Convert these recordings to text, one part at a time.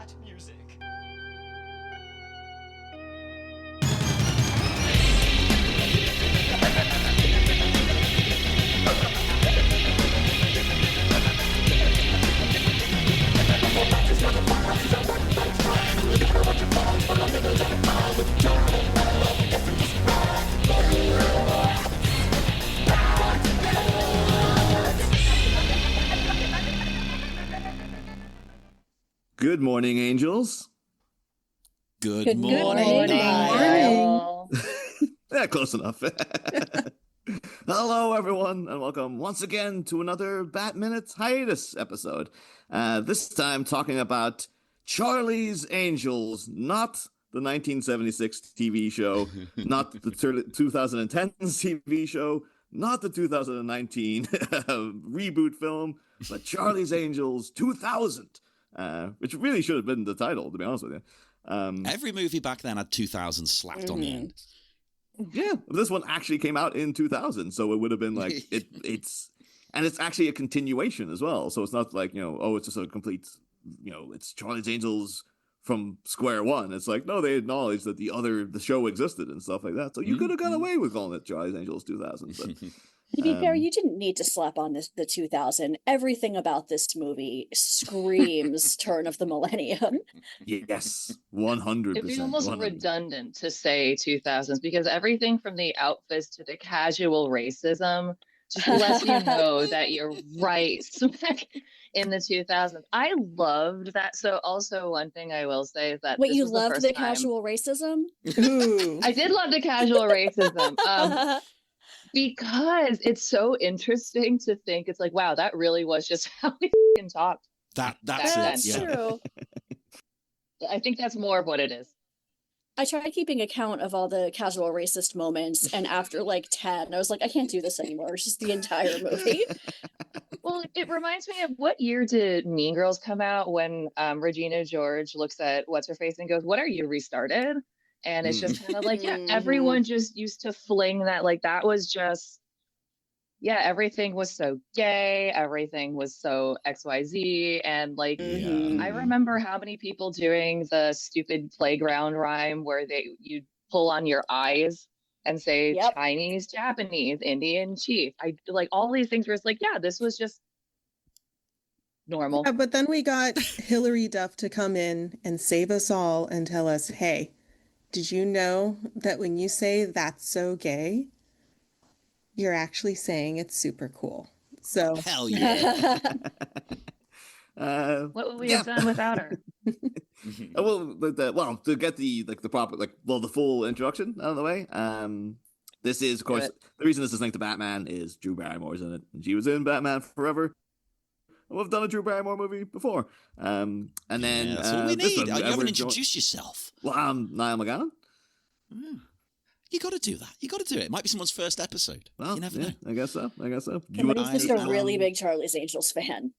that music. Good morning, angels. Good morning, Niall. Yeah, close enough. Hello, everyone, and welcome once again to another Bat Minutes hiatus episode. This time talking about Charlie's Angels, not the 1976 TV show, not the 2010 TV show, not the 2019 reboot film, but Charlie's Angels 2000. Which really should have been the title, to be honest with you. Every movie back then had 2000 slapped on the end. Yeah, this one actually came out in 2000, so it would have been like it's actually a continuation as well. So it's not like, it's just a complete, it's Charlie's Angels from square one. It's like, no, they acknowledge that the show existed and stuff like that. So you could have got away with calling it Charlie's Angels 2000. But to be fair, you didn't need to slap on the 2000. Everything about this movie screams turn of the millennium. Yes, 100%. It'd be almost 100%. redundant to say 2000s because everything from the outfits to the casual racism just lets you know that you're right smack in the 2000s. I loved that. So also one thing I will say is that Wait, you was loved the time... casual racism? Ooh. I did love the casual racism. Because it's so interesting to think it's like, wow, that really was just how we fucking talked. That's true. I think that's more of what it is. I tried keeping account of all the casual racist moments, and after like 10, I was like, I can't do this anymore. It's just the entire movie. Well, it reminds me of what year did Mean Girls come out when Regina George looks at What's-Her-Face and goes, what are you, restarted? And it's just kind of like, yeah, everyone just used to fling that. Like, that was just, yeah, everything was so gay. Everything was so XYZ. And like, I remember how many people doing the stupid playground rhyme where you pull on your eyes and say Chinese, Japanese, Indian, chief. I like all these things where it's like, yeah, this was just normal. Yeah, but then we got Hilary Duff to come in and save us all and tell us, hey, did you know that when you say that's so gay, you're actually saying it's super cool? So hell yeah. What would we have done without her? To get the proper the full introduction out of the way. This is, of course, the reason this is linked to Batman is Drew Barrymore's in it, and she was in Batman Forever. We've done a Drew Barrymore movie before. And then that's all we need. You haven't introduced joined... yourself. Well, I'm Niall McGannon. You got to do that. You got to do it. It might be someone's first episode. Well, you never know. I guess so. Somebody's just a really big Charlie's Angels fan.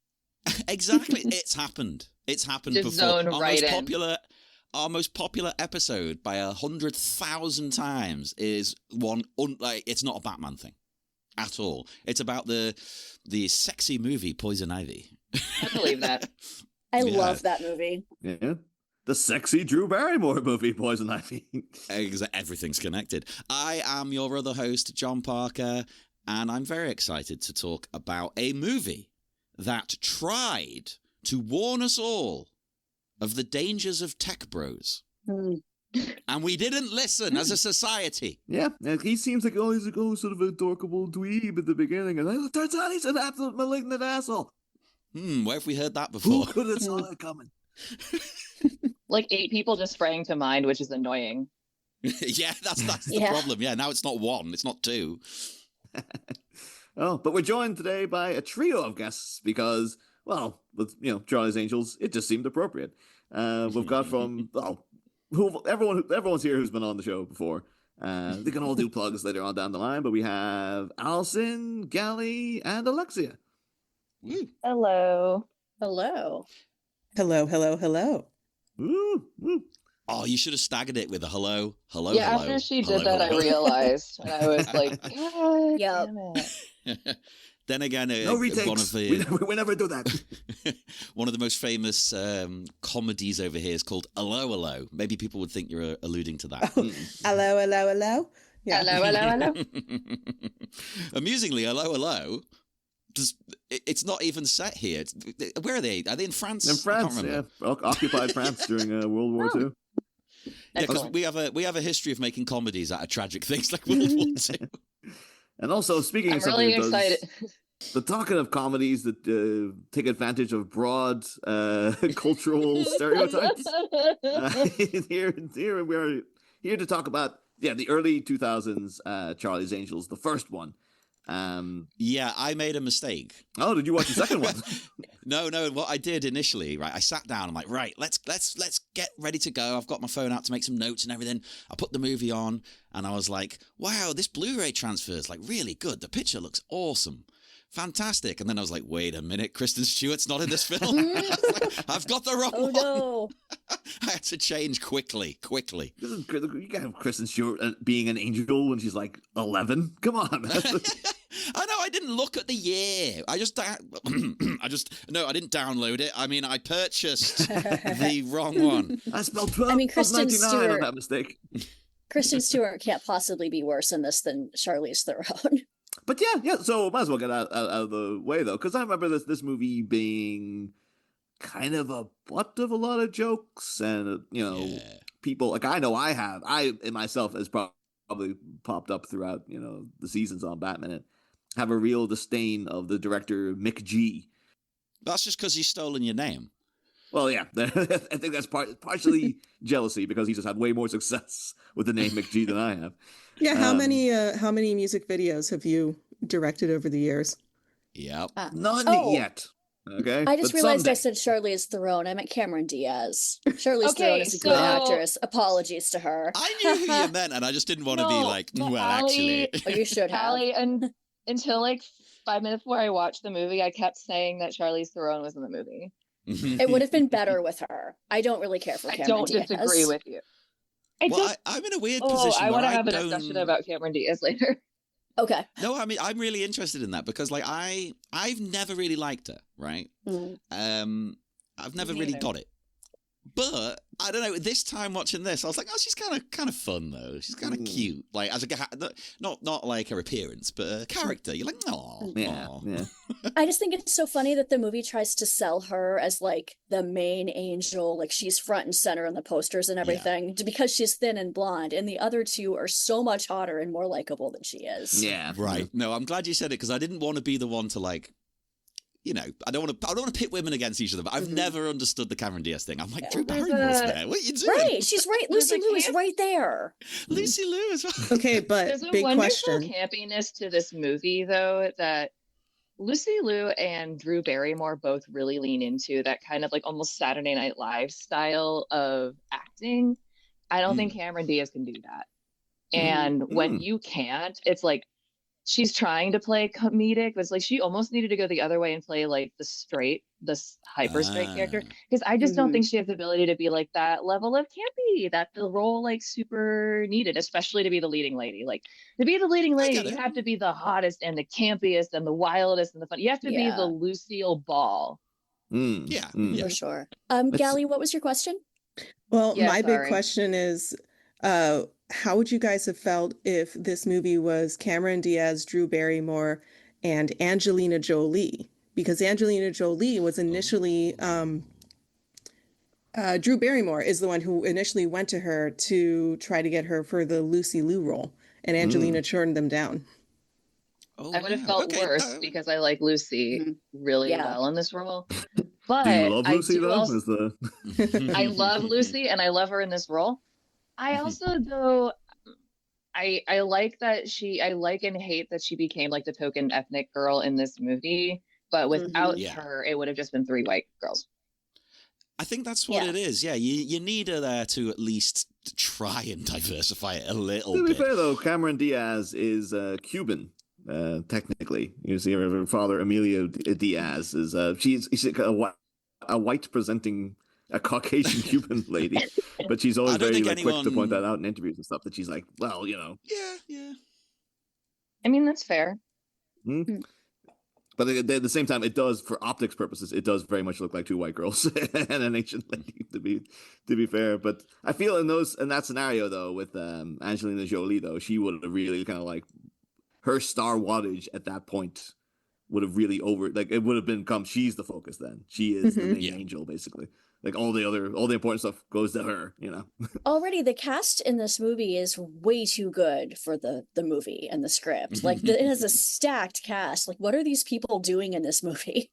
Exactly. It's happened. It's happened just before. Our most popular episode by 100,000 times is one. It's not a Batman thing at all. It's about the sexy movie Poison Ivy. I believe that. I love that movie. Yeah. The sexy Drew Barrymore movie, Poison Ivy. Everything's connected. I am your other host, John Parker, and I'm very excited to talk about a movie that tried to warn us all of the dangers of tech bros. And we didn't listen as a society. Yeah, he seems like always sort of a dorkable dweeb at the beginning, and then it turns out he's an absolute malignant asshole. Where have we heard that before? Who could have saw it coming? Like 8 people just sprang to mind, which is annoying. Yeah, that's the problem. Yeah, now it's not 1, it's not 2. But we're joined today by a trio of guests because, well, with Charlie's Angels, it just seemed appropriate. We've got from everyone's here who's been on the show before. They can all do plugs later on down the line, but we have Alyson, Gally, and Alexia. Hello. Hello. Hello, hello, hello. Woo, woo. Oh, you should have staggered it with a hello. Yeah, hello, after she hello, did that, hello. I realized. And I was like, God damn it. Then again, no retakes. one of the... we never do that. one of the most famous comedies over here is called Hello, Hello. Maybe people would think you're alluding to that. Hello, hello, hello. Yeah. Hello, hello, hello. Amusingly, Hello, Hello. It's not even set here. Where are they? Are they in France? In France, yeah, occupied France during World War II. Yeah, because we have a history of making comedies out of tragic things like World War II. And also, speaking of something really excited. The talking of comedies that take advantage of broad cultural stereotypes. Here we're here to talk about the early 2000s Charlie's Angels, the first one. Yeah, I made a mistake. Oh, did you watch the second one? No. What I did initially, right? I sat down. I'm like, right, let's get ready to go. I've got my phone out to make some notes and everything. I put the movie on, and I was like, wow, this Blu-ray transfer is like really good. The picture looks awesome. Fantastic. And then I was like, wait a minute, Kristen Stewart's not in this film. I've got the wrong one. No. I had to change quickly. You can't have Kristen Stewart being an angel when she's like 11. Come on. I know, I didn't look at the year. I didn't download it. I mean, I purchased the wrong one. I spelled 12. I mean, Kristen 99 Stewart. on that mistake. Kristen Stewart can't possibly be worse in this than Charlize Theron. But yeah. So might as well get out of the way though, because I remember this movie being kind of a butt of a lot of jokes, and people like I in myself has probably popped up throughout the seasons on Batman. Have a real disdain of the director Mick G. That's just because he's stolen your name. Well, yeah, I think that's partially jealousy because he just had way more success with the name Mick G than I have. Yeah, how many music videos have you directed over the years? Yep. None yet. Okay. I just But realized someday. I said Charlize Theron. I meant Cameron Diaz. Charlize Theron is a good actress. Apologies to her. I knew who you meant, and I just didn't want to be like, well, Allie, actually. Oh, you should have. Allie, and until like 5 minutes before I watched the movie, I kept saying that Charlize Theron was in the movie. It would have been better with her. I don't really care for Cameron Diaz. I don't disagree with you. I'm in a weird position. I want to have a discussion about Cameron Diaz later. Okay. No, I mean, I'm really interested in that because, like, I've never really liked her, right? I've never really got it. But I don't know. This time watching this, I was like, oh, she's kind of fun though. She's kind of cute. Like as a not like her appearance, but her character. You're like, oh, Yeah. I just think it's so funny that the movie tries to sell her as like the main angel, like she's front and center in the posters and everything, because she's thin and blonde, and the other two are so much hotter and more likable than she is. Yeah. Right. No, I'm glad you said it because I didn't want to be the one to like. I don't want to pit women against each other, but I've never understood the Cameron Diaz thing. I'm like, Drew Barrymore's there. What are you doing? Right, she's right. Lucy Liu is right there. Lucy Liu as well. Okay, but There's a big wonderful question. campiness to this movie, though, that Lucy Liu and Drew Barrymore both really lean into that kind of like almost Saturday Night Live style of acting. I don't think Cameron Diaz can do that. And when you can't, it's like she's trying to play comedic, but it's like she almost needed to go the other way and play like the hyper straight character. Because I just don't think she has the ability to be like that level of campy that the role like super needed, especially to be the leading lady. Like to be the leading lady, you have to be the hottest and the campiest and the wildest and the fun. You have to be the Lucille Ball. For sure. Gally, what was your question? Well, my big question is, how would you guys have felt if this movie was Cameron Diaz, Drew Barrymore, and Angelina Jolie? Because Angelina Jolie was initially, Drew Barrymore is the one who initially went to her to try to get her for the Lucy Liu role, and Angelina turned them down. Oh, I would have felt worse because I like Lucy really well in this role. But do you love Lucy though? I love Lucy and I love her in this role. I also, though, I like that I like and hate that she became like the token ethnic girl in this movie, but without her, it would have just been 3 white girls. I think that's what it is. Yeah, you need her there to at least try and diversify it a little bit. To be fair though, Cameron Diaz is Cuban. Technically, you see her father Emilio Diaz is she's a white presenting a Caucasian Cuban lady, but she's always very quick to point that out in interviews and stuff. That she's like, well, Yeah. I mean, that's fair. But But at the same time, it does, for optics purposes, it does very much look like two white girls and an ancient lady, to be fair. But I feel in that scenario though, with Angelina Jolie though, she would have really kind of like, her star wattage at that point would have really it would have become, she's the focus then. She is the main angel basically. Like all the important stuff goes to her, you know. Already the cast in this movie is way too good for the movie and the script. Like it has a stacked cast. Like what are these people doing in this movie?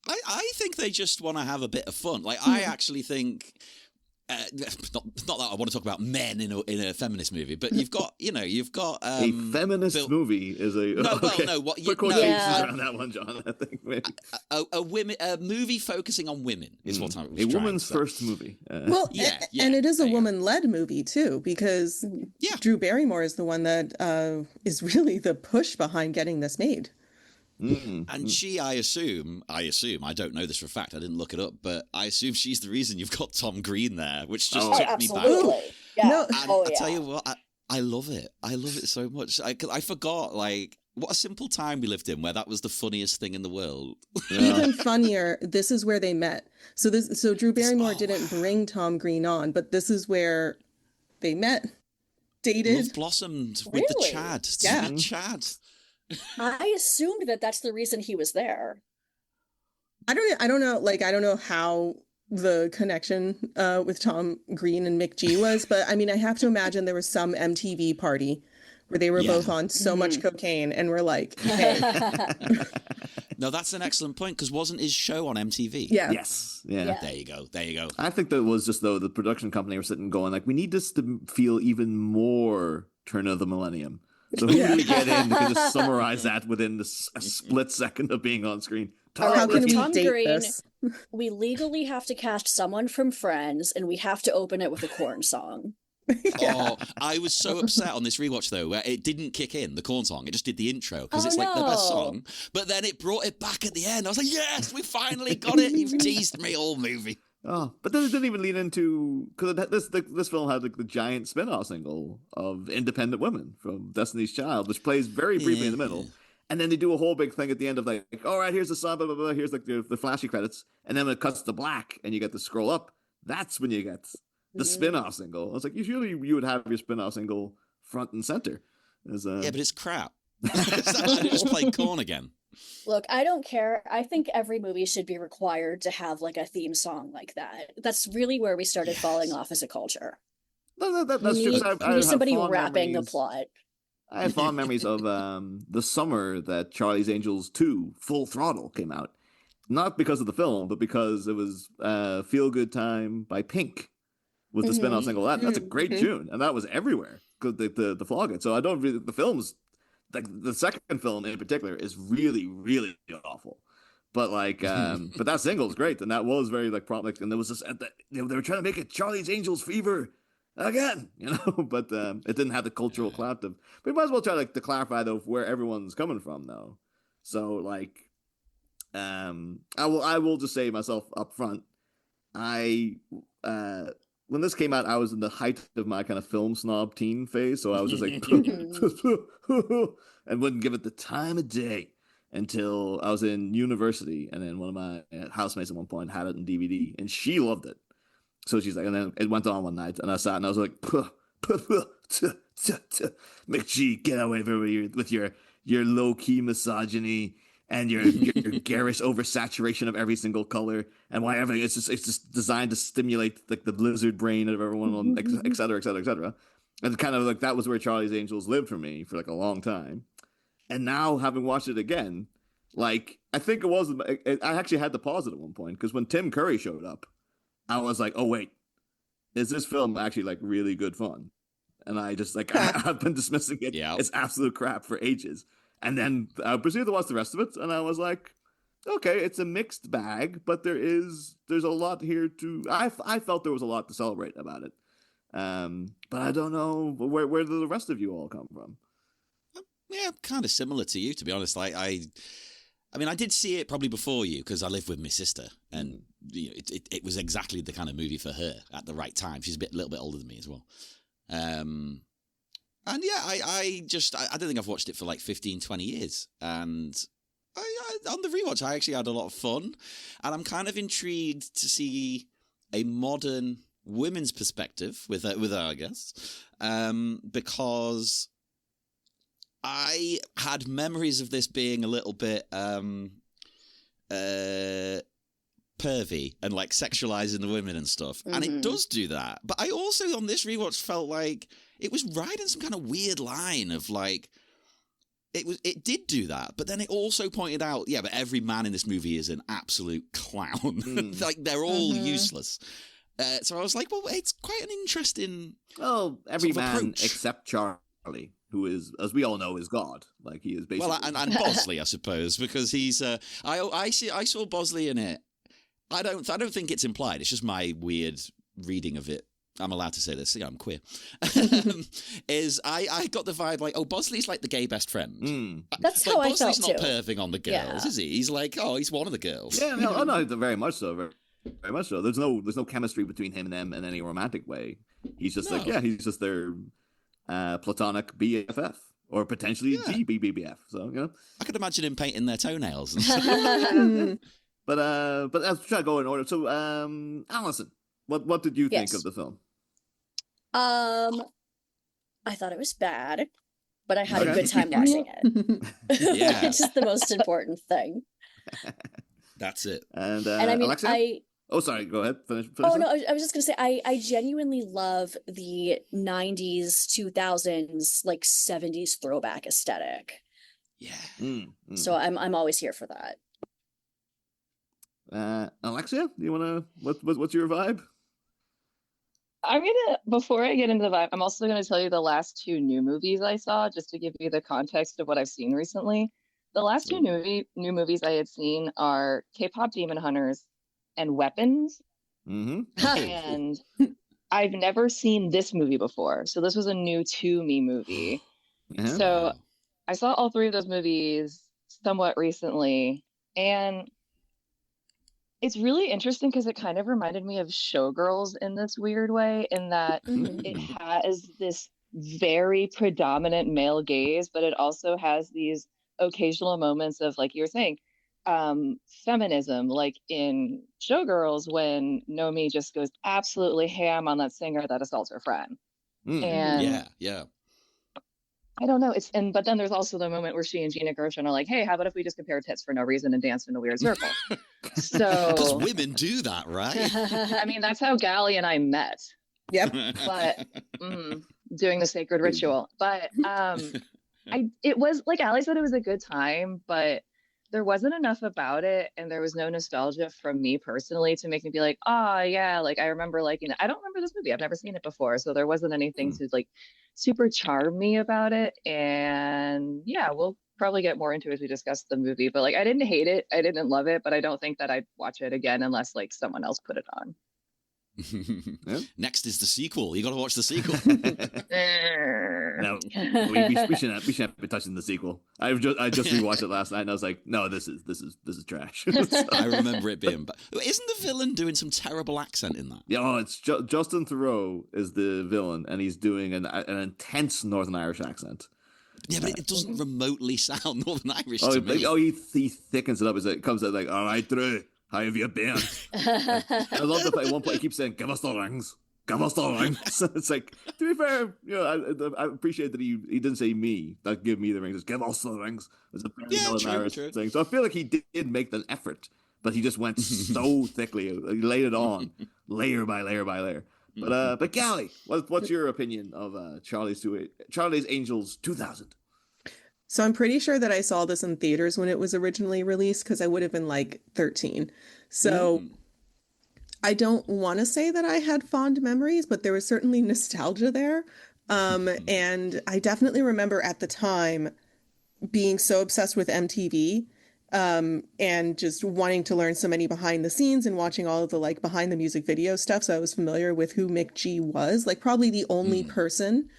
I think they just want to have a bit of fun. Like I actually think not that I want to talk about men in a feminist movie, but you've got a feminist movie is a put quotations around that one, John. I think maybe. a movie focusing on women is what I was a woman's first movie. And it is a woman-led movie too, because Drew Barrymore is the one that is really the push behind getting this made. And she, I assume, I don't know this for a fact, I didn't look it up, but I assume she's the reason you've got Tom Green there, which just took me back. Yeah. No, I tell you what, I love it. I love it so much. I forgot, like, what a simple time we lived in where that was the funniest thing in the world. Even funnier, this is where they met. So Drew Barrymore didn't bring Tom Green on, but this is where they met, dated. Love blossomed with the Chad. Yeah. Chad. I assumed that that's the reason he was there. I don't know. Like, I don't know how the connection with Tom Green and Mick G was, but I mean, I have to imagine there was some MTV party where they were both on so much cocaine and were like, hey. No, that's an excellent point, because wasn't his show on MTV? Yeah. Yes. Yeah. There you go. I think that was just, though, the production company were sitting going, like, we need this to feel even more turn of the millennium. So who do we get in that can just summarize that within a split second of being on screen? How can we Tom date Green, this? we legally have to cast someone from Friends, and we have to open it with a KoRn song. Oh, I was so upset on this rewatch though, where it didn't kick in the KoRn song. It just did the intro because it's like the best song. But then it brought it back at the end. I was like, yes, we finally got it. You've teased me all movie. Oh, but then it didn't even lead into, because this film had the giant spin-off single of Independent Women from Destiny's Child, which plays very briefly in the middle. And then they do a whole big thing at the end of like, all right, here's the song, blah, blah, blah. Here's like the flashy credits. And then when it cuts to black and you get to scroll up, that's when you get the spin-off single. I was like, usually you would have your spin-off single front and center. Yeah, but it's crap. I just played KoRn again. Look, I don't care. I think every movie should be required to have like a theme song like that. That's really where we started falling off as a culture. That's true. You need somebody rapping the plot. I have fond memories of the summer that Charlie's Angels 2 Full Throttle came out. Not because of the film, but because it was Feel Good Time by Pink was the spin-off single. That's a great tune, and that was everywhere because the flog it. So I don't really, the films, like the second film in particular, is really, really awful. But like, but that single is great, and that was very like prompt. And there was this, they were trying to make it Charlie's Angels fever again, you know. But it didn't have the cultural clout of. But we might as well try to clarify though where everyone's coming from though. So like, I will just say myself up front, when this came out, I was in the height of my kind of film snob teen phase, so I was just like, and wouldn't give it the time of day until I was in university, and then one of my housemates at one point had it in DVD, and she loved it. So she's like, and then it went on one night, and I sat and I was like, McG, get away from me with your low key misogyny and your garish oversaturation of every single color, and why everything it's just designed to stimulate like the lizard brain of everyone, et cetera, et cetera, et cetera. And kind of like that was where Charlie's Angels lived for me for like a long time. And now having watched it again, like I think I actually had to pause it at one point because when Tim Curry showed up, I was like, oh wait, is this film actually like really good fun? And I just like I've been dismissing it. Yeah. It's absolute crap for ages. And then I proceeded to watch the rest of it, and I was like, okay, it's a mixed bag, but there's a lot here to. I felt there was a lot to celebrate about it, but I don't know where did the rest of you all come from. Yeah, kind of similar to you, to be honest. Like I mean, I did see it probably before you because I lived with my sister, and you know, it was exactly the kind of movie for her at the right time. She's a little bit older than me as well. And yeah, I don't think I've watched it for like 15, 20 years. And on the rewatch, I actually had a lot of fun, and I'm kind of intrigued to see a modern women's perspective with her, I guess, because I had memories of this being a little bit pervy and like sexualizing the women and stuff, and it does do that. But I also on this rewatch felt like it was riding some kind of weird line of like it did do that, but then it also pointed out, yeah, but every man in this movie is an absolute clown. Like they're all useless. So I was like, well, it's quite an interesting. Well, every sort of man approach. except Charlie, who is, as we all know, is God. Like he is basically. Well, and Bosley, I suppose, because he's. I saw Bosley in it. I don't think it's implied. It's just my weird reading of it. I'm allowed to say this. Yeah, I'm queer. I got the vibe like, oh, Bosley's like the gay best friend. That's like, how I Bosley's felt not too. perving on the girls, is he? He's like, oh, he's one of the girls. Yeah, no, very much so. Very much so. There's no chemistry between him and them in any romantic way. He's just he's just their platonic BFF or potentially GBBF. So I could imagine him painting their toenails and stuff. But let's try to go in order. So, Alyson, what did you think of the film? I thought it was bad, but I had a good time watching it. Yeah. Which is the most important thing. That's it. And I mean, Alexia? Oh, sorry. Go ahead. Finish no, up. I was just gonna say I genuinely love the 90s, 2000s, like 70s throwback aesthetic. Yeah. So I'm always here for that. Alexia, do you wanna what's your vibe? Before I get into the vibe, I'm also gonna tell you the last two new movies I saw, just to give you the context of what I've seen recently. The last two new movies I had seen are K-pop Demon Hunters and Weapons. And I've never seen this movie before. So this was a new to me movie. So I saw all three of those movies somewhat recently. And it's really interesting because it kind of reminded me of Showgirls in this weird way, in that it has this very predominant male gaze, but it also has these occasional moments of, like you were saying, feminism, like in Showgirls when Nomi just goes absolutely ham on that singer that assaults her friend. And yeah. I don't know. But then there's also the moment where she and Gina Gershon are like, hey, how about if we just compare tits for no reason and dance in a weird circle? So because women do that, right? I mean, that's how Gally and I met. Yep. But doing the sacred ritual. But it was, like Ali said, it was a good time, but there wasn't enough about it, and there was no nostalgia from me personally to make me be like, oh yeah, like I remember liking it. I don't remember this movie. I've never seen it before, so there wasn't anything to like super charm me about it. And yeah, we'll probably get more into it as we discuss the movie. But like, I didn't hate it, I didn't love it, but I don't think that I'd watch it again unless like someone else put it on. Next is the sequel. You got to watch the sequel. No, we shouldn't be touching the sequel. I just rewatched it last night, and I was like, no, this is trash. I remember it being. Isn't the villain doing some terrible accent in that? Yeah, it's Justin Theroux is the villain, and he's doing an intense Northern Irish accent. Yeah, but it doesn't remotely sound Northern Irish to me. He thickens it up. It comes out like, all right, Drew, how have you been? I love the fact at one point he keeps saying, give us the rings. Give us the rings. It's like, to be fair, I appreciate that he didn't say me, like give me the rings. It's give us the rings. It's a very Northern Irish thing. So I feel like he did make an effort, but he just went so thickly. He laid it on, layer by layer by layer. But Gally, what's your opinion of Charlie's Angels 2000? So I'm pretty sure that I saw this in theaters when it was originally released, because I would have been like 13. So I don't want to say that I had fond memories, but there was certainly nostalgia there. And I definitely remember at the time being so obsessed with MTV and just wanting to learn so many behind the scenes and watching all of the like behind the music video stuff. So I was familiar with who Mick G was, like probably the only person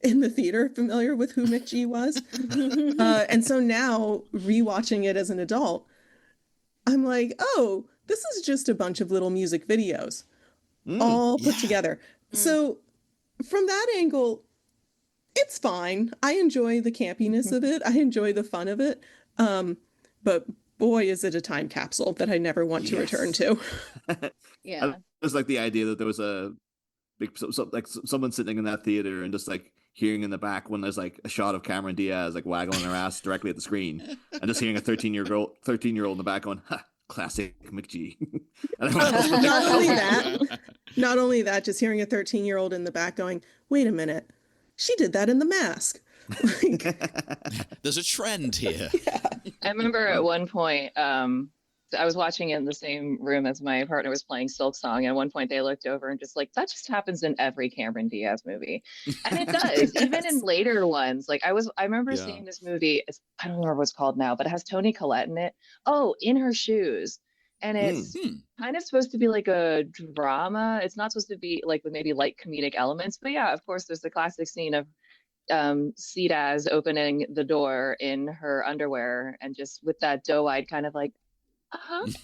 in the theater familiar with who Mick G was. And so now rewatching it as an adult, I'm like, oh, this is just a bunch of little music videos all put together. So from that angle, it's fine. I enjoy the campiness of it. I enjoy the fun of it. but boy, is it a time capsule that I never want to return to. Yeah. I just like the idea that there was a big, like someone sitting in that theater and just like hearing in the back when there's like a shot of Cameron Diaz like waggling her ass directly at the screen, and just hearing a 13-year-old in the back going, ha, classic McG. Not only that, just hearing a 13-year-old in the back going, wait a minute, she did that in The Mask. There's a trend here. Yeah. I remember at one point, I was watching it in the same room as my partner was playing Silk Song. And at one point, they looked over and just like, that just happens in every Cameron Diaz movie. And it does, even in later ones. Like I remember seeing this movie. I don't remember what it's called now, but it has Toni Collette in it. Oh, In Her Shoes. And it's kind of supposed to be like a drama. It's not supposed to be like with maybe light comedic elements. But yeah, of course, there's the classic scene of Cedaz opening the door in her underwear and just with that doe-eyed kind of like, I've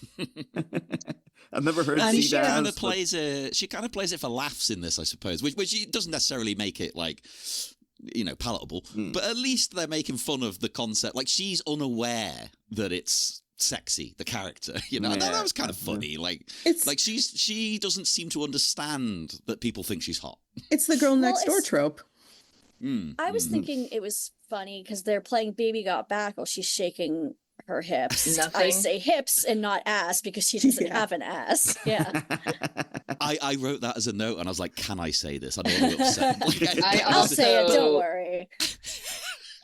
never heard Cedaz. She kind of plays it for laughs in this, I suppose, which doesn't necessarily make it like, palatable. But at least they're making fun of the concept. Like she's unaware that it's sexy, the character. That was kind of funny. She doesn't seem to understand that people think she's hot. It's the girl next door trope. I was thinking it was funny because they're playing Baby Got Back while she's shaking her hips. Nothing. I say hips and not ass because she doesn't have an ass. Yeah. I wrote that as a note and I was like, can I say this? I don't want to upset. I'll say it, don't worry.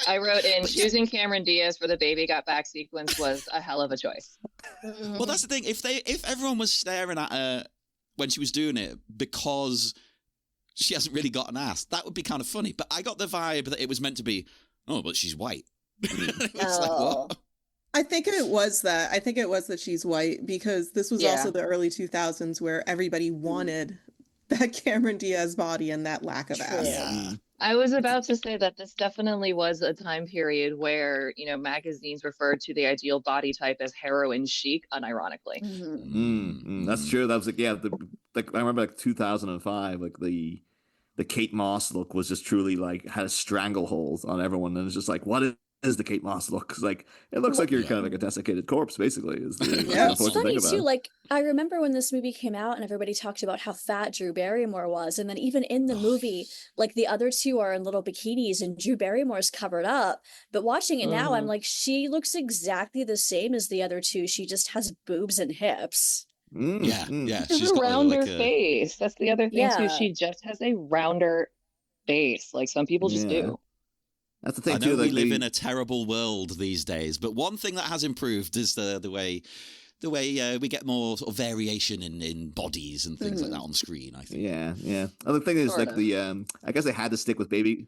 I wrote in, choosing Cameron Diaz for the Baby Got Back sequence was a hell of a choice. Well, that's the thing. If everyone was staring at her when she was doing it because she hasn't really got an ass, that would be kind of funny. But I got the vibe that it was meant to be, oh, but she's white. It's like, what? I think it was that. I think it was that she's white because this was also the early 2000s where everybody wanted that Cameron Diaz body and that lack of ass. Yeah. I was about to say that this definitely was a time period where, magazines referred to the ideal body type as heroin chic, unironically. That's true. That was I remember 2005, like the Kate Moss look was just truly like had a stranglehold on everyone, and it's just like, what is the Kate Moss look? 'Cause, like it looks like you're kind of like a desiccated corpse, basically. Is the it's funny too. Like I remember when this movie came out, and everybody talked about how fat Drew Barrymore was, and then even in the movie, like the other two are in little bikinis, and Drew Barrymore's covered up. But watching it now, I'm like, she looks exactly the same as the other two. She just has boobs and hips. Yeah. She's a rounder face. That's the other thing too. She just has a rounder face. Like some people just do. That's the thing I know too. We live in a terrible world these days, but one thing that has improved is the way we get more sort of variation in bodies and things like that on screen. I think. Yeah. The thing is, like I guess they had to stick with Baby.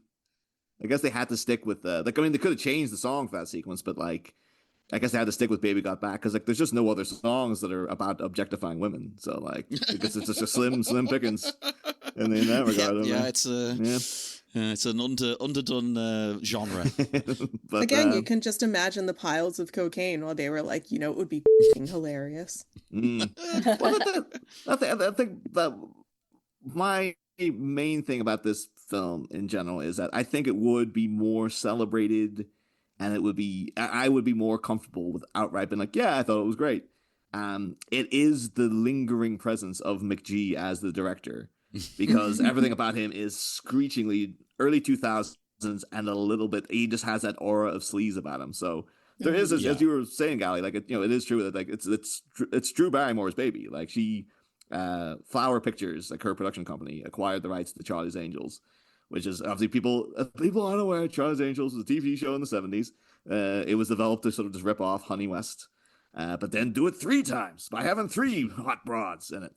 I guess they had to stick with they could have changed the song for that sequence, but like I guess they had to stick with Baby Got Back because like there's just no other songs that are about objectifying women. So like I guess it's just a slim pickings in that regard. It's an underdone genre. But, again, you can just imagine the piles of cocaine while they were like, it would be hilarious. Well, I think that my main thing about this film in general is that I think it would be more celebrated, and I would be more comfortable with outright being like, yeah, I thought it was great. It is the lingering presence of McG as the director. Because everything about him is screechingly early 2000s and a little bit, he just has that aura of sleaze about him. So there is, as you were saying, Gally, like, it is true that like it's Drew Barrymore's baby. Like she, Flower Pictures, like her production company, acquired the rights to Charlie's Angels, which is obviously people aren't aware. Charlie's Angels was a TV show in the 70s. It was developed to sort of just rip off Honey West, but then do it 3 times by having 3 hot broads in it.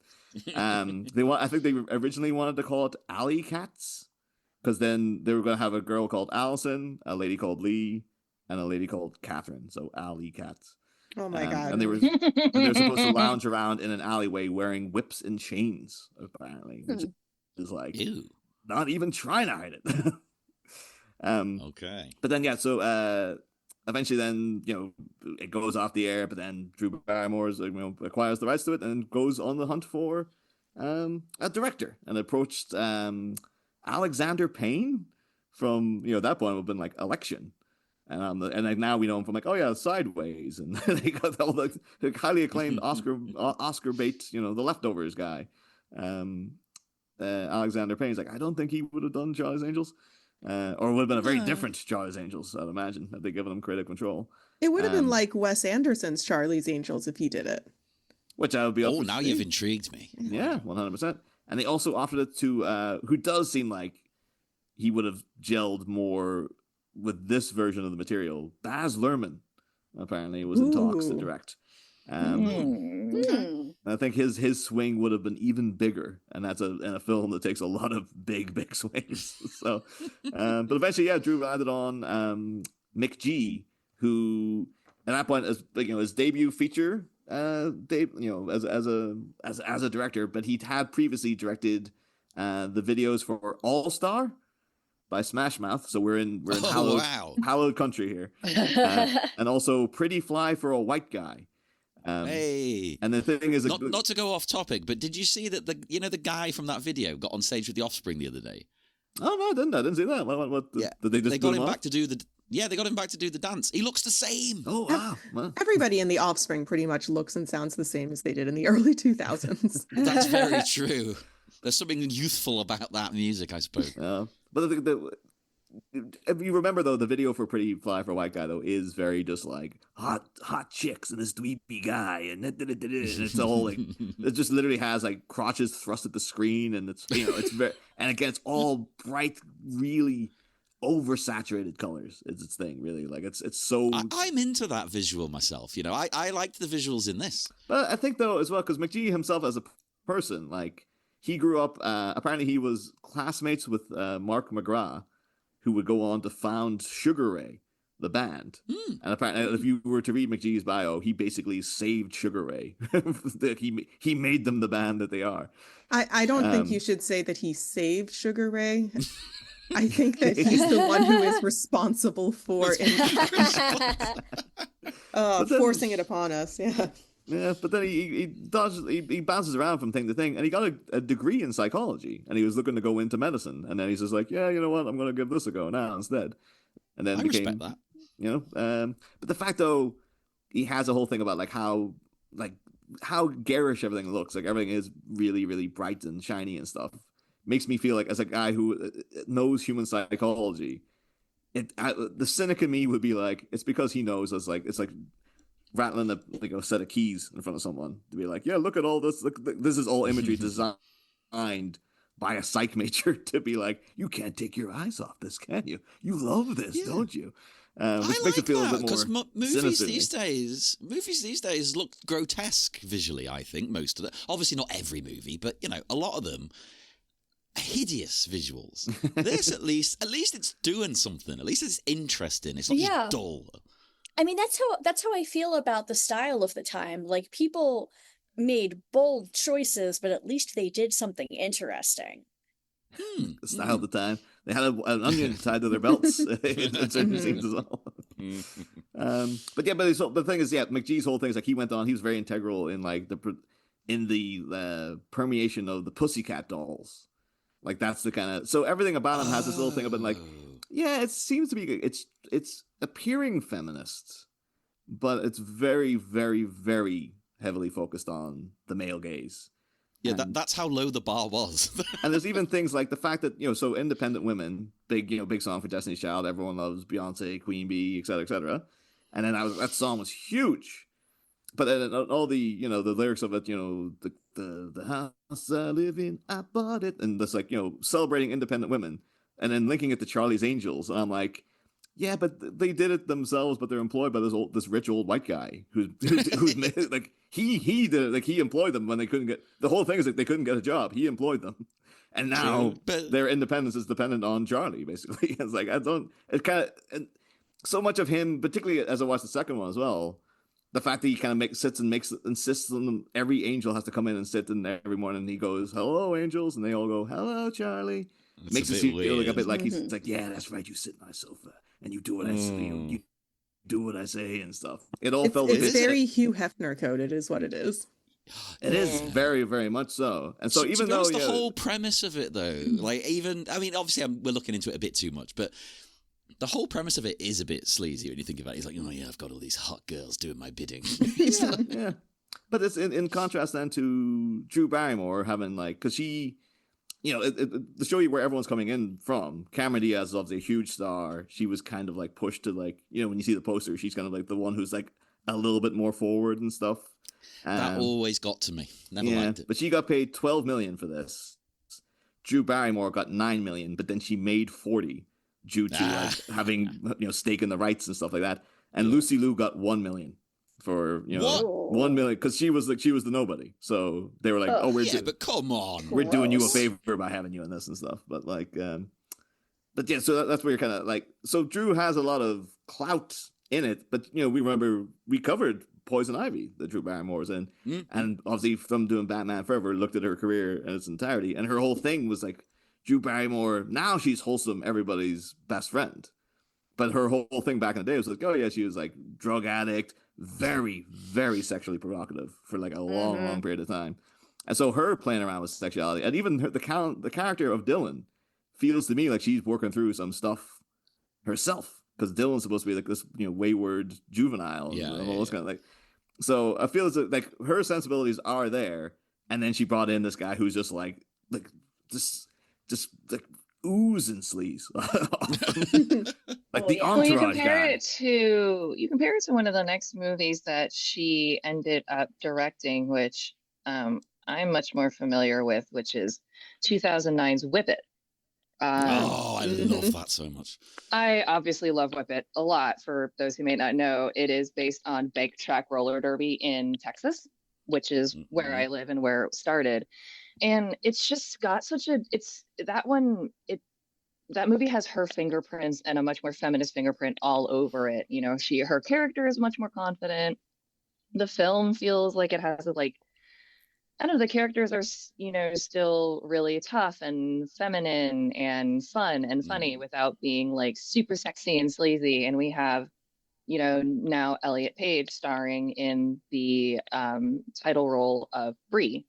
I think they originally wanted to call it Alley Cats, because then they were going to have a girl called Alyson, a lady called Lee, and a lady called Catherine. So Alley Cats. Oh my god! And they were supposed to lounge around in an alleyway wearing whips and chains, apparently, which is like not even trying to hide it. Okay. But then so eventually then it goes off the air, but then Drew Barrymore acquires the rights to it and goes on the hunt for a director, and approached Alexander Payne from at that point would have been like Election, And like now we know him from like, oh yeah, Sideways, and they got all the highly acclaimed Oscar bait, The Leftovers guy. Alexander Payne's like, I don't think he would have done Charlie's Angels, or would have been a very different Charlie's Angels. I'd imagine had they given him creative control. It would have been like Wes Anderson's Charlie's Angels if he did it. Which I would be. Oh, now you've intrigued me. Yeah, 100%. And they also offered it to who does seem like he would have gelled more with this version of the material. Baz Luhrmann apparently was in talks to direct. I think his swing would have been even bigger, and that's in a film that takes a lot of big swings. So, but eventually, Drew landed on McG, who at that point is his debut feature, as a director. But he had previously directed the videos for All Star by Smash Mouth, so we're in hallowed country here, and also Pretty Fly for a White Guy. Hey, and the thing is, not to go off topic, but did you see that the guy from that video got on stage with the Offspring the other day? Oh no, I didn't see that. Did they just got him back to do the? Yeah, they got him back to do the dance. He looks the same. Oh wow! Everybody in the Offspring pretty much looks and sounds the same as they did in the early 2000s. That's very true. There's something youthful about that music, I suppose. But if you remember, though, the video for Pretty Fly for a White Guy, though, is very just like hot chicks and this dweeby guy, and it's a whole like it just literally has like crotches thrust at the screen, and it's it's very, and it gets all bright, really oversaturated colors. It's its thing, really. Like it's so. I'm into that visual myself. I liked the visuals in this. But I think though as well because McG himself as a person, like he grew up. Apparently, he was classmates with Mark McGrath, who would go on to found Sugar Ray, the band. And apparently, if you were to read McGee's bio, he basically saved Sugar Ray. he made them the band that they are. I don't think you should say that he saved Sugar Ray. I think that he's the one who is responsible for forcing it upon us. Yeah. Yeah, but then he bounces around from thing to thing, and he got a degree in psychology, and he was looking to go into medicine, and then he's just like, yeah, you know what, I'm going to give this a go now instead, and then respect that. But the fact though, he has a whole thing about how garish everything looks, like everything is really, really bright and shiny and stuff. Makes me feel like as a guy who knows human psychology, the cynic in me would be like, it's because he knows it's like rattling a set of keys in front of someone to be like, yeah, look at all this. Look, this is all imagery designed by a psych major to be like, you can't take your eyes off this, can you? You love this, don't you? Which makes it feel a bit more because movies these days look grotesque visually. I think most of them, obviously not every movie, but a lot of them. Hideous visuals. This at least it's doing something. At least it's interesting. It's not just dull. I mean, that's how I feel about the style of the time. Like, people made bold choices, but at least they did something interesting. The style of the time. They had an onion tied to their belts in certain scenes as well. But the thing is, McGee's whole thing is like he was very integral in like the permeation of the Pussycat Dolls. Like that's the kind of so everything about him has this little thing about like, it seems to be it's appearing feminist, but it's very, very, very heavily focused on the male gaze. Yeah, that's how low the bar was. And there's even things like the fact that so independent women, big song for Destiny's Child, everyone loves Beyonce, Queen Bee, etc., etc. And then that song was huge. But then all the the lyrics of it, the house I live in, I bought it, and that's like celebrating independent women, and then linking it to Charlie's Angels, and I'm like, yeah, but they did it themselves, but they're employed by this rich old white guy who's like he did it, like he employed them when they couldn't get the whole thing is like they couldn't get a job, he employed them, and now their independence is dependent on Charlie basically. It's like and so much of him, particularly as I watched the second one as well. The fact that he kind of insists on them, every angel has to come in and sit in there every morning. And he goes, "Hello, angels," and they all go, "Hello, Charlie." That's makes it feel like a bit like he's like, "Yeah, that's right. You sit on my sofa and you do what I say. You do what I say and stuff." It all felt. It's very Hugh Hefner coded, is what it is. It is very, very much so. And so even though the whole premise of it, though, like obviously we're looking into it a bit too much, but The whole premise of it is a bit sleazy when you think about it. He's like, oh yeah, I've got all these hot girls doing my bidding. Yeah. But it's in contrast then to Drew Barrymore having like, because she, to show you where everyone's coming in from, Cameron Diaz is obviously a huge star. She was kind of like pushed to like, when you see the poster, she's kind of like the one who's like a little bit more forward and stuff. That always got to me. Never liked it. But she got paid $12 million for this. Drew Barrymore got $9 million, but then she made 40 due to like having stake in the rights and stuff like that. And Lucy Liu got $1 million for $1 million because she was the nobody. So they were like, but come on, we're doing you a favor by having you in this and stuff. But like, but yeah, so that's where you're kind of like, so Drew has a lot of clout in it, but we covered Poison Ivy that Drew Barrymore was in, and obviously from doing Batman Forever, looked at her career in its entirety, and her whole thing was like, Drew Barrymore, now she's wholesome, everybody's best friend. But her whole thing back in the day was like, oh yeah, she was like drug addict, very, very sexually provocative for like a long, long period of time. And so her playing around with sexuality, and even the character of Dylan feels to me like she's working through some stuff herself, because Dylan's supposed to be like this, wayward juvenile, and all those kind of like. So I feel as if like her sensibilities are there, and then she brought in this guy who's just like just like ooze and sleaze, like the Entourage you compare guy. You compare it to one of the next movies that she ended up directing, which I'm much more familiar with, which is 2009's Whip It. I love that so much. I obviously love Whip It a lot. For those who may not know, it is based on Bike Track Roller Derby in Texas, which is where I live and where it started. And it's just got that movie has her fingerprints and a much more feminist fingerprint all over it. Her character is much more confident. The film feels like it has I don't know, the characters are, still really tough and feminine and fun and funny without being like super sexy and sleazy. And we have, now Elliot Page starring in the title role of Bree.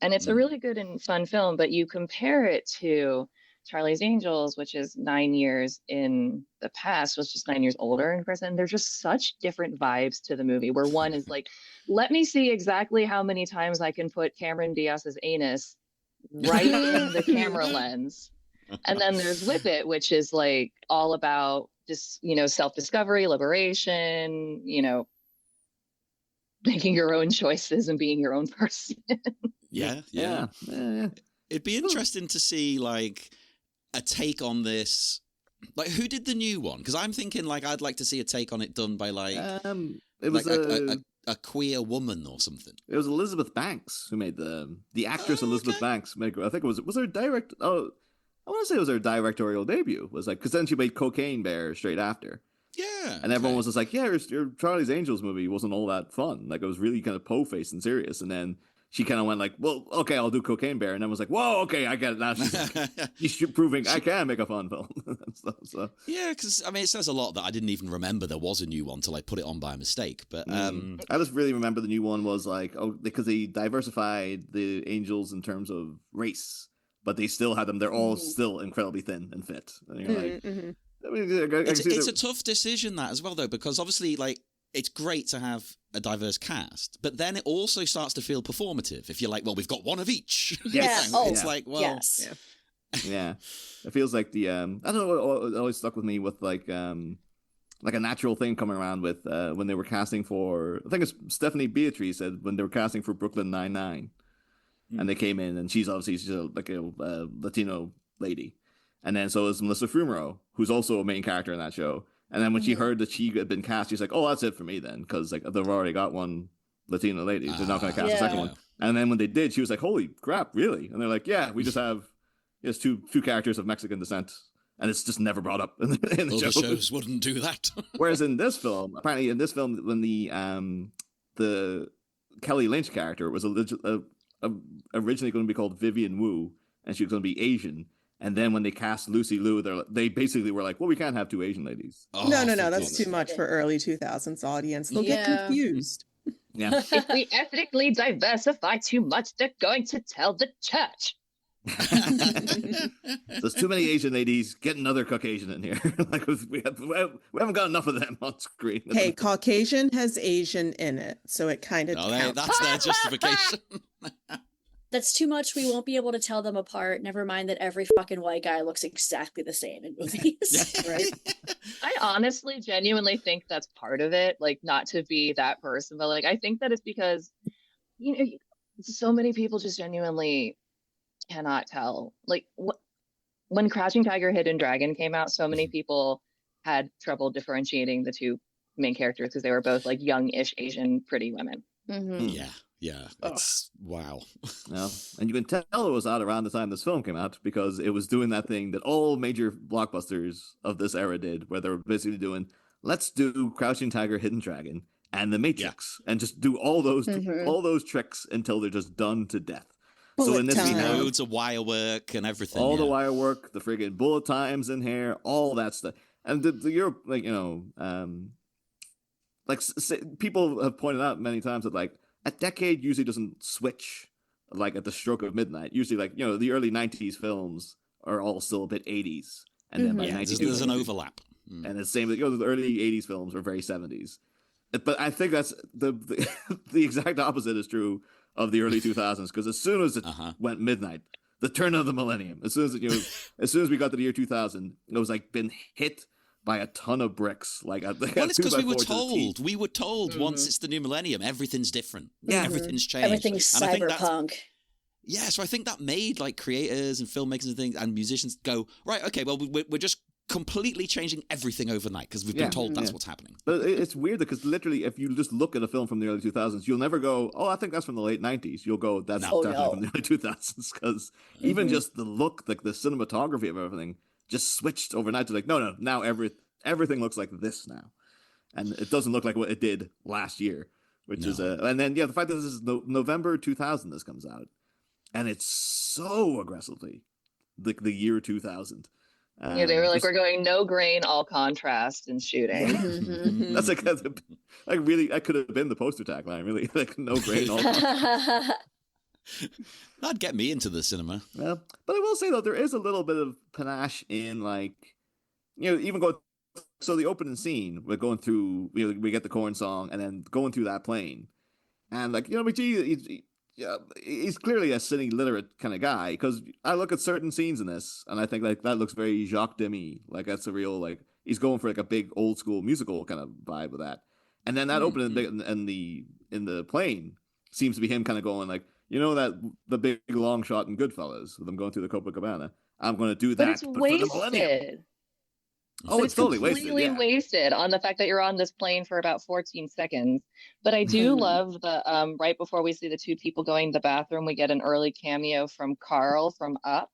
And it's a really good and fun film, but you compare it to Charlie's Angels, which is 9 years in the past, was just 9 years older in prison. There's just such different vibes to the movie, where one is like, let me see exactly how many times I can put Cameron Diaz's anus right in the camera lens. And then there's Whip It, which is like all about just, self-discovery, liberation, making your own choices and being your own person. Yeah. It'd be interesting to see like a take on this. Like, who did the new one? Because I'm thinking like I'd like to see a take on it done by like it was like a queer woman or something. It was Elizabeth Banks who made the actress. Elizabeth Banks made. I think it was her direct. Oh, I want to say it was her directorial debut. It was like, because then she made Cocaine Bear straight after. Yeah, and everyone was just like, yeah, your Charlie's Angels movie wasn't all that fun. Like, it was really kind of po-faced and serious. And then she kind of went like, well, okay, I'll do Cocaine Bear. And then was like, whoa, okay, I get it now. She's proving I can make a fun film. so. Yeah, because, I mean, it says a lot that I didn't even remember there was a new one till I put it on by mistake. But I just really remember the new one was like, because they diversified the Angels in terms of race, but they still had them. They're all still incredibly thin and fit. And you're like, I mean, it's a tough decision that as well, though, because obviously, like, it's great to have a diverse cast, but then it also starts to feel performative if you're like, well, we've got one of each. Yes. It's like, well, yes. Yeah. It feels like the I don't know, it always stuck with me with like a natural thing coming around with when they were casting for, I think it's Stephanie Beatriz said when they were casting for Brooklyn Nine-Nine, and they came in, and she's like a Latino lady, and then so is Melissa Fumero, who's also a main character in that show. And then when she heard that she had been cast, she's like, "Oh, that's it for me then," because like they've already got one Latino lady. They're not going to cast a second one. And then when they did, she was like, "Holy crap, really?" And they're like, "Yeah, we just have two characters of Mexican descent, and it's just never brought up in the Other show." shows wouldn't do that. Whereas in this film, apparently in this film, when the Kelly Lynch character was originally going to be called Vivian Wu, and she was going to be Asian. And then when they cast Lucy Liu, they basically were like, well, we can't have two Asian ladies. No, that's too much for early 2000s audience. They'll get confused. Yeah. If we ethnically diversify too much, they're going to tell the church. There's too many Asian ladies. Get another Caucasian in here. Like we haven't got enough of them on screen. Hey, Caucasian has Asian in it, so it kind of counts. That's their justification. That's too much. We won't be able to tell them apart. Never mind that every fucking white guy looks exactly the same in movies. Right? I honestly, genuinely think that's part of it. Like, not to be that person, but like, I think that it's because, you know, so many people just genuinely cannot tell. Like, when Crouching Tiger, Hidden Dragon came out, so many people had trouble differentiating the two main characters because they were both like young-ish Asian pretty women. Mm-hmm. Yeah, it's wow. Yeah. And you can tell it was out around the time this film came out because it was doing that thing that all major blockbusters of this era did, where they were basically doing, let's do Crouching Tiger, Hidden Dragon and The Matrix, and just do all those tricks until they're just done to death. Bullet so in this time. we have Loads of wire work and everything. all the wire work, the friggin' bullet times in here, all that stuff. And you're like, you know, people have pointed out many times that like a decade usually doesn't switch like at the stroke of midnight. Usually, like, you know, the early 90s films are all still a bit 80s. And then by 92, there's an overlap. And it's the same, you know, the early 80s films are very 70s. But I think that's the exact opposite is true of the early 2000s, because as soon as it went midnight, the turn of the millennium, as soon as we got to the year 2000, it was like been hit by a ton of bricks. Like, well, it's because we were told once it's the new millennium, everything's different. Yeah, everything's changed. Everything's cyberpunk. Yeah, so I think that made like creators and filmmakers and things and musicians go, right, okay, well, we're just completely changing everything overnight because we've been told that's what's happening. But it's weird because literally, if you just look at a film from the early 2000s, you'll never go, oh, I think that's from the late 90s. You'll go, that's definitely from the early 2000s, because even just the look, like the cinematography of everything just switched overnight to like, no, now everything looks like this now. And it doesn't look like what it did last year, which is and then, the fact that this is November 2000 this comes out, and it's so aggressively like the year 2000. Yeah, they were like, we're going no grain, all contrast in shooting. That's like really, that could have been the poster tagline, really. Like, no grain, all contrast. That'd get me into the cinema. Yeah, but I will say, though, there is a little bit of panache in, like, you know, even so the opening scene, we're going through, we get the KoRn song, and then going through that plane. And, like, you know, McGee, he's clearly a cine literate kind of guy, because I look at certain scenes in this and I think like that looks very Jacques Demy, like that's a real, like, he's going for like a big old school musical kind of vibe with that. And then that opening in the plane seems to be him kind of going like, you know, that the big long shot in Goodfellas with them going through the Copacabana, I'm going to do that, but it's wasted. Oh, it's totally completely wasted on the fact that you're on this plane for about 14 seconds. But I do love the right before we see the two people going to the bathroom, we get an early cameo from Carl from Up.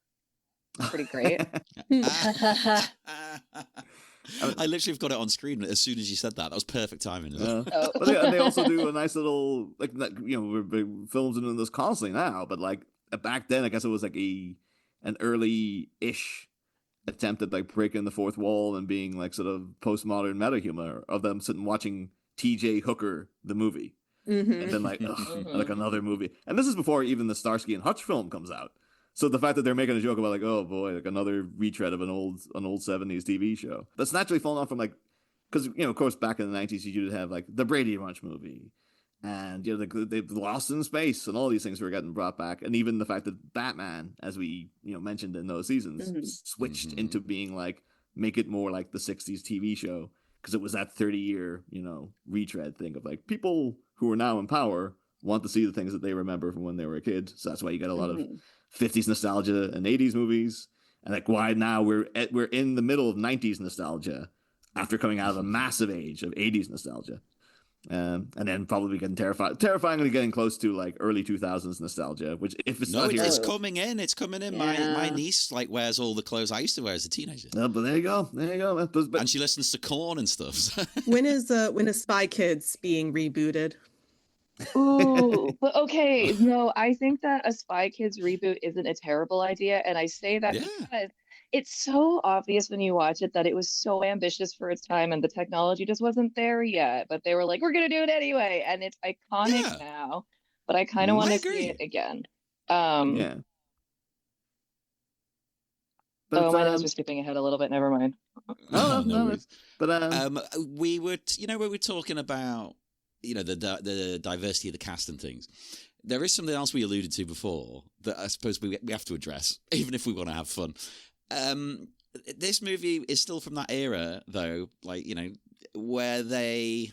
Pretty great. I literally have got it on screen as soon as you said that. That was perfect timing. But they also do a nice little, like, you know, we're films in this constantly now, but like back then, I guess it was like an early-ish attempt at like breaking the fourth wall and being like sort of postmodern meta humor of them sitting watching TJ Hooker the movie, and then like like another movie, and this is before even the Starsky and Hutch film comes out. So the fact that they're making a joke about like, oh boy, like another retread of an old 70s TV show that's naturally fallen off from, like, because, you know, of course back in the 90s you would have like the Brady Bunch movie, and, you know, they've Lost in Space and all these things were getting brought back, and even the fact that Batman, as we, you know, mentioned in those seasons, switched into being like, make it more like the 60s TV show, because it was that 30-year, you know, retread thing of like, people who are now in power want to see the things that they remember from when they were a kid, so that's why you get a lot of 50s nostalgia and 80s movies, and like why now we're in the middle of 90s nostalgia after coming out of a massive age of 80s nostalgia. And then probably getting terrifyingly getting close to like early 2000s nostalgia, which if it's not here, it's coming in. Yeah. My niece like wears all the clothes I used to wear as a teenager. But there you go. But, and she listens to KoRn and stuff. When is Spy Kids being rebooted? Ooh, but okay, no, I think that a Spy Kids reboot isn't a terrible idea, and I say that because it's so obvious when you watch it that it was so ambitious for its time and the technology just wasn't there yet, but they were like, we're gonna do it anyway, and it's iconic now, but I kind of want to see it again. Oh, my nose was skipping ahead a little bit. Never mind. No. worries. But we were, when we were talking about, the diversity of the cast and things. There is something else we alluded to before that I suppose we have to address, even if we want to have fun. This movie is still from that era, though, where they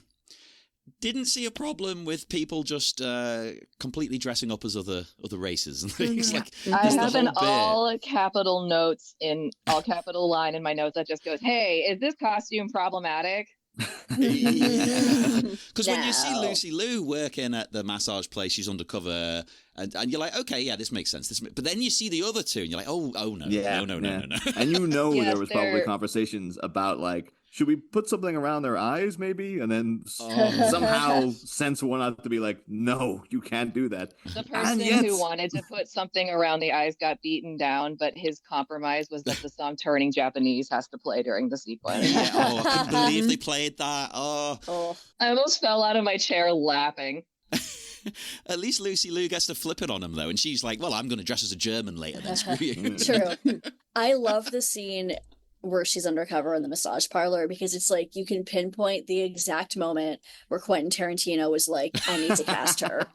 didn't see a problem with people just completely dressing up as other races and things. I have an all capital notes in all capital line in my notes that just goes, "Hey, is this costume problematic?" Because when you see Lucy Liu working at the massage place, she's undercover, and you're like, okay, yeah, this makes sense. But then you see the other two, and you're like, oh no, no. And Yes, there was probably conversations about should we put something around their eyes, maybe, and then somehow sense one out to be like, no, you can't do that. The person who wanted to put something around the eyes got beaten down, but his compromise was that the song "Turning Japanese" has to play during the sequence. Yeah, I couldn't believe they played that. I almost fell out of my chair laughing. At least Lucy Liu gets to flip it on him, though, and she's like, well, I'm going to dress as a German later, then screw you. True. I love the scene where she's undercover in the massage parlor, because it's like you can pinpoint the exact moment where Quentin Tarantino was like, I need to cast her.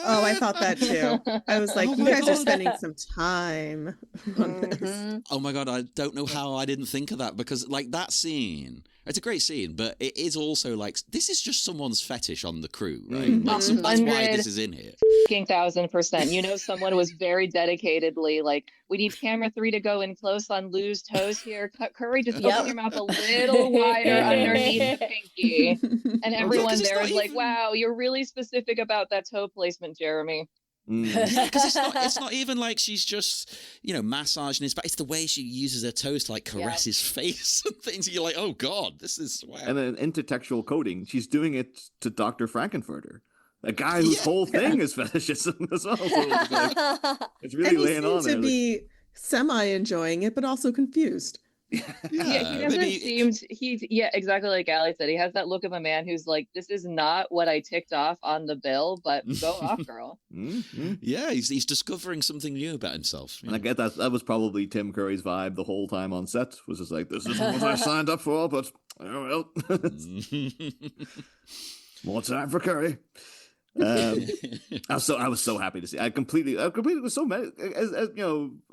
Oh, I thought that too. I was like, you guys are spending some time on this. Oh my God, I don't know how I didn't think of that, because that scene, it's a great scene, but it is also this is just someone's fetish on the crew, right? That's why this is in here. 1,000%. Someone was very dedicatedly like, we need camera 3 to go in close on Lou's toes here. Curry, just open your mouth a little wider underneath the pinky. And everyone there is like, wow, you're really specific about that toe placement, Jeremy. Yeah, because it's not even like she's just massaging his back. It's the way she uses her toes to caress his face and things. And you're like, oh God, this is wow. And then intertextual coding. She's doing it to Dr. Frankenfurter, a guy whose whole thing is fetishism as well. So it's really laying on there. To be semi enjoying it, but also confused. Exactly like Allie said. He has that look of a man who's like, this is not what I ticked off on the bill, but go off, girl. Yeah, he's discovering something new about himself. And I get that was probably Tim Curry's vibe the whole time on set, was just like, this isn't what I signed up for, but oh well. More time for Curry. I was so happy to see. I completely was so mad, as we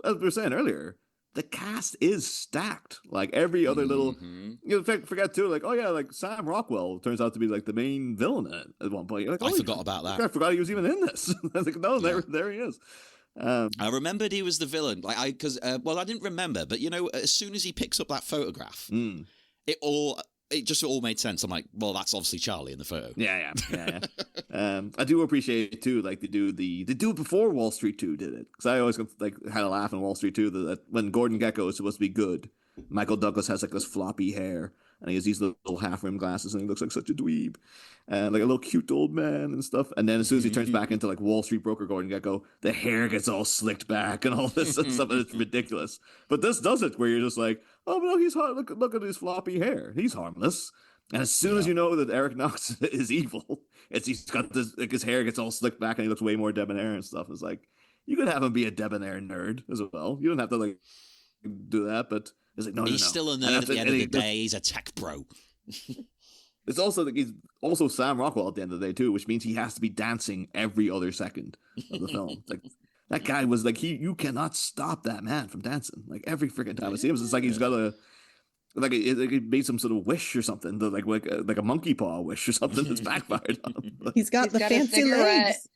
were saying earlier. The cast is stacked. Every other little, forget too. Sam Rockwell turns out to be the main villain in it at one point. You're like, I forgot about that. I forgot he was even in this. I was like, no, there he is. I remembered he was the villain. I didn't remember, but as soon as he picks up that photograph, it just all made sense. I'm like, well, that's obviously Charlie in the photo. Yeah. I do appreciate it too. They do it before Wall Street 2 did it, because I always had a laugh in Wall Street 2 that when Gordon Gekko is supposed to be good, Michael Douglas has this floppy hair and he has these little half-rimmed glasses and he looks like such a dweeb, a little cute old man and stuff. And then as soon as he turns back into Wall Street broker Gordon Gekko, the hair gets all slicked back and all this stuff, and it's ridiculous. But this does it where you're just like, oh, no, he's hard. Look at his floppy hair. He's harmless. And as soon as you know that Eric Knox is evil, he's got this, his hair gets all slicked back and he looks way more debonair and stuff. It's like, you could have him be a debonair nerd as well. You don't have to do that, but it's like, no. He's still a nerd at the end of the day. He's a tech bro. It's also he's also Sam Rockwell at the end of the day too, which means he has to be dancing every other second of the film. That guy was you cannot stop that man from dancing. Every freaking time I see him, it's like he's got a he made some sort of wish or something, like a monkey paw wish or something that's backfired on him. He's got fancy legs.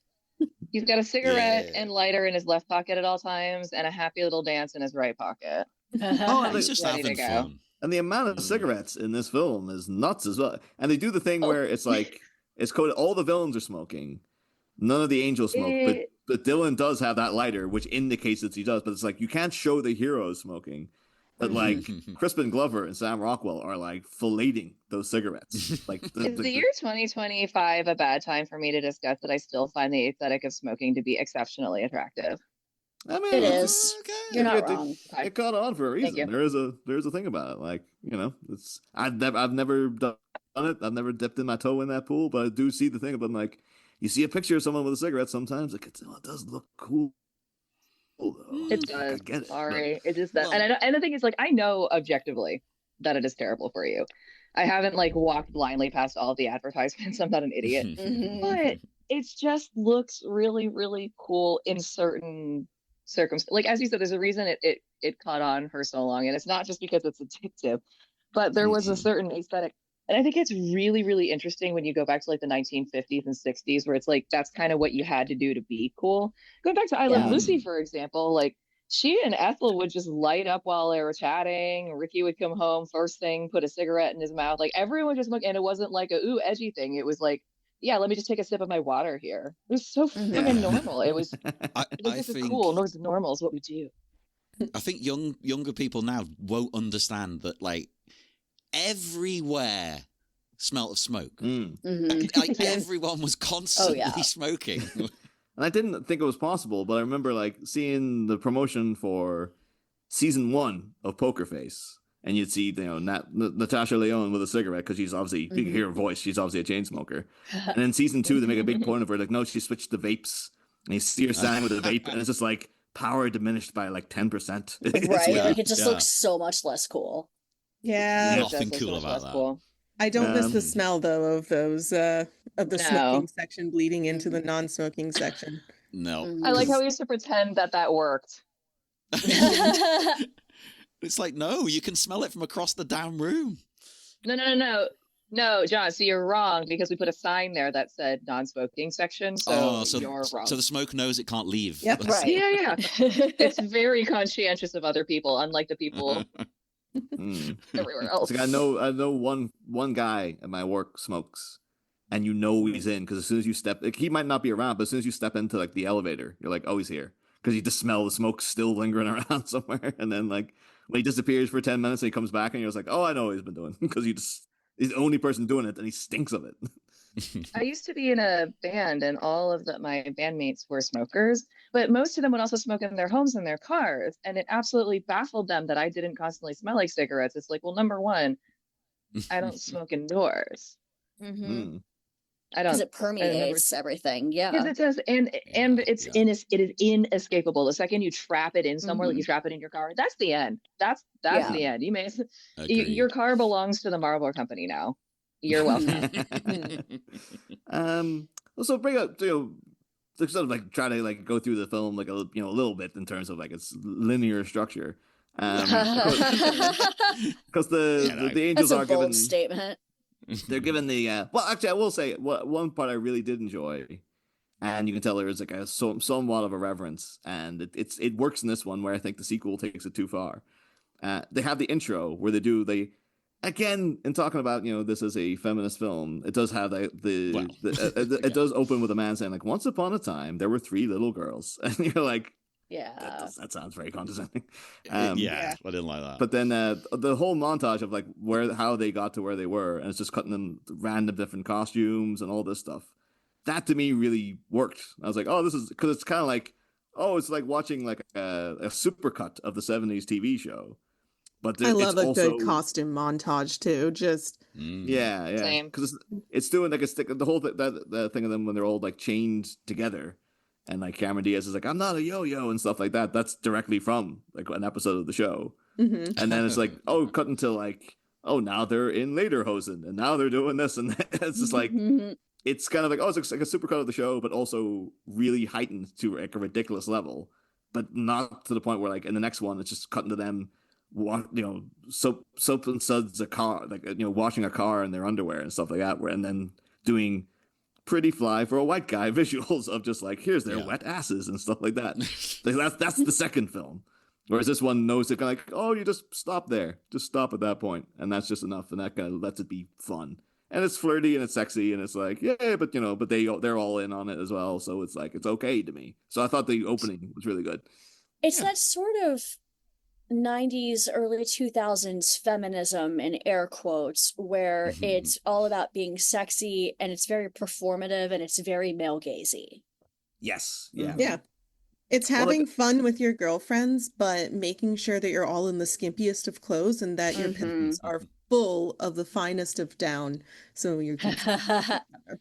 He's got a cigarette and lighter in his left pocket at all times, and a happy little dance in his right pocket. He's just having fun. And the amount of cigarettes in this film is nuts as well. And they do the thing where it's it's coded. All the villains are smoking, none of the angels smoke, but Dylan does have that lighter, which indicates that he does. But it's you can't show the heroes smoking. But Crispin Glover and Sam Rockwell are filleting those cigarettes. Is the year 2025 a bad time for me to discuss that I still find the aesthetic of smoking to be exceptionally attractive? I mean, it is. Okay. You're not wrong. It caught on for a reason. There's a thing about it. It's I've never done it. I've never dipped in my toe in that pool, but I do see the thing about you see a picture of someone with a cigarette sometimes. It does look cool. It does. I get it. Sorry. It just that, Well- and the thing is, like, I know objectively that it is terrible for you. I haven't like walked blindly past all of the advertisements. I'm not an idiot, but it just looks really, really cool in certain circumstances. Like as you said, there's a reason it caught on for so long, and it's not just because it's addictive, but there was a certain aesthetic. And I think it's really, really interesting when you go back to like the 1950s and 60s, where it's like that's kind of what you had to do to be cool. Going back to I Love Lucy, for example, like she and Ethel would just light up while they were chatting. Ricky would come home first thing, put a cigarette in his mouth. Like everyone just smoked, and it wasn't like a ooh edgy thing. It was like, yeah, let me just take a sip of my water here. It was so fucking normal. It was. This is cool. Normal is what we do. I think younger people now won't understand that like everywhere smelt of smoke. Like everyone was constantly smoking. And I didn't think it was possible, but I remember like seeing the promotion for season 1 of Poker Face, and you'd see Natasha Lyonne with a cigarette because she's obviously you can hear her voice. She's obviously a chain smoker. And in season 2, they make a big point of her like, no, she switched to vapes, and you see her standing with a vape, and it's just like power diminished by like 10%. Right, like it just looks so much less cool. Yeah, nothing cool about that. Cool. I don't miss the smell though of those of the smoking section bleeding into the non-smoking section. No, I like how we used to pretend that worked. It's like, no, you can smell it from across the damn room. No, John. So you're wrong because we put a sign there that said non-smoking section. So you're wrong. So the smoke knows it can't leave. Yep. Right. Yeah. It's very conscientious of other people, unlike the people everywhere else. Like I know one guy at my work smokes, and you know he's in because as soon as you step, like, he might not be around, but as soon as you step into like the elevator, you're like, oh, he's here, because you just smell the smoke still lingering around somewhere, and then like when he disappears for 10 minutes and he comes back, and you're just like, oh, I know what he's been doing because he's the only person doing it, and he stinks of it. I used to be in a band, and all of my bandmates were smokers, but most of them would also smoke in their homes and their cars, and it absolutely baffled them that I didn't constantly smell like cigarettes. It's like, well, number one, I don't smoke indoors. I don't, because it permeates everything. Yeah, because it does, and it is inescapable. The second you trap it in somewhere, like you trap it in your car, that's the end. That's the end. You may your car belongs to the Marlboro Company now. You're welcome. Also bring up, to sort of like try to like go through the film like a little bit in terms of like its linear structure. Because the angels that's a are bold given statement. They're given the well, actually, I will say one part I really did enjoy, and you can tell there is like a somewhat of a reverence, and it works in this one where I think the sequel takes it too far. They have the intro where they again, in talking about this is a feminist film, it does have it does open with a man saying like, once upon a time there were 3 little girls, and you're like, yeah, that sounds very condescending. I didn't like that. But then the whole montage of like how they got to where they were, and it's just cutting them random different costumes and all this stuff. That to me really worked. I was like, oh, this is because it's kind of like, oh, it's like watching like a supercut of the 70s TV show. But I love a good costume montage too. Just yeah, because it's doing like the whole that thing of them when they're all like chained together, and like Cameron Diaz is like, I'm not a yo-yo and stuff like that. That's directly from like an episode of the show. And then it's like, oh, cut until like, oh, now they're in lederhosen and now they're doing this, and it's just like it's kind of like, oh, it's like a supercut of the show, but also really heightened to like a ridiculous level, but not to the point where like in the next one it's just cutting to them. Soap and suds a car, like washing a car in their underwear and stuff like that, and then doing pretty fly for a white guy visuals of just like, here's their wet asses and stuff like that. Like that's the second film, whereas this one knows it, kind of like, oh, you just stop there, just stop at that point, and that's just enough, and that kind of lets it be fun, and it's flirty and it's sexy, and it's like, yeah, but but they're all in on it as well, so it's like it's okay to me. So I thought the opening was really good. It's that sort of 90s, early 2000s feminism in air quotes, where it's all about being sexy and it's very performative and it's very male gazy. Yes. Yeah. Yeah. It's having fun with your girlfriends, but making sure that you're all in the skimpiest of clothes and that your pillows are full of the finest of down. So you're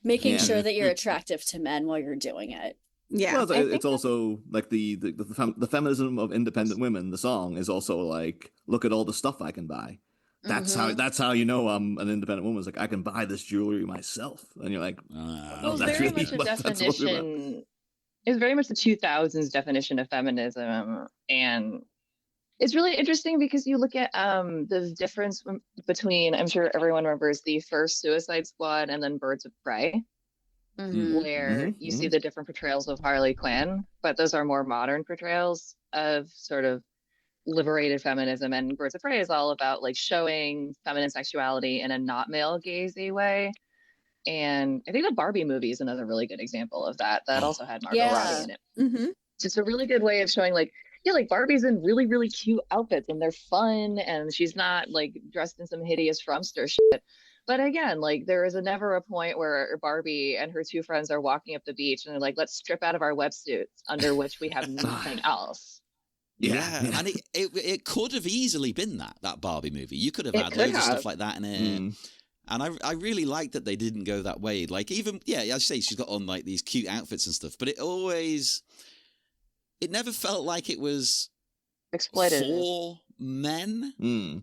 making sure that you're attractive to men while you're doing it. Yeah. Well, I think it's also like the feminism of independent women. The song is also like, look at all the stuff I can buy. That's how you know I'm an independent woman. It's like I can buy this jewelry myself, and you're like, well, it's that's very really much a what that's supposed to be about. definition. It's very much the 2000s definition of feminism, and it's really interesting because you look at the difference between, I'm sure everyone remembers the first Suicide Squad and then Birds of Prey, where you see the different portrayals of Harley Quinn, but those are more modern portrayals of sort of liberated feminism. And Birds of Prey is all about like showing feminine sexuality in a not male gazy way. And I think the Barbie movie is another really good example of that. That also had Margot Robbie in it. Mm-hmm. Just a really good way of showing like, yeah, like Barbie's in really, really cute outfits and they're fun and she's not like dressed in some hideous Frumster shit. But again, like there is never a point where Barbie and her two friends are walking up the beach and they're like, let's strip out of our wetsuits under which we have nothing else. Yeah. And it could have easily been that Barbie movie. You could have had loads of stuff like that in it. And I really like that they didn't go that way. Like even, as I say, she's got on like these cute outfits and stuff, but it never felt like it was exploited for men.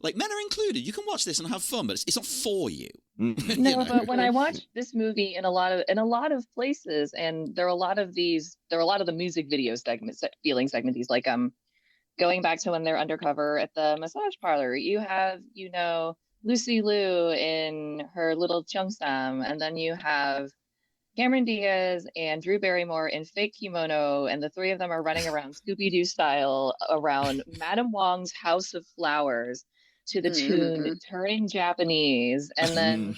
Like men are included. You can watch this and have fun, but it's not for you. No, but when I watched this movie in a lot of places, and there are a lot of the music video segments, these like going back to when they're undercover at the massage parlor, you have, Lucy Liu in her little cheongsam, and then you have Cameron Diaz and Drew Barrymore in fake kimono, and the three of them are running around Scooby-Doo style around Madame Wong's House of Flowers to the tune Turning Japanese. And then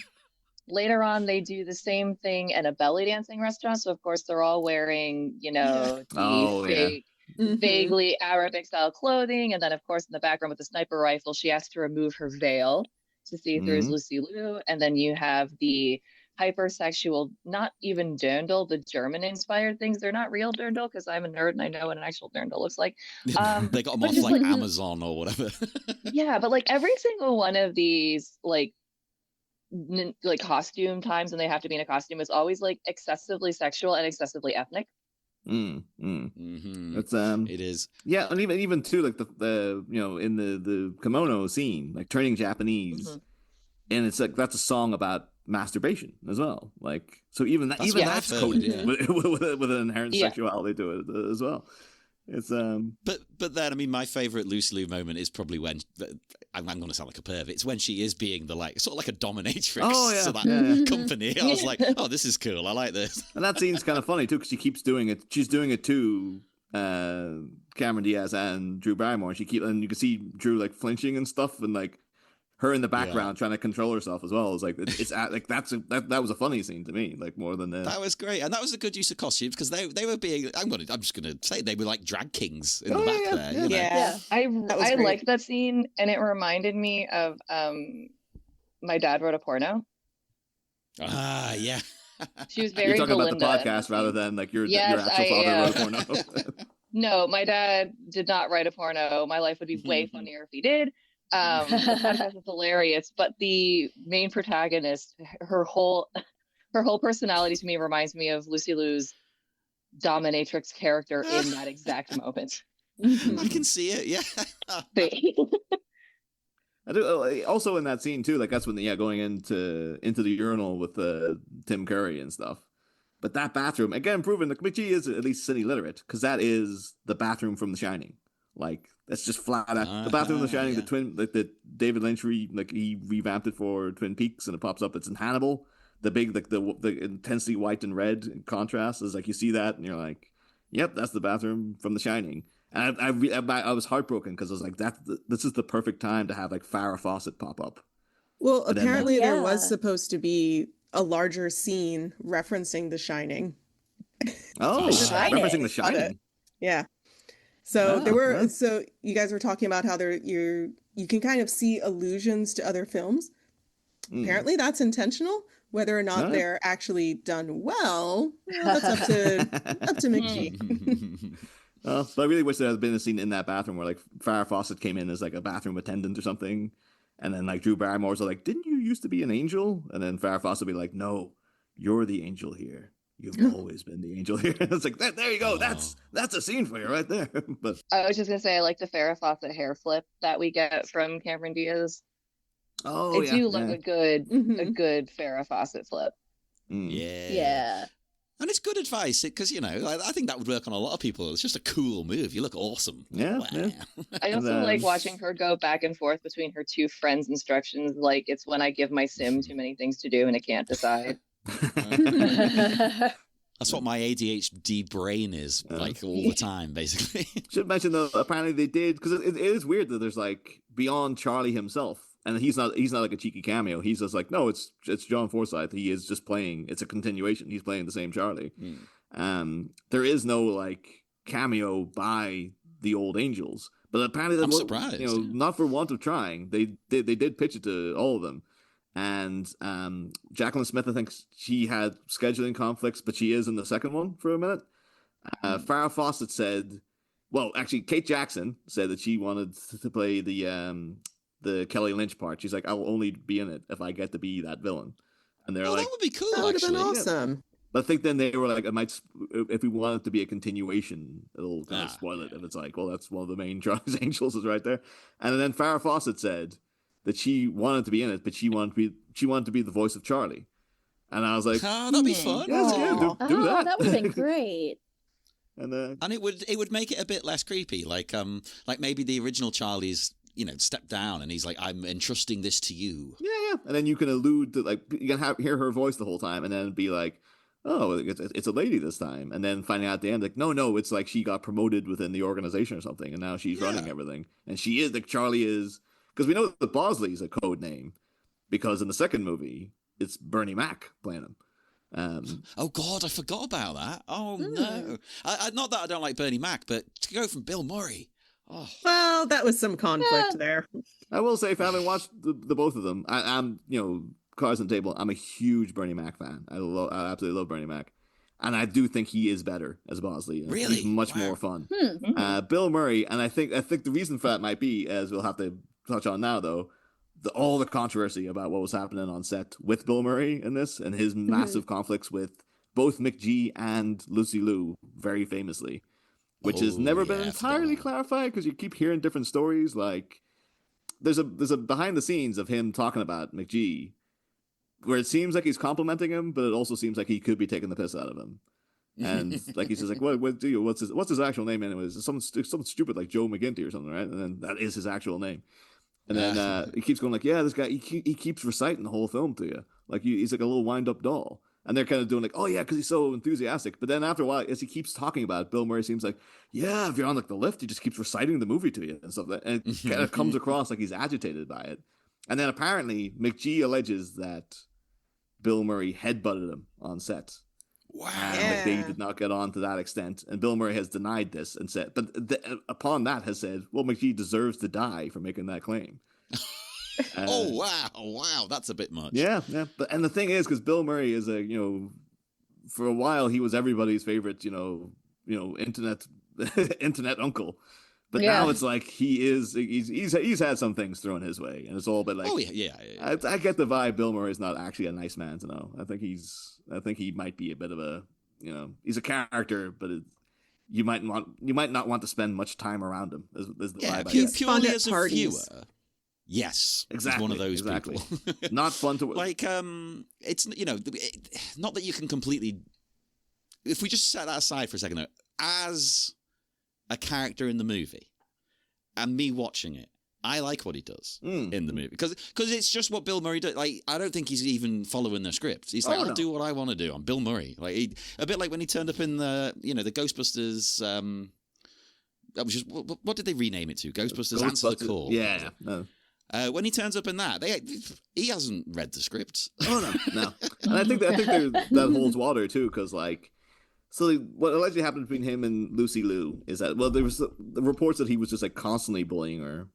later on, they do the same thing in a belly dancing restaurant. So, of course, they're all wearing, fake, vaguely Arabic style clothing. And then, of course, in the background with the sniper rifle, she has to remove her veil to see through as Lucy Liu. And then you have the hypersexual, not even dirndl, the German inspired things. They're not real dirndl because I'm a nerd and I know what an actual dirndl looks like. They got them off like Amazon or whatever. Yeah, but like every single one of these like costume times when they have to be in a costume is always like excessively sexual and excessively ethnic. It's it is. Yeah, and even too like the in the kimono scene, like Turning Japanese, and it's like that's a song about masturbation as well. Like so that's coded with an inherent sexuality to it as well. It's But then I mean my favorite Lucy Liu moment is probably when I'm going to sound like a perv. It's when she is being the like sort of like a dominatrix to that company. I was like, oh, this is cool. I like this. And that scene's kind of funny too because she keeps doing it. She's doing it to Cameron Diaz and Drew Barrymore. And you can see Drew like flinching and stuff, and like her in the background trying to control herself as well. It's like like that was a funny scene to me, like more than that was great, and that was a good use of costumes because they were being. I'm just gonna say they were like drag kings in the back there. Yeah. I liked that scene, and it reminded me of My Dad Wrote a Porno. Ah, yeah. She was very. You're talking Belinda about the podcast rather than like your actual father wrote a porno. No, my dad did not write a porno. My life would be way funnier if he did. The podcast is hilarious, but the main protagonist, her whole personality to me reminds me of Lucy Liu's dominatrix character in that exact moment. I can see it, yeah. I do also in that scene too. Like that's when going into the urinal with Tim Curry and stuff. But that bathroom again, proving that McGee is at least cine literate because that is the bathroom from The Shining. Like that's just flat out the bathroom of The Shining. The twin, like the David Lynch he revamped it for Twin Peaks, and it pops up. It's in Hannibal. The big like the intensely white and red in contrast is like you see that, and you're like, yep, that's the bathroom from The Shining. And I was heartbroken because I was like, this is the perfect time to have like Farrah Fawcett pop up. Well, apparently there was supposed to be a larger scene referencing The Shining. Oh, referencing The Shining. Yeah. So so you guys were talking about how you can kind of see allusions to other films. Apparently that's intentional. Whether or not they're actually done well, that's up to McGee. But I really wish there had been a scene in that bathroom where like Farrah Fawcett came in as like a bathroom attendant or something, and then like Drew Barrymore's like, "Didn't you used to be an angel?" And then Farrah Fawcett would be like, "No, you're the angel here. You've always been the angel here. It's like that. There you go. That's a scene for you right there. But I was just gonna say, I like the Farrah Fawcett hair flip that we get from Cameron Diaz. I do love a good Farrah Fawcett flip. Yeah. And it's good advice because, I think that would work on a lot of people. It's just a cool move. You look awesome. Yeah. I also like watching her go back and forth between her two friends' instructions. Like, it's when I give my sim too many things to do and it can't decide. That's what my ADHD brain is like all the time, basically. Should mention though, apparently they did, because it is weird that there's like beyond Charlie himself, and he's not like a cheeky cameo. He's just like, no, it's John Forsythe. He is just playing. It's a continuation. He's playing the same Charlie. There is no like cameo by the old Angels, but apparently I'm surprised. Not for want of trying, they did pitch it to all of them. And Jacqueline Smith, I think she had scheduling conflicts, but she is in the second one for a minute. Farrah Fawcett said, well, actually, Kate Jackson said that she wanted to play the Kelly Lynch part. She's like, I'll only be in it if I get to be that villain. And they're like, that would be cool. That would have been actually. awesome. Yeah. But I think then they were like, if we want it to be a continuation, it'll kind of spoil it. If it's like, well, that's one of the main Charlie's Angels is right there. And then Farrah Fawcett said that she wanted to be in it, but she wanted to be the voice of Charlie. And I was like, that'd be fun. Yeah, do that. That would have been great. And it would make it a bit less creepy, like maybe the original Charlie's stepped down and he's like, I'm entrusting this to you. Yeah. And then you can allude to, like, you can hear her voice the whole time, and then be like, oh, it's a lady this time, and then finding out at the end, like, no, it's like she got promoted within the organization or something, and now she's running everything, and she is like Charlie is. Because we know that Bosley's a code name, because in the second movie, it's Bernie Mac playing him. Oh, God, I forgot about that. Oh, no. Not that I don't like Bernie Mac, but to go from Bill Murray. Oh. Well, that was some conflict there. I will say, if I haven't watched the both of them, I'm, cards on the table, I'm a huge Bernie Mac fan. I absolutely love Bernie Mac. And I do think he is better as Bosley. Really? He's much more fun. Bill Murray, and I think the reason for that might be, as we'll have to touch on now, though, all the controversy about what was happening on set with Bill Murray in this, and his massive conflicts with both McG and Lucy Liu, very famously, which has never been entirely clarified, because you keep hearing different stories. Like, there's a behind the scenes of him talking about McG, where it seems like he's complimenting him, but it also seems like he could be taking the piss out of him. And like he's just like, what's his actual name anyways? Something stupid like Joe McGinty or something, right? And then that is his actual name. And then he keeps going like, yeah, this guy, he keeps reciting the whole film to you. Like, he's like a little wind-up doll. And they're kind of doing like, oh, yeah, because he's so enthusiastic. But then after a while, as he keeps talking about it, Bill Murray seems like, yeah, if you're on like the lift, he just keeps reciting the movie to you and stuff like that. And it kind of comes across like he's agitated by it. And then apparently, McG alleges that Bill Murray headbutted him on set. Wow. And they did not get on to that extent. And Bill Murray has denied this and said, but upon that has said, well, McG deserves to die for making that claim. Oh, wow. That's a bit much. Yeah. And the thing is, because Bill Murray is for a while, he was everybody's favorite, internet uncle. But now it's like he's had some things thrown his way, and it's all a bit like, oh yeah. I get the vibe Bill Murray's not actually a nice man to know. I think he might be a bit of a, he's a character, but you might not want to spend much time around him. Is the vibe? Purely as a viewer. Yes, exactly. He's one of those people. Not fun to like. It's not that you can completely. If we just set that aside for a second, though, as a character in the movie, and me watching it, I like what he does in the movie because it's just what Bill Murray does. Like, I don't think he's even following the script. He's like, I'll do what I want to do. I'm Bill Murray. Like, a bit like when he turned up in the the Ghostbusters. That was just what did they rename it to? Ghostbusters Answer the Call. Yeah. No. When he turns up in that, he hasn't read the script. Oh no. And I think that holds water too, because like. So what allegedly happened between him and Lucy Liu is that, well, there was the reports that he was just like constantly bullying her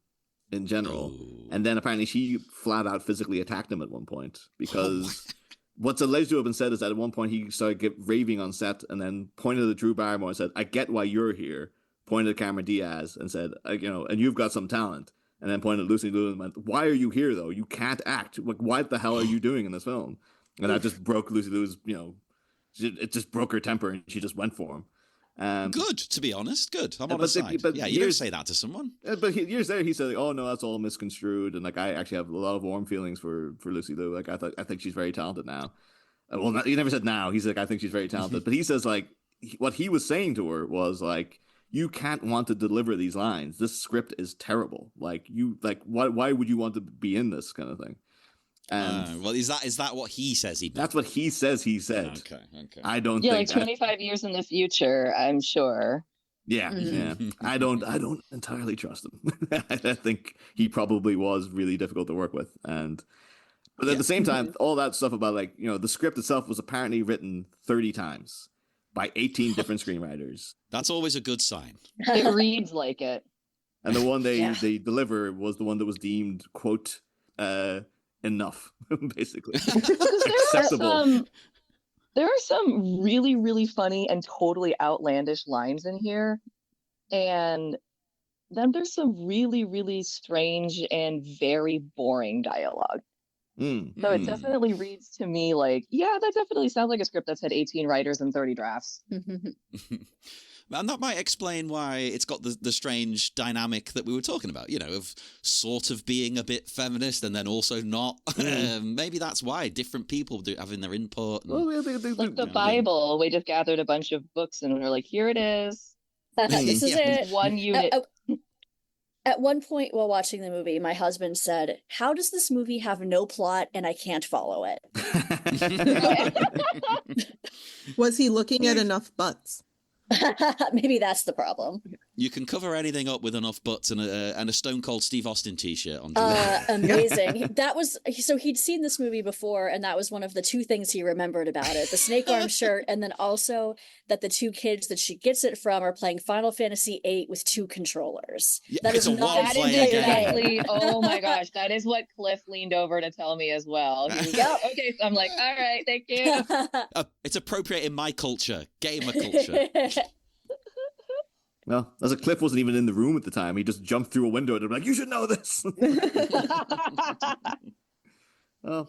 in general. And then apparently she flat out physically attacked him at one point because what's alleged to have been said is that at one point he started raving on set and then pointed at Drew Barrymore and said, I get why you're here. Pointed at Cameron Diaz and said, and you've got some talent. And then pointed at Lucy Liu and went, why are you here though? You can't act. Like, what the hell are you doing in this film? And that just broke Lucy Liu's, it just broke her temper, and she just went for him. Good, to be honest. Good. I'm on but his side. but Yeah, you don't say that to someone. But years later, he said, like, "Oh no, that's all misconstrued," and like I actually have a lot of warm feelings for Lucy Liu. Like I think she's very talented now. Well, he never said now. He's like, I think she's very talented, but he says like what he was saying to her was like, you can't want to deliver these lines. This script is terrible. Like why would you want to be in this kind of thing? And well, is that what he says he meant? That's what he says he said. Okay. I don't Yeah, think like 25 years in the future, I'm sure. Yeah. I don't entirely trust him. I think he probably was really difficult to work with. But at the same time, all that stuff about like, the script itself was apparently written 30 times by 18 different screenwriters. That's always a good sign. It reads like it. And the one they deliver was the one that was deemed, quote, enough, basically. Acceptable. There are some really, really funny and totally outlandish lines in here. And then there's some really, really strange and very boring dialogue. So it definitely reads to me like, yeah, that definitely sounds like a script that's had 18 writers and 30 drafts. And that might explain why it's got the strange dynamic that we were talking about, of sort of being a bit feminist and then also not. Maybe that's why different people do having their input. And, like the Bible, we just gathered a bunch of books and we're like, here it is. This is it. One unit. At one point while watching the movie, my husband said, "How does this movie have no plot and I can't follow it?" Was he looking at enough butts? Maybe that's the problem. You can cover anything up with enough butts and a Stone Cold Steve Austin t-shirt on. Amazing. That was so he'd seen this movie before, and that was one of the two things he remembered about it: the snake arm shirt, and then also that the two kids that she gets it from are playing Final Fantasy VIII with two controllers. Yeah, that is not exactly. Oh my gosh, that is what Cliff leaned over to tell me as well. He was like, okay, so I'm like, all right, thank you. It's appropriate in my culture, gamer culture. Well, as a Cliff wasn't even in the room at the time. He just jumped through a window and like, you should know this. But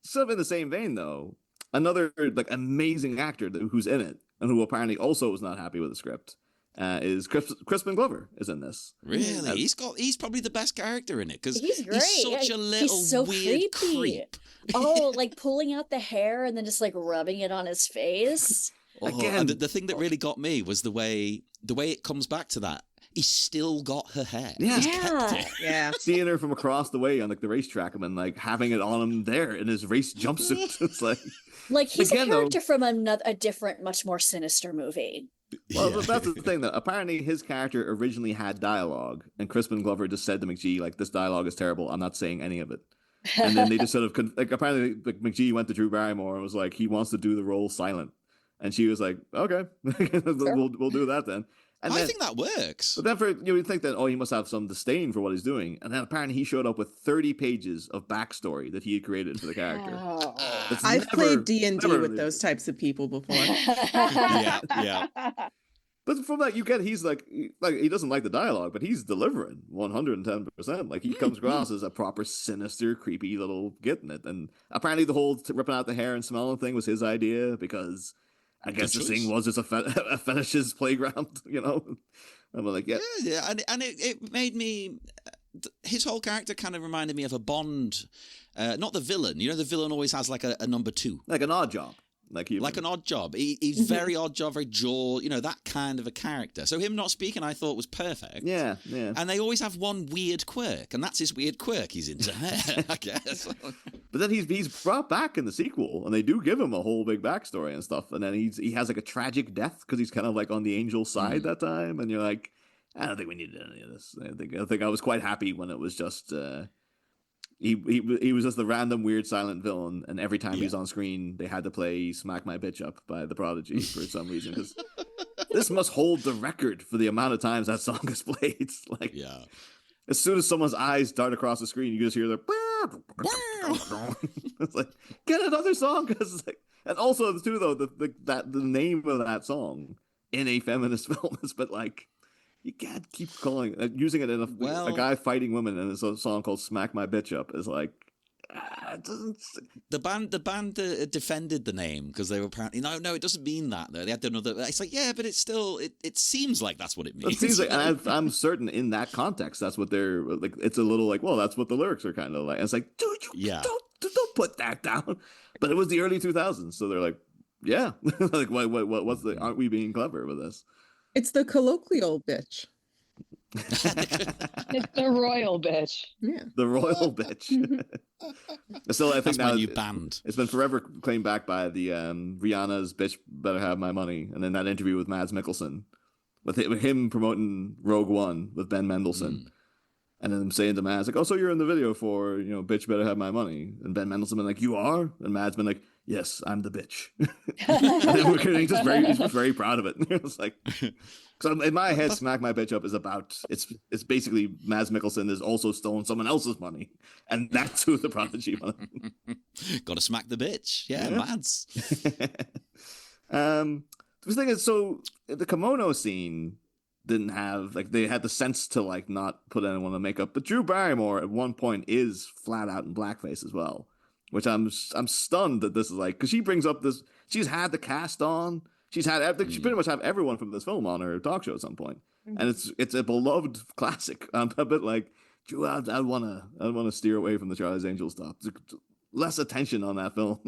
sort of in the same vein, though, another like amazing actor who's in it and who apparently also was not happy with the script is Crispin Glover is in this. Really? He's probably the best character in it because he's great. He's such a little weird creep. Oh, like pulling out the hair and then just like rubbing it on his face. Again, and the thing that really got me was the way it comes back to that. He's still got her hair. Yeah. He's kept it. Yeah. Seeing her from across the way on like the racetrack and then like having it on him there in his race jumpsuit. It's like he's a character from a different, much more sinister movie. Well, that's the thing, though. Apparently, his character originally had dialogue, and Crispin Glover just said to McGee, like, this dialogue is terrible. I'm not saying any of it. And then they just sort of, apparently, like, McGee went to Drew Barrymore and was like, he wants to do the role silent. And she was like, okay, we'll do that then. And I think that works. But then you'd think that, he must have some disdain for what he's doing. And then apparently he showed up with 30 pages of backstory that he had created for the character. I've played D&D with those types of people before. Yeah. But from that, you get he's like he doesn't like the dialogue, but he's delivering 110%. Like he comes across as a proper sinister, creepy little git in it. And apparently the whole ripping out the hair and smelling thing was his idea because I guess this thing was just a fetish's playground, I'm like, yeah. And it made me. His whole character kind of reminded me of a Bond, not the villain. The villain always has like a number two, like an odd job. Like an odd job. He's very odd job, very jaw, that kind of a character. So him not speaking, I thought was perfect. Yeah. And they always have one weird quirk, and that's his weird quirk. He's into hair, I guess. But then he's brought back in the sequel, and they do give him a whole big backstory and stuff. And then he has like a tragic death because he's kind of like on the angel side that time. And you're like, I don't think we needed any of this. I think I was quite happy when it was just. He was just the random weird silent villain, and every time he's on screen, they had to play "Smack My Bitch Up" by The Prodigy for some reason. Because this must hold the record for the amount of times that song is played. Like, as soon as someone's eyes dart across the screen, you just hear the. It's like, get another song, because and also too though the name of that song in a feminist film is, but like. You can't keep using it in a guy fighting women, and it's a song called "Smack My Bitch Up" is like, it doesn't. The band defended the name because they were apparently no, it doesn't mean that though. They had another. It's like yeah, but it's still it seems like that's what it means. It seems like, and I'm certain in that context, that's what they're like. It's a little like, well, that's what the lyrics are kind of like. And it's like, dude, don't put that down. But it was the early 2000s, so they're like, yeah, like what's the? Aren't we being clever with this? It's the colloquial bitch. It's the royal bitch. Yeah. The royal bitch. So I think That's now my new band. It's been forever claimed back by the Rihanna's "Bitch Better Have My Money," and then that interview with Mads Mikkelsen, with him promoting Rogue One with Ben Mendelsohn, and then them saying to Mads like, "Oh, so you're in the video for Bitch Better Have My Money?" And Ben Mendelsohn been like, "You are?" And Mads been like, "Yes, I'm the bitch." And he's just very proud of it. It's like, because in my head, "Smack My Bitch Up" is about it's basically Mads Mikkelsen has also stolen someone else's money, and that's who the prodigy was. Got to smack the bitch, yeah. Mads. The thing is, so the kimono scene didn't have like they had the sense to like not put anyone in makeup, but Drew Barrymore at one point is flat out in blackface as well, which I'm stunned that this is like because she brings up this. She's had the cast on. She pretty much have everyone from this film on her talk show at some point, and it's a beloved classic. I'm a bit like, Drew, I wanna steer away from the Charlie's Angels stuff. Less attention on that film.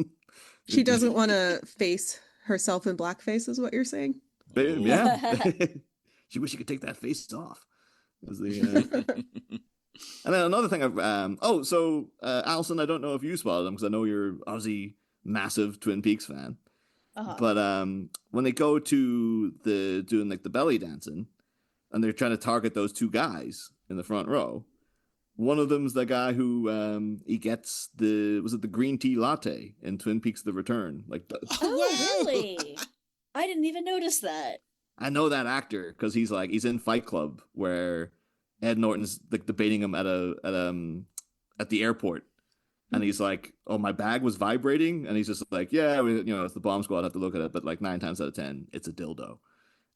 She doesn't want to face herself in blackface, is what you're saying? Yeah. She wish she could take that face off. And then another thing Alyson, I don't know if you spotted them because I know you're obviously massive Twin Peaks fan. But when they go to doing like the belly dancing, and they're trying to target those two guys in the front row, one of them's the guy who he gets the green tea latte in Twin Peaks: The Return. Like, really? I didn't even notice that. I know that actor because he's in Fight Club where Ed Norton's like debating him at the airport. And he's like, "Oh, my bag was vibrating," and he's just like, "Yeah, it's the bomb squad. I have to look at it, but like 9 times out of 10, it's a dildo."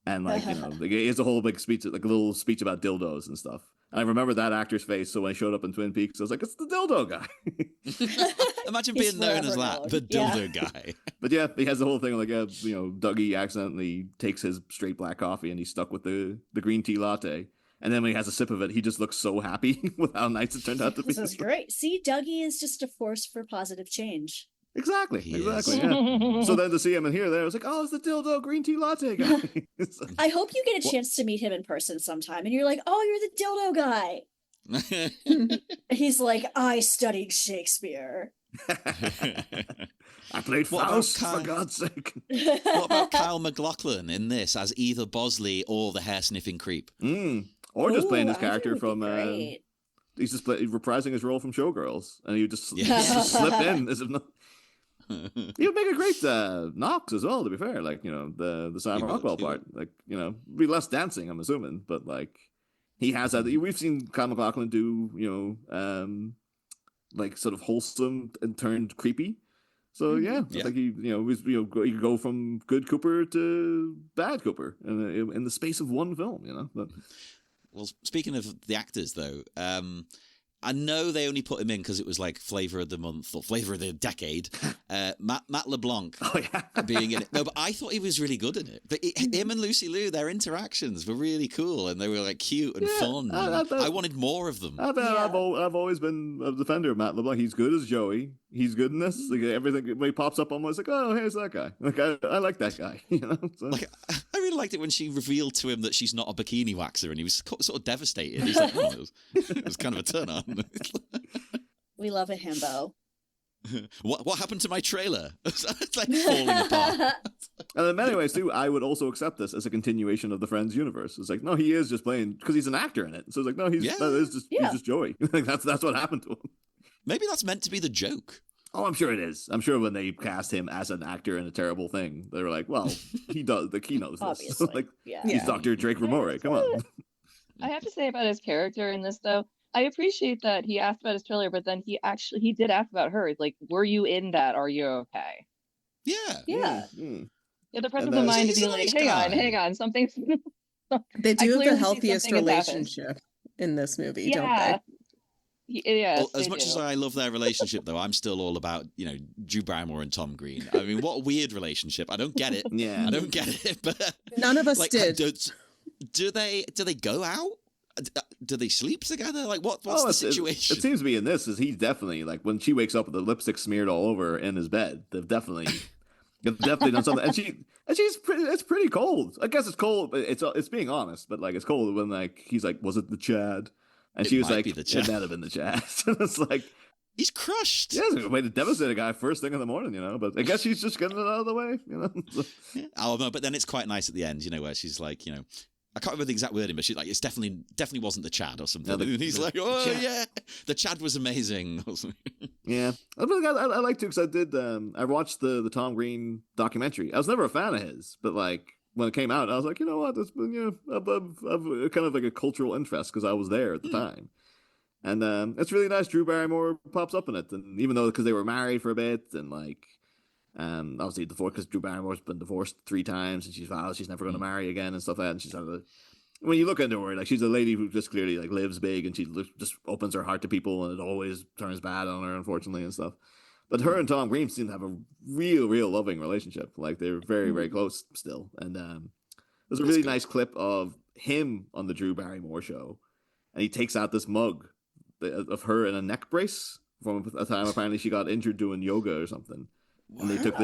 And like, he has a whole big speech, like a little speech about dildos and stuff. And I remember that actor's face. So when I showed up in Twin Peaks, I was like, "It's the dildo guy." Imagine being known as that, the dildo guy. But yeah, he has the whole thing like, Dougie accidentally takes his straight black coffee and he's stuck with the green tea latte. And then when he has a sip of it, he just looks so happy with how nice it turned out to be. This is great. See, Dougie is just a force for positive change. Exactly. Yeah. So then to see him in here, I was like, "Oh, it's the dildo green tea latte guy." I hope you get a chance to meet him in person sometime, and you're like, "Oh, you're the dildo guy." He's like, "I studied Shakespeare." I played Faust, for God's sake. What about Kyle MacLachlan in this as either Bosley or the hair-sniffing creep? Or just playing his character from... he's just reprising his role from Showgirls, and he just slip in as if not... He would make a great Knox as well, to be fair. Like, the Sam Rockwell part. Like, be less dancing, I'm assuming, but like, he has that. We've seen Kyle MacLachlan do, like sort of wholesome and turned creepy. So yeah. It's like he could go from good Cooper to bad Cooper in the space of one film. But... Well, speaking of the actors, though, I know they only put him in because it was like flavor of the month or flavor of the decade. Matt LeBlanc being in it. No, but I thought he was really good in it. But him and Lucy Liu, their interactions were really cool and they were like cute and fun. I wanted more of them. I've always been a defender of Matt LeBlanc. He's good as Joey. He's good in this. Like everything when he pops up, I'm always like, "Oh, here's that guy." Like I like that guy. So. Like I really liked it when she revealed to him that she's not a bikini waxer, and he was sort of devastated. He's like, "Oh, it was kind of a turn on." We love a himbo. What happened to my trailer? It's like falling apart. And in many ways too, I would also accept this as a continuation of the Friends universe. It's like, no, he is just playing because he's an actor in it. So it's like, no, he's just Joey. Like that's what happened to him. Maybe that's meant to be the joke. Oh, I'm sure it is. I'm sure when they cast him as an actor in a terrible thing, they were like, well, he knows this. Obviously. Like, he's Dr. Drake Ramore. Come on. I have to say about his character in this, though, I appreciate that he asked about his trailer, but then he did ask about her. Like, were you in that? Are you okay? Yeah. Yeah. Yeah, the presence of mind to be like, hang on, something's... They do have the healthiest relationship in this movie, don't they? Yes, As they much do. as I love their relationship, though, I'm still all about, Drew Barrymore and Tom Green. I mean, what a weird relationship. I don't get it. Yeah. I don't get it. But None of us like, did. do they go out? Do they sleep together? Like, what's the situation? It seems to be in this is he's definitely like when she wakes up with the lipstick smeared all over in his bed. They've definitely done something, and she's pretty. It's pretty cold. I guess it's cold, but it's being honest. But like it's cold when like he's like, was it the Chad? And It she was might like, be the it Chad. might have been the Chad. It's like, He's crushed. yeah, it's a way to devastate a guy first thing in the morning, But I guess she's just getting it out of the way, Oh no, but then it's quite nice at the end, where she's like, I can't remember the exact wording, but she's like, it's definitely wasn't the Chad or something. No, And he's like, oh Chad. yeah, the Chad was amazing. Or something. Yeah, I like to because I did. I watched the Tom Green documentary. I was never a fan of his, but like when it came out, I was like, you know what, I've kind of like a cultural interest because I was there at the time, and it's really nice. Drew Barrymore pops up in it, and even though because they were married for a bit, and like, obviously divorced because Drew Barrymore's been divorced 3 times, and she's vowed she's never going to marry again and stuff like that, and she's had a. When you look into her, like she's a lady who just clearly like lives big, and she just opens her heart to people, and it always turns bad on her, unfortunately, and stuff. But her and Tom Green seem to have a real loving relationship. Like they're very close still. And there's a really nice clip of him on the Drew Barrymore show, and he takes out this mug of her in a neck brace from a time apparently she got injured doing yoga or something. And they took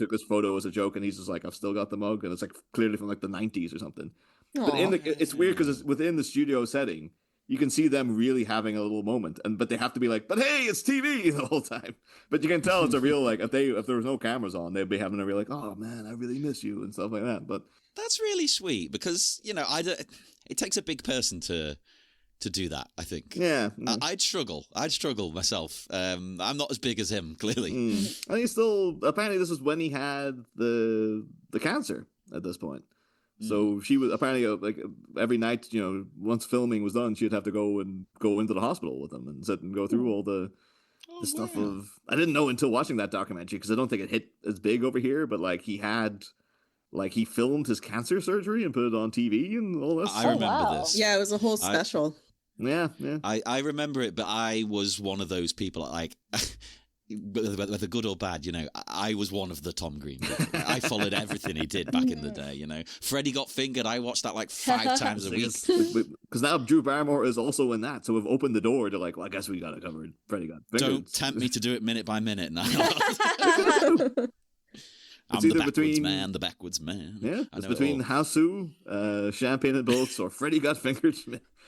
this photo as a joke, and he's just like, I've still got the mug, and it's like clearly from like the 90s or something. But it's weird because it's within the studio setting. You can see them really having a little moment, but they have to be like, but hey, it's TV the whole time. But you can tell it's a real like if there was no cameras on, they'd be having a real like, oh man, I really miss you and stuff like that. But That's really sweet because it takes a big person to do that. I think. yeah, I'd struggle myself. I'm not as big as him, clearly. I think still apparently this is when he had the cancer at this point. So she was apparently like every night, once filming was done, she'd have to go into the hospital with him and sit and go through all the stuff of. I didn't know until watching that documentary because I don't think it hit as big over here. But like he filmed his cancer surgery and put it on TV and all this. I remember this. Yeah, it was a whole special. Yeah. I remember it, but I was one of those people like. Whether good or bad, I was one of the Tom Green people. I followed everything he did back in the day, Freddie Got Fingered, I watched that like 5 times a week. Because now Drew Barrymore is also in that, so we've opened the door to like, well, I guess we got it covered. Freddie Got Fingered. Don't tempt me to do it minute by minute now. I'm the backwards man. Yeah, it's between Hausu, Champagne and Bullets, or Freddie Got Fingered.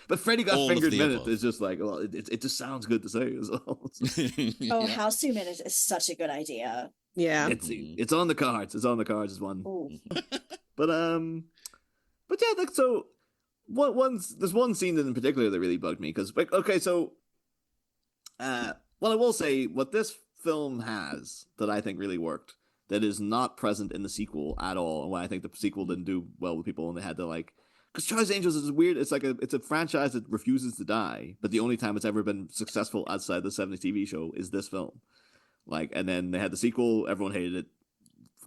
But Freddie Got Fingered Minute is just like, well, it just sounds good to say as well. House Minute is such a good idea. Yeah, it's on the cards. It's on the cards as one. But yeah, like so. There's one scene in particular that really bugged me because okay, so I will say what this film has that I think really worked that is not present in the sequel at all, and why I think the sequel didn't do well with people and they had to like. Because Charlie's Angels is weird. It's like it's a franchise that refuses to die, but the only time it's ever been successful outside the 70s TV show is this film. Like, and then they had the sequel. Everyone hated it,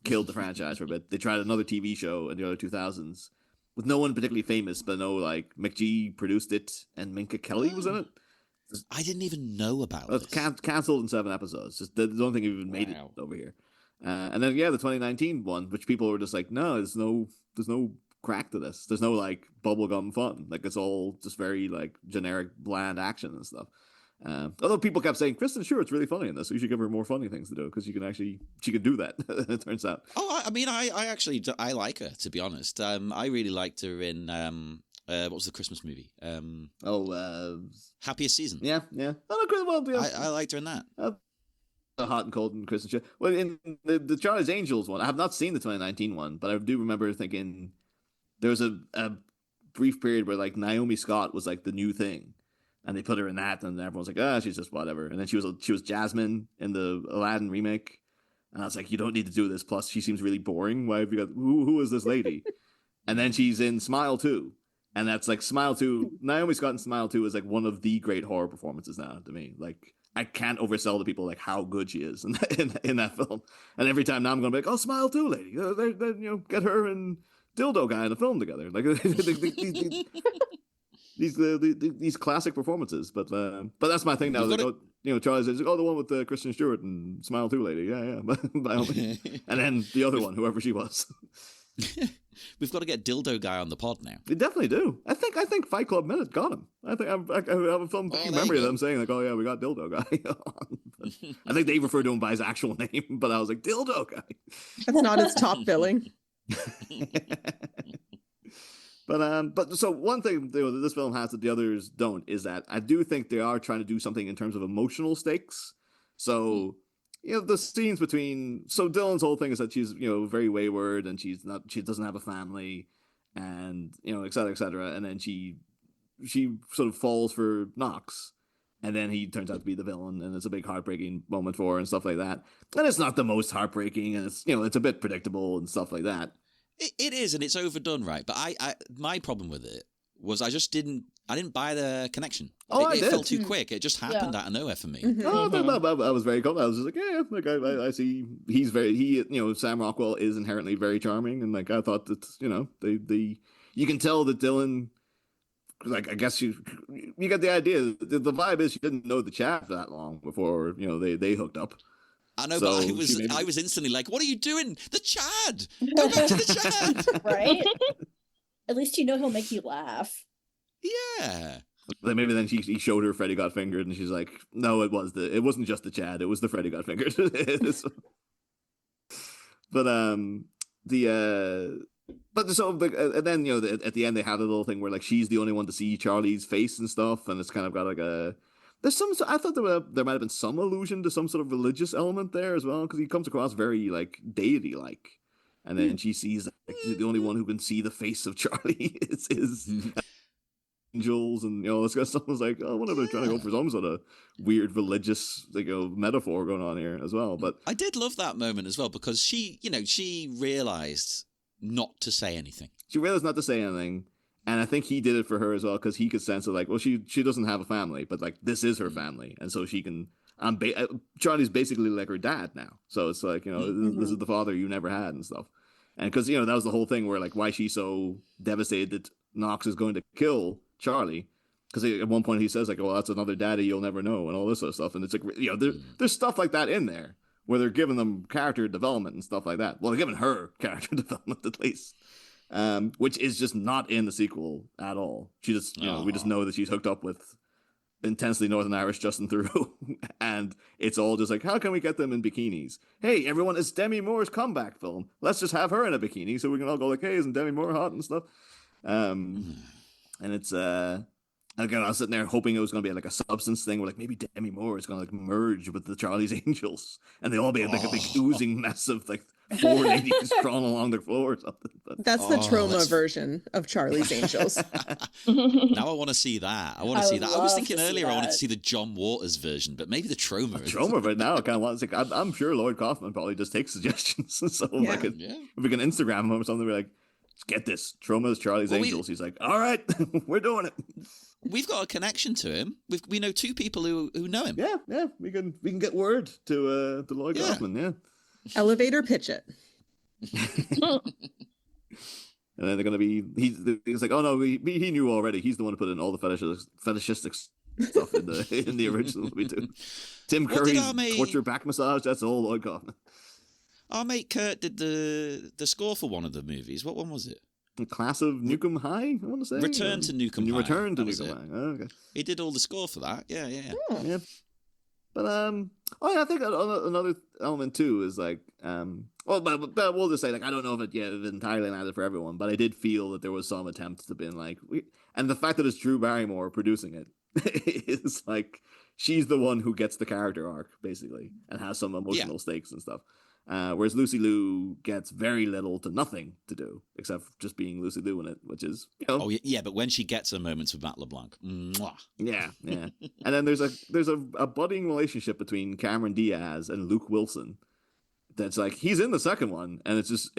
killed the franchise for a bit. They tried another TV show in the early 2000s with no one particularly famous, but like McGee produced it and Minka Kelly was in it. I didn't even know about it. It's canceled in 7 episodes. Just the only thing even made it over here. And then the 2019 one, which people were just like, no, there's no crack to this. There's no like bubblegum fun. Like it's all just very like generic bland action and stuff. Although people kept saying, Kristen Stewart's really funny in this, so you should give her more funny things to do because she can do that. It turns out. Oh, I mean, I actually I like her, to be honest. I really liked her in what was the Christmas movie? Happiest Season. Yeah. Oh, no, well, I liked her in that. Hot and Cold and Kristen Stewart. Well, in the Charlie's Angels one, I have not seen the 2019 one, but I do remember thinking there was a brief period where like Naomi Scott was like the new thing, and they put her in that, and everyone's like, she's just whatever. And then she was Jasmine in the Aladdin remake, and I was like, you don't need to do this. Plus, she seems really boring. Why have you got who is this lady? And then she's in Smile 2, and that's like Smile 2. Naomi Scott in Smile 2 is like one of the great horror performances now to me. Like I can't oversell to people like how good she is in that film. And every time now I'm going to be like, oh, Smile 2 lady, get her and Dildo Guy in a film together. Like these classic performances. But that's my thing now. Like, Charlie's like, the one with Kristen Stewart and Smile 2 lady. Yeah. By all means. And then the other one, whoever she was. We've got to get Dildo Guy on the pod now. They definitely do. I think Fight Club Minute got him. I have a fun memory of them saying like, "Oh yeah, we got Dildo Guy." I think they refer to him by his actual name, but I was like, "Dildo Guy." That's not his top billing. But so one thing that this film has that the others don't is that I do think they are trying to do something in terms of emotional stakes. So the scenes between Dylan's whole thing is that she's very wayward and she doesn't have a family, and et cetera, and then she sort of falls for Knox, and then he turns out to be the villain, and it's a big heartbreaking moment for her and stuff like that. And it's not the most heartbreaking, and it's it's a bit predictable and stuff like that. It is, and it's overdone, right? But I my problem with it was I didn't buy the connection. It felt too quick. It just happened out of nowhere for me. Mm-hmm. I was very cool. I was just like, I see Sam Rockwell is inherently very charming, and like I thought that you can tell that Dylan, like I guess you get the idea. The vibe is she didn't know the chap that long before they hooked up. I know, but I was instantly like, "What are you doing? The Chad! Go back to the Chad!" Right? At least he'll make you laugh. Yeah. Maybe then he showed her Freddy Got Fingered, and she's like, "No, it wasn't just the Chad. It was the Freddy Got Fingered." But and then at the end they have a little thing where like she's the only one to see Charlie's face and stuff, and it's kind of got like a. I thought there might have been some allusion to some sort of religious element there as well, because he comes across very like deity-like, and then she sees like, the only one who can see the face of Charlie is angels, and this kind of stuff. I was like, I wonder if they're trying to go for some sort of weird religious metaphor going on here as well. But I did love that moment as well, because she realized not to say anything. She realized not to say anything. And I think he did it for her as well, because he could sense it, like, well, she doesn't have a family, but like this is her family, and so she can. Charlie's basically like her dad now, so it's like this is the father you never had and stuff. And because that was the whole thing where like why she's so devastated that Knox is going to kill Charlie, because at one point he says like, well, that's another daddy you'll never know, and all this sort of stuff. And it's like there's stuff like that in there where they're giving them character development and stuff like that. Well, they're giving her character development at least. Which is just not in the sequel at all. She just, we just know that she's hooked up with intensely Northern Irish Justin Theroux, and it's all just like, how can we get them in bikinis? Hey, everyone, it's Demi Moore's comeback film. Let's just have her in a bikini so we can all go like, hey, isn't Demi Moore hot and stuff? And it's again, I was sitting there hoping it was going to be like a substance thing where like maybe Demi Moore is going to like merge with the Charlie's Angels, and they all be like a big oozing mess of like 4 ladies crawling along the floor or something. But, that's the trauma version of Charlie's Angels. Now I want to see that. I was thinking earlier I wanted to see the John Waters version, but maybe the Troma. Right now I kind of want to see. I'm sure Lloyd Kaufman probably just takes suggestions. So if we can Instagram him or something, we're like, let's get this. Troma's Charlie's Angels. He's like, all right, we're doing it. We've got a connection to him. We know 2 people who know him. Yeah. We can get word to Lloyd Kaufman. Yeah. Elevator pitch it. And then they're gonna be. He's like, oh no, he knew already. He's the one who put in all the fetishistic stuff in the original movie too. Tim Curry's torture back massage. That's all Lloyd Kaufman. Our mate Kurt did the score for one of the movies. What one was it? Class of Nukem High, I want to say. Return to Nukem High. Return to Nukem High. Oh, okay. He did all the score for that. Yeah. Yeah. But I think another element too is like but we'll just say like I don't know if it entirely landed for everyone, but I did feel that there was some attempt to be like and the fact that it's Drew Barrymore producing it is like she's the one who gets the character arc basically and has some emotional stakes and stuff. Whereas Lucy Liu gets very little to nothing to do except just being Lucy Liu in it, which is Oh yeah, but when she gets her moments with Matt LeBlanc, mwah. Yeah. And then there's a budding relationship between Cameron Diaz and Luke Wilson. That's like he's in the second one, and it's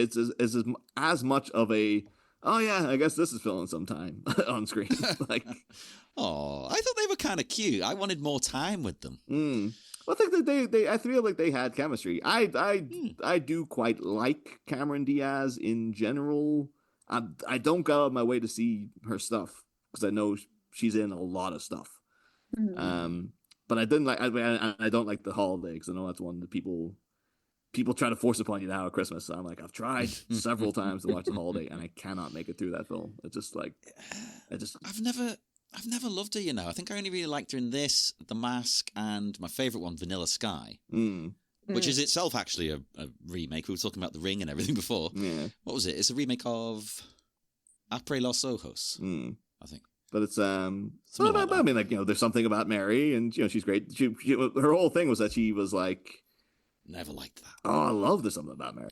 as much of a oh yeah, I guess this is filling some time on screen. Like, oh, I thought they were kind of cute. I wanted more time with them. Well, I think that I feel like they had chemistry. I do quite like Cameron Diaz in general. I don't go out of my way to see her stuff because I know she's in a lot of stuff. Mm-hmm. But I didn't like. I don't like The Holiday because I know that's one that people try to force upon you now at Christmas. I'm like, I've tried several times to watch The Holiday, and I cannot make it through that film. It's just like, I've never loved her. You know, I think I only really liked her in this, The Mask, and my favorite one, Vanilla Sky. Which is itself actually a remake. We were talking about The Ring and everything before. Yeah. What was it? It's a remake of Apre los Ojos, I think. But it's I mean, like, you know, there's something about Mary, and you know, she's great. She her whole thing was that she was like, never liked that. Oh, I love There's Something About Mary.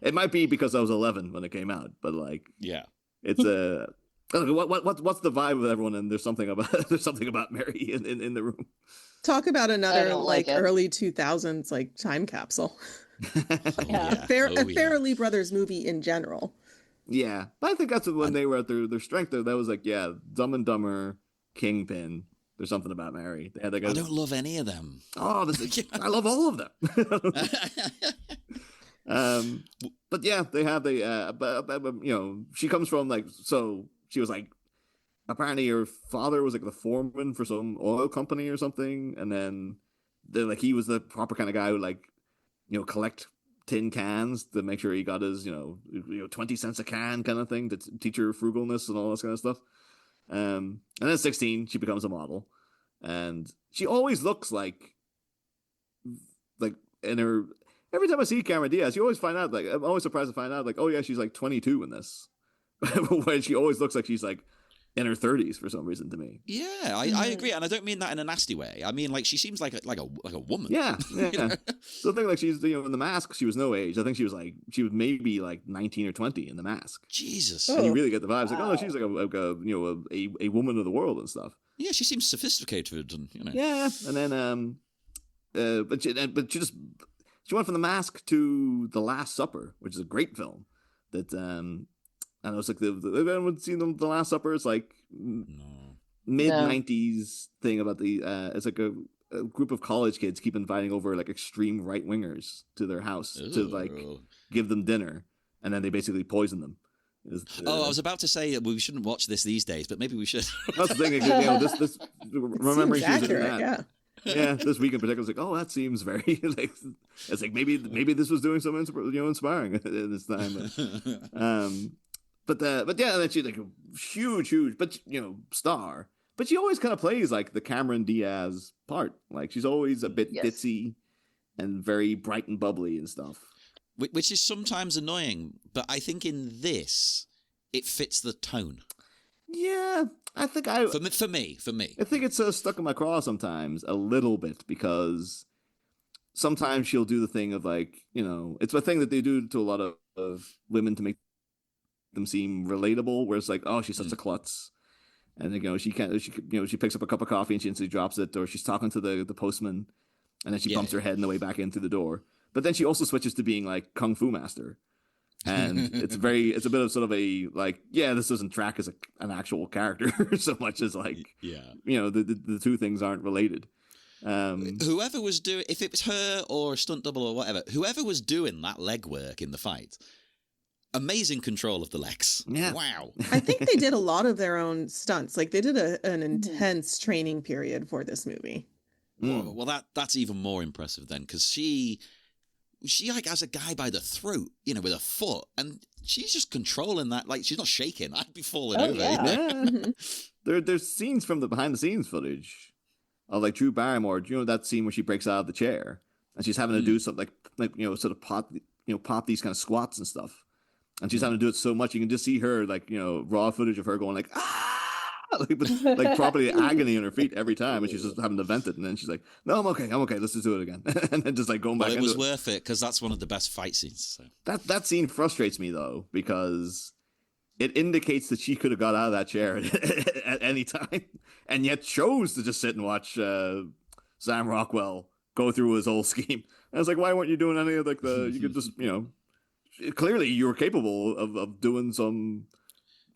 It might be because I was 11 when it came out, but like, yeah, it's what's the vibe with everyone? And there's something about Mary in the room. Talk about another like early 2000s like time capsule. A Farrelly Brothers movie in general. Yeah, but I think that's when they were at their strength. That was like, yeah, Dumb and Dumber, Kingpin. There's Something About Mary. They had like I don't love any of them. Oh, I love all of them. But yeah, they have but you know, she comes from like, so she was like, apparently her father was like the foreman for some oil company or something, and then he was the proper kind of guy who, like, you know, collect tin cans to make sure he got his, you know, 20 cents a can kind of thing to teach her frugalness and all this kind of stuff. And then at 16, she becomes a model, and she always looks like in her. Every time I see Cameron Diaz, you always find out, like, I'm always surprised to find out, like, oh yeah, she's like 22 in this, when she always looks like she's like in her 30s for some reason to me. Yeah, I agree, and I don't mean that in a nasty way. I mean, like, she seems like a woman. Yeah. You know? So the thing, like, she's, you know, in The Mask, she was no age. I think she was maybe like 19 or 20 in The Mask. Jesus. And you really get the vibes, like, oh, she's like a woman of the world and stuff. Yeah, she seems sophisticated, and you know. Yeah, and then she went from The Mask to The Last Supper, which is a great film. That I know it's like everyone seen The Last Supper. It's like mid 90s thing about it's like a group of college kids keep inviting over like extreme right wingers to their house to like give them dinner, and then they basically poison them. I was about to say we shouldn't watch this these days, but maybe we should. That's the thing. You know, this remembering she was in that. Yeah. Yeah, this week in particular, it's like, oh, that seems very like, it's like maybe this was doing something, you know, inspiring at this time. But yeah, and then she's like a huge, but you know, star. But she always kind of plays like the Cameron Diaz part. Like, she's always a bit ditzy and very bright and bubbly and stuff. Which is sometimes annoying, but I think in this, it fits the tone. Yeah, I think for me, I think it's stuck in my craw sometimes a little bit, because sometimes she'll do the thing of like, you know, it's a thing that they do to a lot of women to make them seem relatable, where it's like, oh, she's such a klutz, and you know, she picks up a cup of coffee and she instantly drops it, or she's talking to the postman, and then she bumps her head on the way back in through the door. But then she also switches to being like Kung Fu Master. And it's a bit of sort of a like, yeah, this doesn't track as an actual character so much as like, you know, the two things aren't related. Whoever was doing, if it was her or a stunt double or whatever, whoever was doing that leg work in the fight, amazing control of the legs. Yeah. Wow. I think they did a lot of their own stunts. Like, they did an intense training period for this movie. Well, that's even more impressive then, because she like has a guy by the throat, you know, with her foot, and she's just controlling that. Like, she's not shaking. I'd be falling over. Yeah. There's scenes from the behind the scenes footage of like Drew Barrymore. Do you know that scene where she breaks out of the chair and she's having to do something like you know, sort of pop these kind of squats and stuff, and she's having to do it so much you can just see her, like, you know, raw footage of her going like, ah, like properly agony on her feet every time, and she's just having to vent it, and then she's like, no, I'm okay, let's just do it again. And then just like going back. It was worth it, because that's one of the best fight scenes. So. That scene frustrates me though, because it indicates that she could have got out of that chair at any time, and yet chose to just sit and watch Sam Rockwell go through his whole scheme. And I was like, why weren't you doing any of like you could just, you know, clearly you were capable of doing some,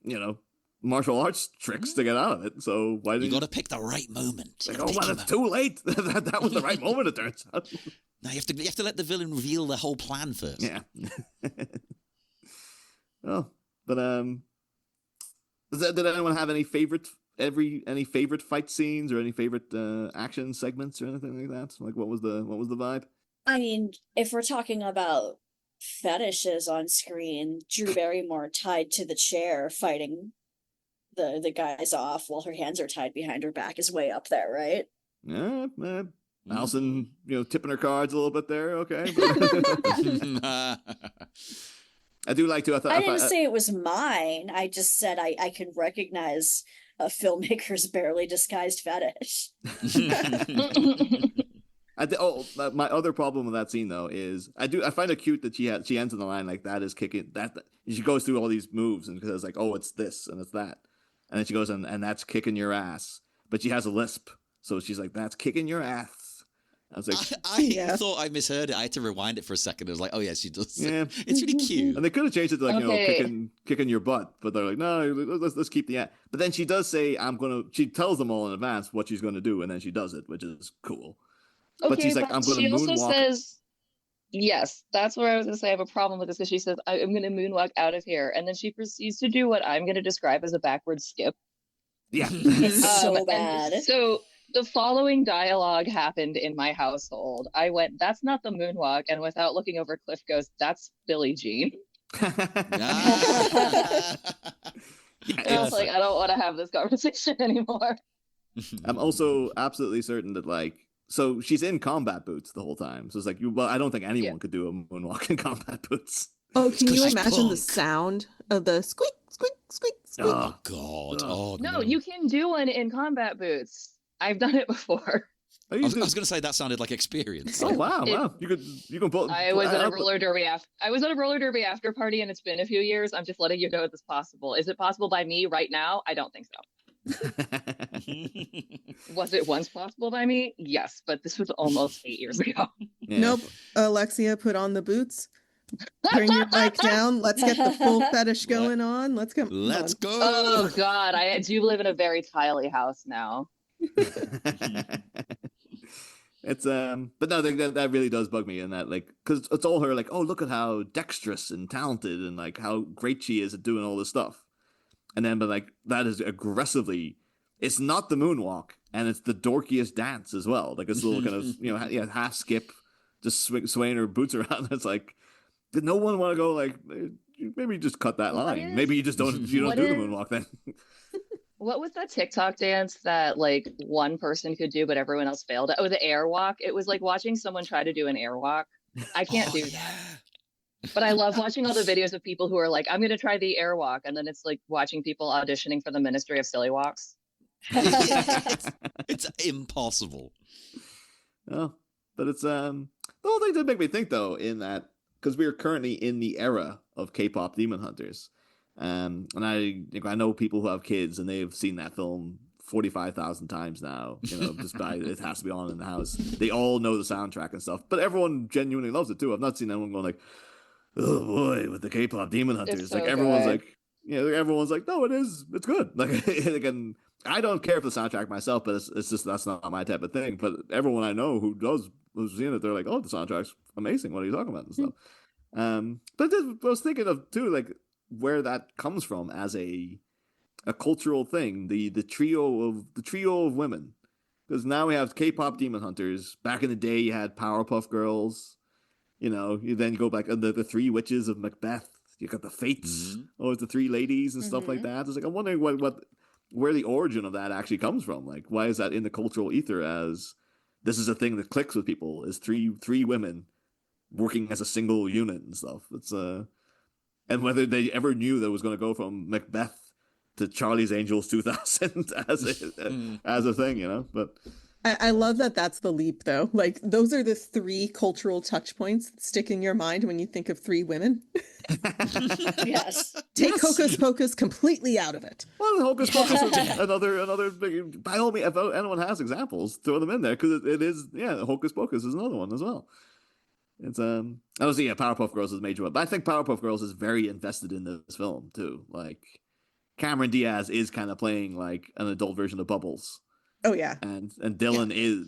you know, martial arts tricks to get out of it. So why didn't you got to pick the right moment? Like, oh, well, it's too late. that was the right moment, it turns out. No, you have to let the villain reveal the whole plan first. Yeah. Well, but did anyone have any favorite any favorite fight scenes or any favorite action segments or anything like that? Like, what was the vibe? I mean, if we're talking about fetishes on screen, Drew Barrymore tied to the chair fighting the guys off while her hands are tied behind her back is way up there, right? Yeah, Alyson, tipping her cards a little bit there. Okay, I do like to. I didn't say it was mine. I just said I can recognize a filmmaker's barely disguised fetish. My other problem with that scene though is I find it cute that she ends in the line like that is kicking that she goes through all these moves and because it's like, oh, it's this and it's that, and then she goes and that's kicking your ass, but she has a lisp, so she's like, that's kicking your ass. I was like, I thought I misheard it. I had to rewind it for a second. It was like, oh yeah, she does. Yeah, it's really cute. And they could have changed it to like kicking your butt, but they're like, no, let's keep the. But then she does say, She tells them all in advance what she's going to do, and then she does it, which is cool. Okay, but she's like, I'm going to moonwalk. She also says, yes, that's where I was going to say I have a problem with this, because she says, I'm going to moonwalk out of here, and then she proceeds to do what I'm going to describe as a backward skip. Yeah, it's so bad. So the following dialogue happened in my household. I went, that's not the moonwalk. And without looking over, Cliff goes, that's Billie Jean. I was like, I don't want to have this conversation anymore. I'm also absolutely certain that so she's in combat boots the whole time. So it's like, I don't think anyone could do a moonwalk in combat boots. Oh, can you imagine the sound of the squeak, squeak, squeak, squeak? Oh, God. Oh, no, you can do one in combat boots. I've done it before. I was going to say that sounded like experience. Oh wow! You can pull. I was at a roller derby after party, and it's been a few years. I'm just letting you know it's possible. Is it possible by me right now? I don't think so. Was it once possible by me? Yes, but this was almost 8 years ago. Yeah. Nope. Alexia, put on the boots. Bring your mic down. Let's get the full fetish going on. Let's go. Oh God, I do live in a very tiley house now. It's but no, that really does bug me in that, like, because it's all her, like, oh, look at how dexterous and talented and like how great she is at doing all this stuff, and then but like that is aggressively, it's not the moonwalk, and it's the dorkiest dance as well, like it's a little kind of half skip, just swaying her boots around. It's like, did no one want to go like, maybe just cut that line, maybe you just don't do the moonwalk then. What was that TikTok dance that like one person could do but everyone else failed? Oh, the airwalk. It was like watching someone try to do an airwalk. I can't do that. But I love watching all the videos of people who are like, I'm going to try the airwalk. And then it's like watching people auditioning for the Ministry of Silly Walks. It's impossible. Oh, but it's the whole thing did make me think though, in that, because we are currently in the era of K-pop demon hunters. And I know people who have kids and they've seen that film 45,000 times now, just by it has to be on in the house. They all know the soundtrack and stuff, but everyone genuinely loves it too. I've not seen anyone going like, oh boy, with the K-pop demon hunters. So like everyone's good. Everyone's like, no, it's good. Like, again, I don't care for the soundtrack myself, but it's just, that's not my type of thing. But everyone I know who's seen it, they're like, oh, the soundtrack's amazing. What are you talking about and stuff? But I was thinking of too, like, where that comes from as a cultural thing, the trio of women, because now we have K-pop demon hunters. Back in the day, you had Powerpuff Girls. You then go back and the three witches of Macbeth. You got the Fates, the three ladies and stuff like that. It's like, I'm wondering where the origin of that actually comes from. Like, why is that in the cultural ether as this is a thing that clicks with people? Is three women working as a single unit and stuff. It's and whether they ever knew that it was going to go from Macbeth to Charlie's Angels 2000 as a thing, But I love that that's the leap, though. Like, those are the three cultural touch points that stick in your mind when you think of three women. Yes. Take Hocus Pocus completely out of it. Well, Hocus Pocus is another big, by all means, if anyone has examples, throw them in there, because it is, Hocus Pocus is another one as well. It's obviously Powerpuff Girls is a major one, but I think Powerpuff Girls is very invested in this film too. Like, Cameron Diaz is kind of playing like an adult version of Bubbles. Oh yeah, and Dylan is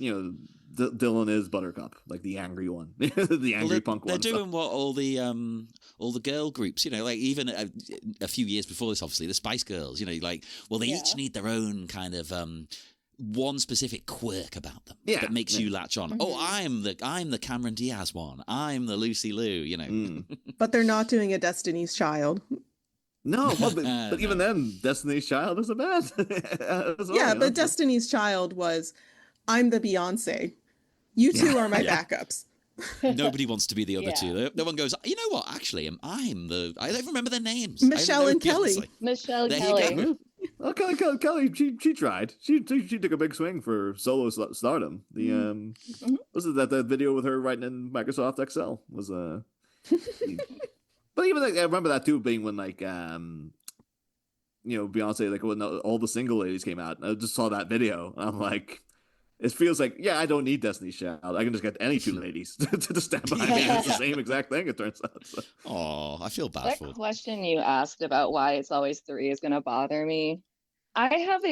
Dylan is Buttercup, like the angry one, the angry punk they're one. doing what all the girl groups, like even a few years before this, obviously the Spice Girls, like, well, they each need their own kind of one specific quirk about them that makes you latch on. Oh, I'm the Cameron Diaz one. I'm the Lucy Liu. But they're not doing a Destiny's Child. No, but even then, Destiny's Child isn't bad. But Destiny's Child was, I'm the Beyonce. You two are my backups. Nobody wants to be the other two. No one goes, you know what, actually, I don't remember their names. Michelle and Kelly. Michelle Kelly. Well, Kelly, she tried. She took a big swing for solo stardom. Was it that video with her writing in Microsoft Excel was But even I remember that too, being when like Beyonce, like when all the single ladies came out. I just saw that video. And I'm like, it feels like, I don't need Destiny's Child. I can just get any two ladies to stand behind me. It's the same exact thing, it turns out. So. Oh, I feel bad for that question you asked about why it's always 3 is going to bother me. I have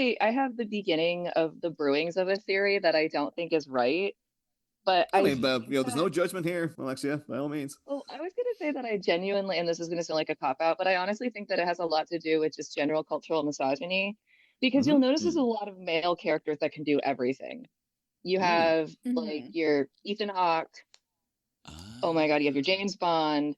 the beginning of the brewings of a theory that I don't think is right. But there's no judgment here, Alexia, by all means. Well, I was going to say that I genuinely, and this is going to sound like a cop-out, but I honestly think that it has a lot to do with just general cultural misogyny, because you'll notice there's a lot of male characters that can do everything. You have, like, your Ethan Hawke. Oh my God, you have your James Bond.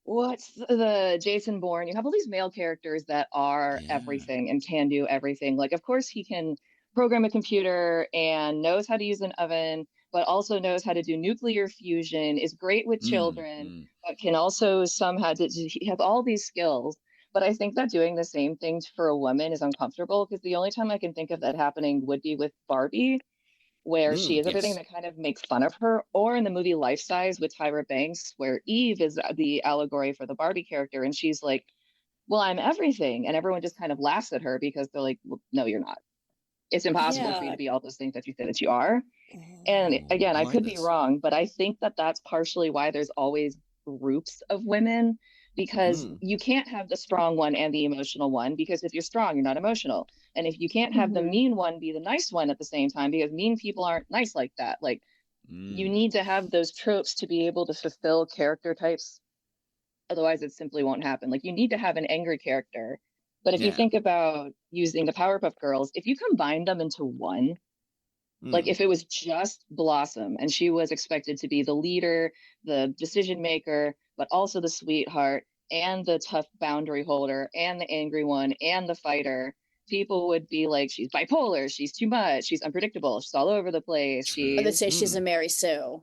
What's the Jason Bourne? You have all these male characters that are everything and can do everything. Like, of course, he can program a computer and knows how to use an oven, but also knows how to do nuclear fusion, is great with children, but can also somehow he has all these skills. But I think that doing the same thing for a woman is uncomfortable, because the only time I can think of that happening would be with Barbie, where she is everything that kind of makes fun of her, or in the movie Life Size with Tyra Banks, where Eve is the allegory for the Barbie character, and she's like, well, I'm everything. And everyone just kind of laughs at her because they're like, well, no, you're not. It's impossible for you to be all those things that you say that you are. And again, I could be wrong, but I think that that's partially why there's always groups of women, because you can't have the strong one and the emotional one, because if you're strong, you're not emotional. And if you can't have the mean one be the nice one at the same time, because mean people aren't nice like that. Like, you need to have those tropes to be able to fulfill character types. Otherwise, it simply won't happen. Like, you need to have an angry character. But if you think about using the Powerpuff Girls, if you combine them into one, like if it was just Blossom and she was expected to be the leader, the decision maker, but also the sweetheart and the tough boundary holder and the angry one and the fighter, people would be like, she's bipolar, she's too much, she's unpredictable, she's all over the place. I would say she's a Mary Sue.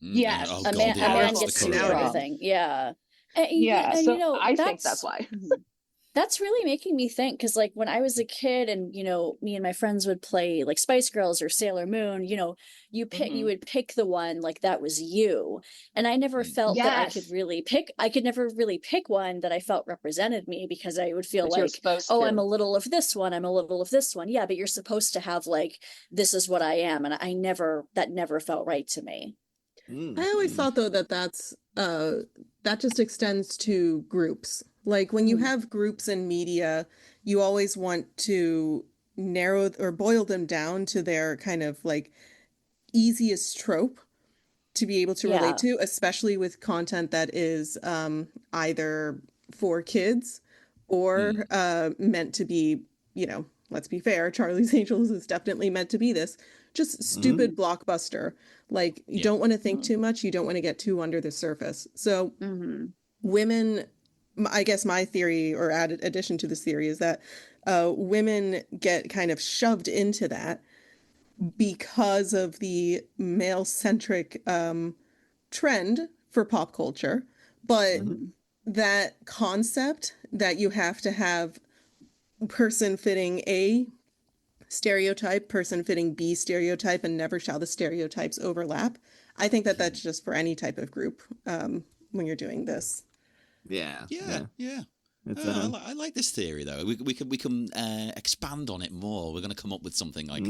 Yes. A man gets to do everything. Yeah. So I think that's why. That's really making me think, because like when I was a kid and me and my friends would play like Spice Girls or Sailor Moon, you would pick the one like that was you, and I never felt that I could never really pick one that I felt represented me, because I would feel like, I'm a little of this one, I'm a little of this one. Yeah, but you're supposed to have like, this is what I am, and that never felt right to me. I always thought though that just extends to groups. Like when you have groups in media, you always want to narrow or boil them down to their kind of like easiest trope to be able to relate to, especially with content that is either for kids or meant to be, let's be fair, Charlie's Angels is definitely meant to be this. Just stupid blockbuster. Like, you don't want to think too much. You don't want to get too under the surface. So women, I guess my theory or addition to this theory is that women get kind of shoved into that because of the male-centric trend for pop culture. But that concept that you have to have person fitting A stereotype, person fitting B stereotype, and never shall the stereotypes overlap. I think that that's just for any type of group when you're doing this. Yeah. I like this theory though. We can expand on it more. We're going to come up with something like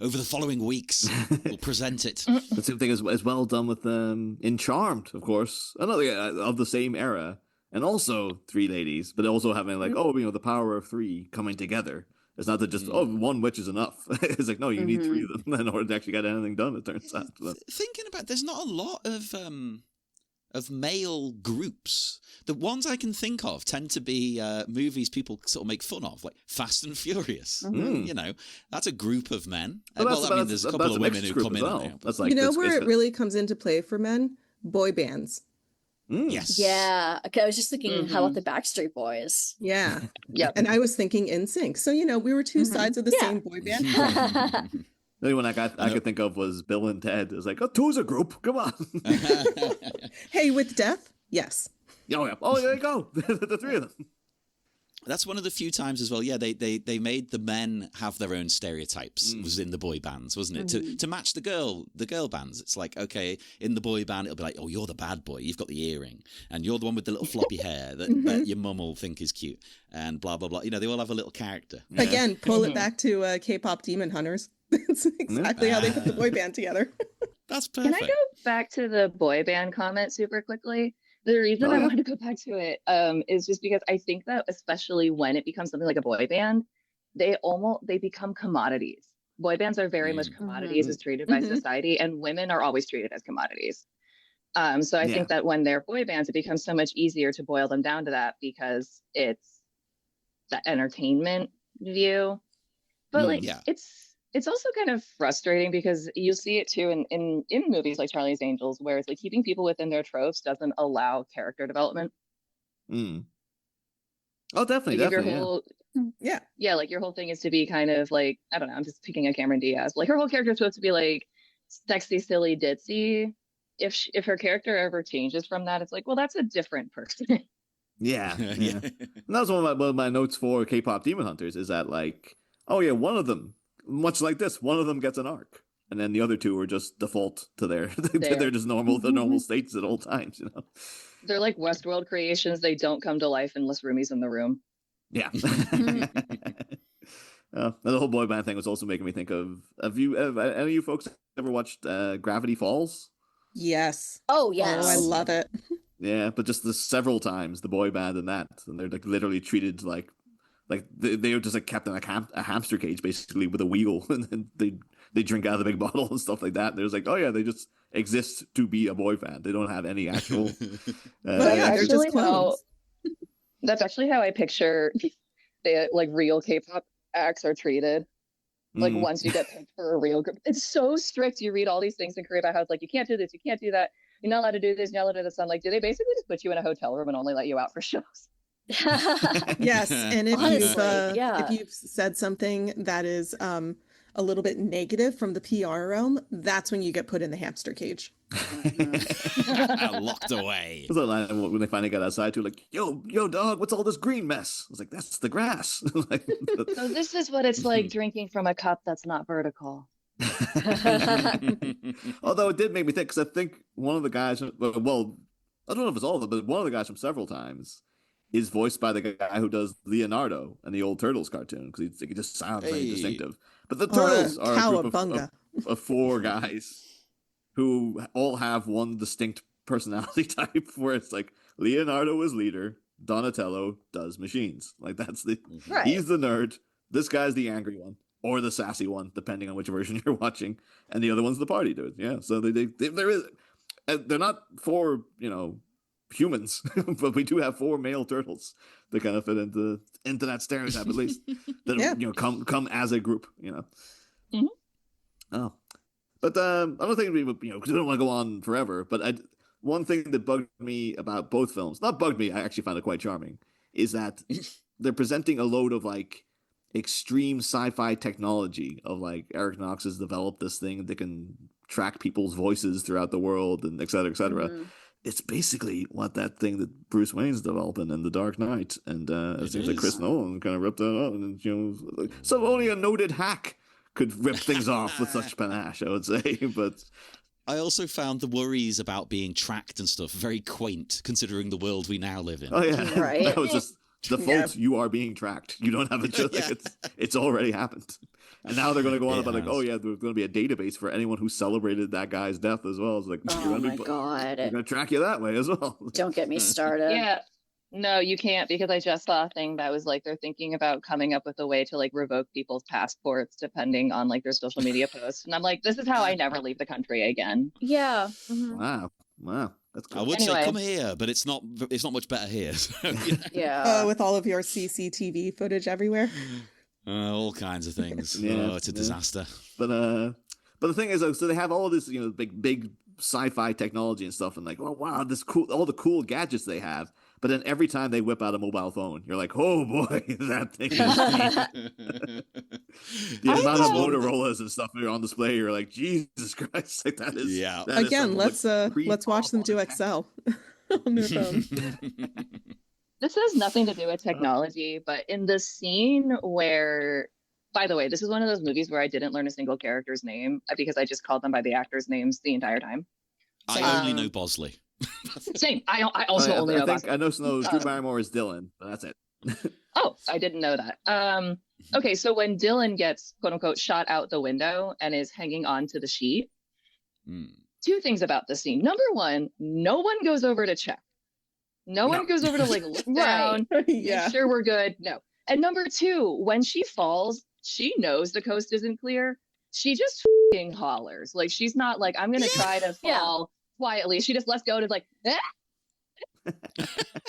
over the following weeks. We'll present it. The same thing is well done with in Charmed, of course, another of the same era, and also three ladies, but also having like the power of three coming together It's not that just one witch is enough. It's like, no, you need three of them in order to actually get anything done. It turns out. Thinking about, there's not a lot of male groups. The ones I can think of tend to be movies people sort of make fun of, like Fast and Furious. You know, that's a group of men. Well, I mean, there's a couple of women who come in on it. That's like, you know where it really comes into play for men? Boy bands. Yes. Yeah. Okay, I was just thinking, how about the Backstreet Boys? Yeah. Yep. And I was thinking NSYNC. So, you know, we were two sides of the same boy band. The only one I could think of was Bill and Ted. It was like, oh, two's a group. Come on. Hey, with death? Yes. Oh, yeah. Oh, there you go. The three of them. That's one of the few times as well. Yeah, they made the men have their own stereotypes. Was in the boy bands, wasn't it? To match the girl bands. It's like, okay, in the boy band, it'll be like, oh, you're the bad boy. You've got the earring, and you're the one with the little floppy hair that your mum will think is cute, and blah blah blah. You know, they all have a little character. Again, pull it back to K-pop Demon Hunters. That's exactly how they put the boy band together. That's perfect. Can I go back to the boy band comment super quickly? The reason I wanted to go back to it is just because I think that especially when it becomes something like a boy band, they become commodities. Boy bands are very much commodities as treated by society, and women are always treated as commodities. So I think that when they're boy bands, it becomes so much easier to boil them down to that because it's the entertainment view. But it's also kind of frustrating because you see it too in movies like Charlie's Angels, where it's like keeping people within their tropes doesn't allow character development. Oh, definitely, like like your whole thing is to be kind of like, I don't know, I'm just picking a Cameron Diaz. Like her whole character is supposed to be like sexy, silly, ditzy. If her character ever changes from that, it's like, well, that's a different person. Yeah. And that was one of my notes for K-pop Demon Hunters is that like, oh yeah, one of them. Much like this, one of them gets an arc, and then the other two are just default to they're just normal states at all times. You know, they're like Westworld creations. They don't come to life unless Rumi's in the room. Yeah. The whole boy band thing was also making me think of. Have any of you folks ever watched Gravity Falls? Yes. Oh yes. Oh, I love it. Yeah, but just several times the boy band and they're like literally treated like they were just like kept in a hamster cage basically with a wheel, and then they drink out of the big bottle and stuff like that. And there's like, oh yeah, they just exist to be a boy band. They don't have any actual. They're just clones. That's actually how I picture the like real K-pop acts are treated. Like once you get picked for a real group, it's so strict. You read all these things in Korea about how it's like you can't do this, you can't do that, you're not allowed to do this, you're not allowed to do this. I'm like, do they basically just put you in a hotel room and only let you out for shows? Yes, and if you've said something that is a little bit negative from the PR realm, that's when you get put in the hamster cage. Locked away. It was like when they finally got outside too, like, yo dog, what's all this green mess? I was like, that's the grass. So this is what it's like drinking from a cup that's not vertical. Although it did make me think, because I think one of the guys, well, I don't know if it's all of them, but one of the guys from Several Times is voiced by the guy who does Leonardo in the old Turtles cartoon, because he just sounds very distinctive. But the Turtles are a group of four guys who all have one distinct personality type, where it's like Leonardo is leader, Donatello does machines. Like that's he's the nerd, this guy's the angry one, or the sassy one, depending on which version you're watching, and the other one's the party dude. Yeah, so they're not four, humans, but we do have four male turtles that kind of fit into that stereotype, at least that come as a group. Oh, but I don't think we because we don't want to go on forever. But one thing that bugged me about both films, not bugged me, I actually found it quite charming, is that they're presenting a load of like extreme sci-fi technology of like Eric Knox has developed this thing that can track people's voices throughout the world and et cetera, et cetera. It's basically what that thing that Bruce Wayne's developing in The Dark Knight, and it seems like Chris Nolan kind of ripped that off, and so only a noted hack could rip things off with such panache, I would say. But I also found the worries about being tracked and stuff very quaint, considering the world we now live in. Oh yeah, right. That was just default. You are being tracked. You don't have a choice. It's already happened. And now they're going to go on about like, oh yeah, there's going to be a database for anyone who celebrated that guy's death as well. It's like, oh my god, we're going to track you that way as well. Don't get me started. Yeah, No, you can't, because I just saw a thing that was like they're thinking about coming up with a way to like revoke people's passports depending on like their social media posts. And I'm like, this is how I never leave the country again. Yeah. Wow, that's I cool. would say Anyway. come here, but it's not much better here. So, you know. Yeah. With all of your CCTV footage everywhere. All kinds of things. Yeah, It's a yeah. disaster. But the thing is, though, so they have all this, big sci-fi technology and stuff, and like, oh wow, all the cool gadgets they have. But then every time they whip out a mobile phone, you're like, oh boy, that thing is the amount of Motorola's and stuff that are on display. You're like, Jesus Christ, like that is Yeah. that is Again, some of the let's watch them do pre-pop Excel on their phone. This has nothing to do with technology, but in the scene where, by the way, this is one of those movies where I didn't learn a single character's name because I just called them by the actors' names the entire time. I only know Bosley. Same. I also only know I know Drew Um, Barrymore is Dylan, but that's it. Oh, I didn't know that. Okay, so when Dylan gets quote unquote shot out the window and is hanging on to the sheet, two things about the scene. Number one, no one goes over to check. No one goes over to like look down, Yeah. make sure we're good. No. And number two, when she falls, she knows the coast isn't clear. She just f***ing hollers. Like she's not like, I'm gonna try to fall quietly. She just lets go to like,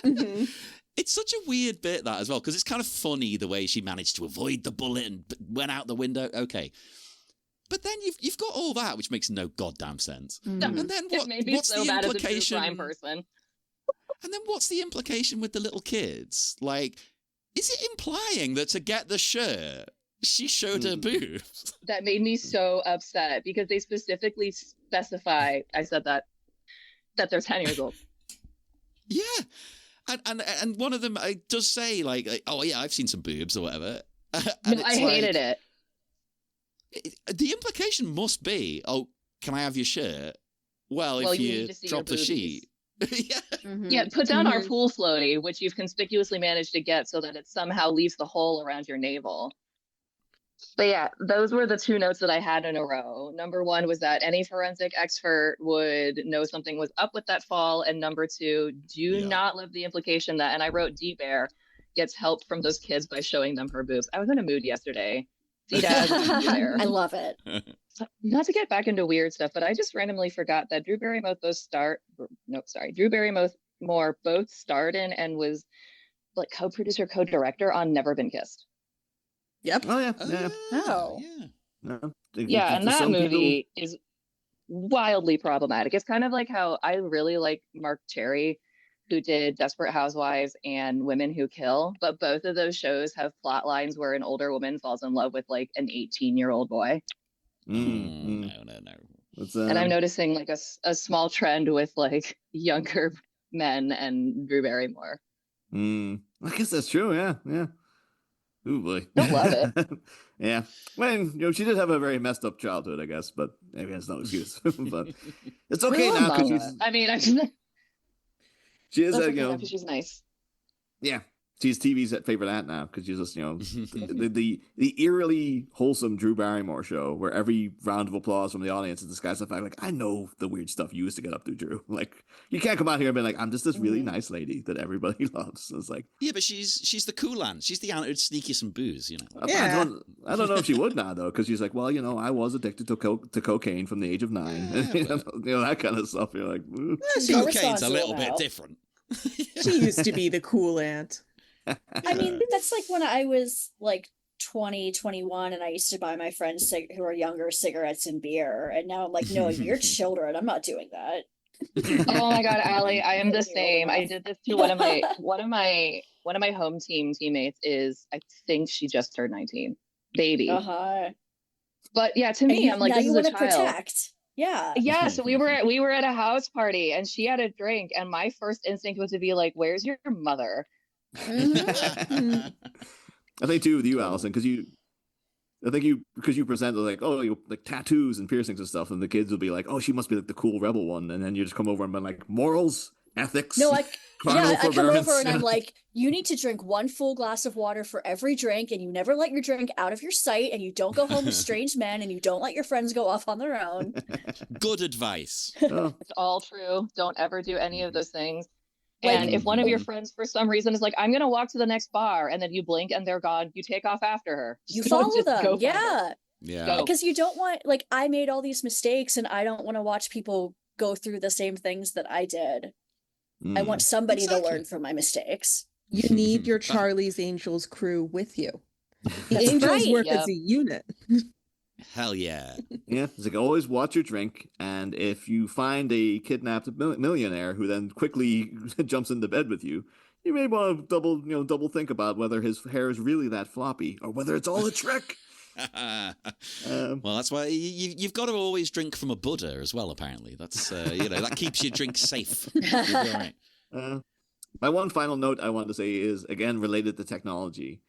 Mhm. It's such a weird bit, that as well, because it's kind of funny the way she managed to avoid the bullet and went out the window. Okay. But then you've got all that, which makes no goddamn sense. Mhm. And then it made me what's so the bad as a true implication? crime person. And then what's the implication with the little kids? Like, is it implying that to get the shirt, she showed her boobs? That made me so upset because they specifically specify, I said that they're 10 years old. Yeah. And one of them does say, like, oh, yeah, I've seen some boobs or whatever. No, I hated it. The implication must be, oh, can I have your shirt? Well, Well, if you you need to see drop the your sheet. Yeah. Yeah, put down our Mhm. pool floaty, which you've conspicuously managed to get so that it somehow leaves the hole around your navel. But yeah, those were the two notes that I had in a row. Number one was that any forensic expert would know something was up with that fall. And number two, do not love the implication that, and I wrote D-Bear gets help from those kids by showing them her boobs. I was in a mood yesterday. D-Dad, I love it. So, not to get back into weird stuff, but I just randomly forgot that Drew Barrymore both starred in and was like co-producer, co-director on Never Been Kissed. Yep. Oh yeah, Oh. yeah. Yeah, and that Some movie is wildly problematic. It's kind of like how I really like Mark Cherry, who did Desperate Housewives and Women Who Kill, but both of those shows have plot lines where an older woman falls in love with like an 18-year-old boy. No. And I'm noticing like a small trend with like younger men and Drew Barrymore. I guess that's true. Yeah. Ooh boy, Don't love it. Yeah, well, she did have a very messed up childhood, I guess, but maybe that's no excuse. But it's okay now because she's. I mean, She is, she's nice. Yeah, she's TV's favorite aunt now because she's just, the eerily wholesome Drew Barrymore show where every round of applause from the audience is disguised the fact, like, I know the weird stuff you used to get up to, Drew. Like, you can't come out here and be like, I'm just this really nice lady that everybody loves. It's like, yeah, but she's the cool aunt. She's the aunt who'd sneak you some booze, Yeah. I don't know if she would now though, because she's like, well, I was addicted to cocaine from the age of 9, that kind of stuff. You're like, ooh. She's more Cocaine's a little responsible bit now. different. She used to be the cool aunt. I mean, that's like when I was like 20, 21, and I used to buy my friends who are younger cigarettes and beer. And now I'm like, no, you're children. I'm not doing that. Oh my God, Allie, I am the You're same. old I enough. did this to one of my home teammates is, I think she just turned 19. Baby. Uh-huh. But yeah, to me, I'm like, now this you is a want to child. protect. Yeah. Yeah, so we were at a house party and she had a drink, and my first instinct was to be like, where's your mother? I think too with you, Alyson, because you present like, oh, you like tattoos and piercings and stuff, and the kids will be like, oh, she must be like the cool rebel one, and then you just come over and be like, morals, ethics. No, I come forbearance. over and I'm like, you need to drink one full glass of water for every drink, and you never let your drink out of your sight, and you don't go home with strange men, and you don't let your friends go off on their own. Good advice. Oh, It's all true. Don't ever do any of those things. And if one of your friends, for some reason, is like, I'm going to walk to the next bar, and then you blink and they're gone, you take off after her. You follow them. Yeah. Yeah. Because you don't want, like, I made all these mistakes and I don't want to watch people go through the same things that I did. I want somebody to learn from my mistakes. You need your Charlie's Angels crew with you. The That's Angels right. work as a unit. Hell yeah. Yeah, it's like always watch your drink, and if you find a kidnapped millionaire who then quickly jumps into bed with you, you may want to double think about whether his hair is really that floppy or whether it's all a trick. Well, that's why you've got to always drink from a Buddha as well. Apparently, that's that keeps your drink safe. You'll be all right. My one final note I wanted to say is again related to technology,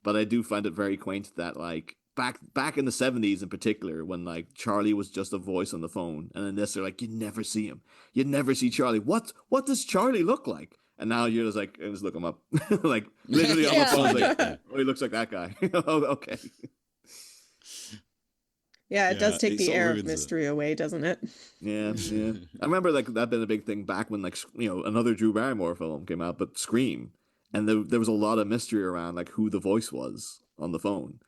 but I do find it very quaint that like back in the 70s in particular, when like Charlie was just a voice on the phone, and in this they're like, you never see him, you never see Charlie. What does Charlie look like? And now you're just like, just look him up, like literally on the phone, like, oh, he looks like that guy. Oh, okay. Yeah, it does take the sort air of ruins mystery away, doesn't it? Yeah. I remember like that been a big thing back when like another Drew Barrymore film came out, but Scream, and there was a lot of mystery around like who the voice was on the phone,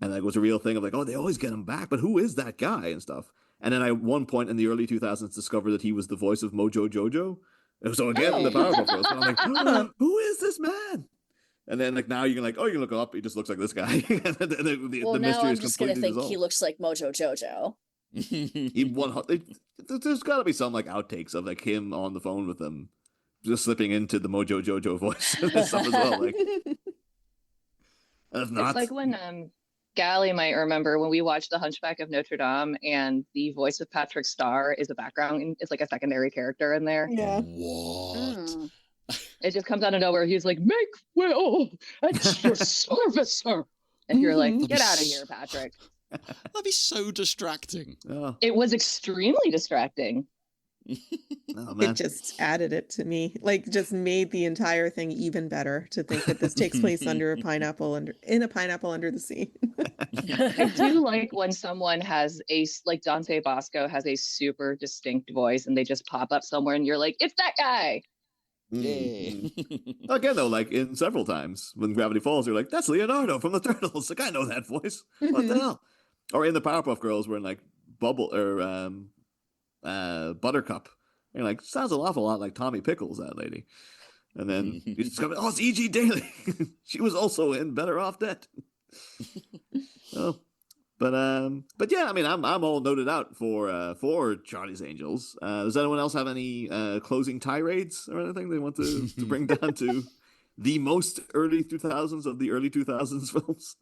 and like, it was a real thing of like, oh, they always get him back, but who is that guy and stuff. And then I at one point in the early 2000s discovered that he was the voice of Mojo Jojo. So again, the Powerpuff Girls. And I'm like, oh, who is this man? And then, like, now you can, like, oh, you look up, he just looks like this guy. Well, now I'm just going to think he looks like Mojo Jojo. There's got to be some, like, outtakes of, like, him on the phone with them, just slipping into the Mojo Jojo voice and stuff as well. Like, if not... It's like when Gally might remember when we watched The Hunchback of Notre Dame, and the voice of Patrick Starr is a background, it's like a secondary character in there. Yeah. What? It just comes out of nowhere. He's like, make will at your service, sir. And you're like, get out of here, Patrick. That'd be so distracting. Oh. It was extremely distracting. Oh, man. It just added it to me, like just made the entire thing even better to think that this takes place in a pineapple under the sea. I do like when someone has like Dante Bosco has a super distinct voice and they just pop up somewhere and you're like, it's that guy. Yeah. Again, though, like in several times when Gravity Falls, you're like, that's Leonardo from the Turtles. Like, I know that voice. What the hell? Or in the Powerpuff Girls, when like Bubble or Buttercup, you're like, sounds an awful lot like Tommy Pickles, that lady. And then you discover, oh, it's E.G. Daily. She was also in Better Off Dead. Oh. But yeah, I mean, I'm all noted out for Charlie's Angels. Does anyone else have any closing tirades or anything they want to bring down to the most early 2000s of the early 2000s films?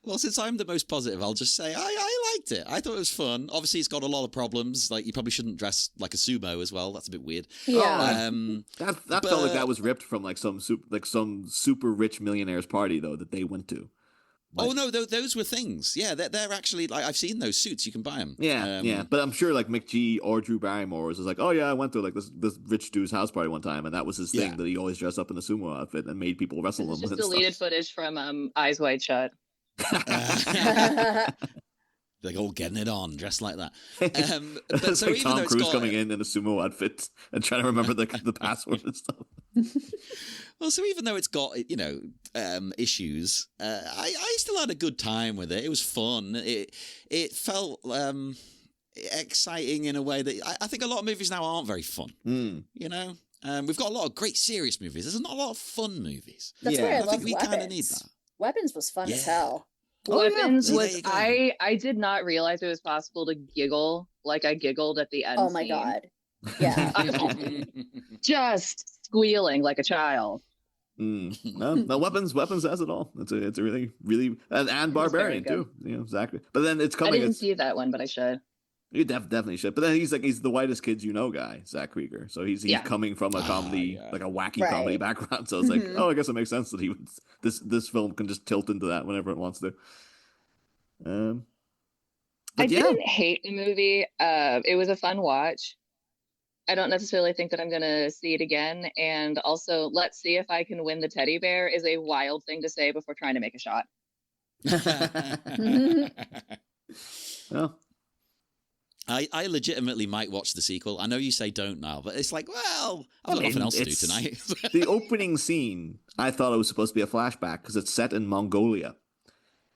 Well, since I'm the most positive, I'll just say I liked it. I thought it was fun. Obviously, it's got a lot of problems. Like, you probably shouldn't dress like a sumo as well. That's a bit weird. Yeah. That felt like that was ripped from like some super rich millionaire's party though that they went to. Like, oh no, those were things. Yeah, they're actually like, I've seen those suits. You can buy them. Yeah. But I'm sure like McG or Drew Barrymore was like, oh yeah, I went to like this rich dude's house party one time, and that was his thing, that he always dressed up in a sumo outfit and made people wrestle him. It's just and deleted stuff. footage from Eyes Wide Shut. They're all getting it on, dressed like that. But it's so like Tom Cruise coming in a sumo outfit and trying to remember the password and stuff. Well, so even though it's got, issues, I still had a good time with it. It was fun. It felt exciting in a way that I think a lot of movies now aren't very fun. You know, we've got a lot of great serious movies. There's not a lot of fun movies. That's why I think love we kind of need that. Weapons was fun as hell. Weapons yeah. was I did not realize it was possible to giggle like I giggled at the end. Oh my god. Yeah. Just squealing like a child. No, weapons has it all. It's a really and Barbarian too. Yeah, exactly. But then it's coming. I didn't see that one, but I should. You definitely should. But then he's the whitest kids you know guy, Zach Krieger. So he's coming from a comedy, like a wacky comedy background. So it's like, oh, I guess it makes sense that he would. This film can just tilt into that whenever it wants to. I didn't hate the movie. It was a fun watch. I don't necessarily think that I'm going to see it again. And also, let's see if I can win the teddy bear is a wild thing to say before trying to make a shot. Well. I legitimately might watch the sequel. I know you say don't now, but it's like, well, I've got nothing else to do tonight. The opening scene, I thought it was supposed to be a flashback because it's set in Mongolia.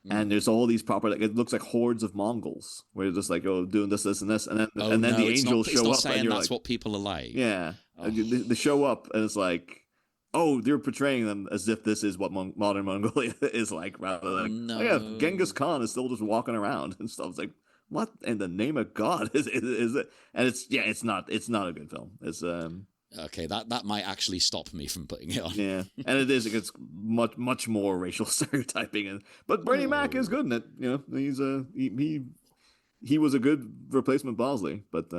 And there's all these proper, like, it looks like hordes of Mongols where they're just like, oh, doing this, this, and this. And then, the angels show up. And you're that's like, what people are like. Yeah. Oh. They show up and it's like, oh, they're portraying them as if this is what modern Mongolia is like, rather than, oh, yeah, Genghis Khan is still just walking around and stuff. It's like, what in the name of God is it? And it's not a good film. It's okay, that might actually stop me from putting it on. Yeah, and it gets much more racial stereotyping, but Bernie Mac is good in it. You know, he's he was a good replacement Bosley, but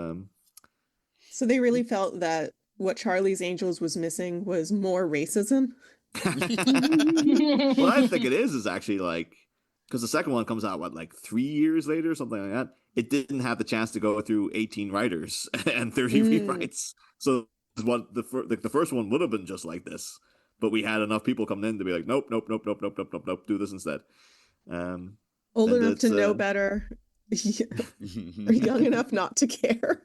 So they really felt that what Charlie's Angels was missing was more racism. What I think it is actually like, because the second one comes out like 3 years later, something like that. It didn't have the chance to go through 18 writers and 30 rewrites, so what the first one would have been just like this, but we had enough people coming in to be like, nope, do this instead. Old enough to know better, or young enough not to care.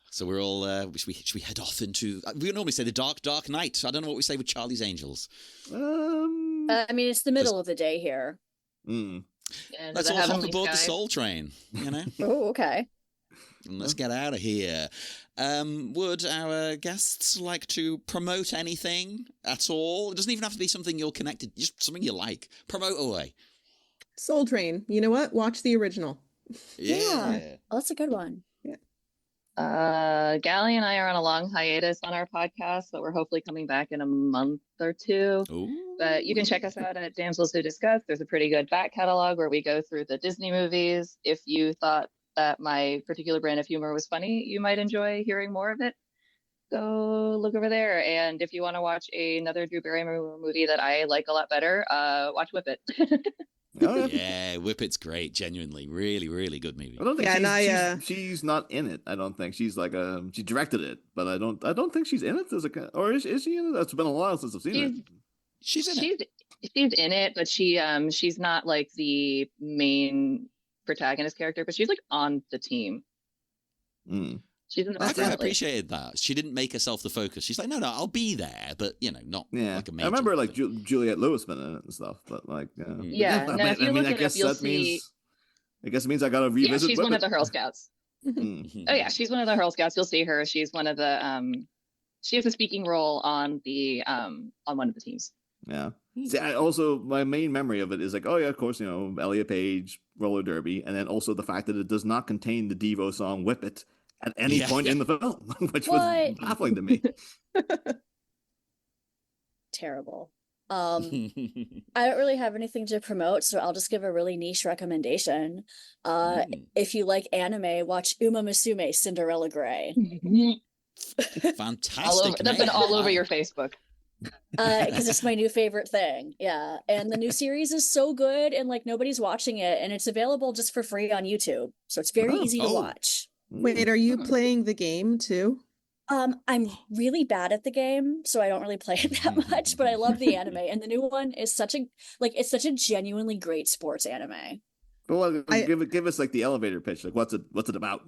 So we're all should we head off into, we normally say the dark night. I don't know what we say with Charlie's Angels. I mean, it's the middle of the day here. Let's all hop aboard the Soul Train, you know. Oh, okay. Let's get out of here. Would our guests like to promote anything at all? It doesn't even have to be something you're connected, just something you like. Promote away. Soul Train. You know what? Watch the original. Yeah. Oh, that's a good one. Gally and I are on a long hiatus on our podcast, but we're hopefully coming back in a month or two. Ooh. But you can check us out at Damsels Who Discuss. There's a pretty good back catalog where we go through the Disney movies. If you thought that my particular brand of humor was funny, you might enjoy hearing more of it. Go look over there. And if you want to watch another Drew Barrymore movie that I like a lot better, watch Whip It. Yeah, Whip It's great. Genuinely, really, really good movie. I don't think she's not in it. I don't think she's like she directed it, but I don't think she's in it as or is she in it? It's been a while since I've seen it. She's in it. She's in it, but she's not like the main protagonist character, but she's like on the team. She's in the I kind of appreciated that. She didn't make herself the focus. She's like, no, I'll be there, but not like a major. I remember like Juliette Lewis been in it and stuff, but like I guess that means it means I gotta revisit. Yeah, she's one of the Girl Scouts. Oh yeah, she's one of the Girl Scouts. You'll see her. She's one of the she has a speaking role on the on one of the teams. Yeah. See, also my main memory of it is like, oh yeah, of course, Elliot Page, roller derby, and then also the fact that it does not contain the Devo song "Whip It" at any point in the film, which was baffling to me. Terrible. I don't really have anything to promote, so I'll just give a really niche recommendation. If you like anime, watch Uma Musume Cinderella Grey. Fantastic. That's been all over your Facebook. Because it's my new favorite thing. Yeah. And the new series is so good and like nobody's watching it, and it's available just for free on YouTube. So it's very easy to watch. Wait, are you playing the game too? I'm really bad at the game, so I don't really play it that much, but I love the anime. And the new one is such a genuinely great sports anime. Well, give us like the elevator pitch. Like what's it about?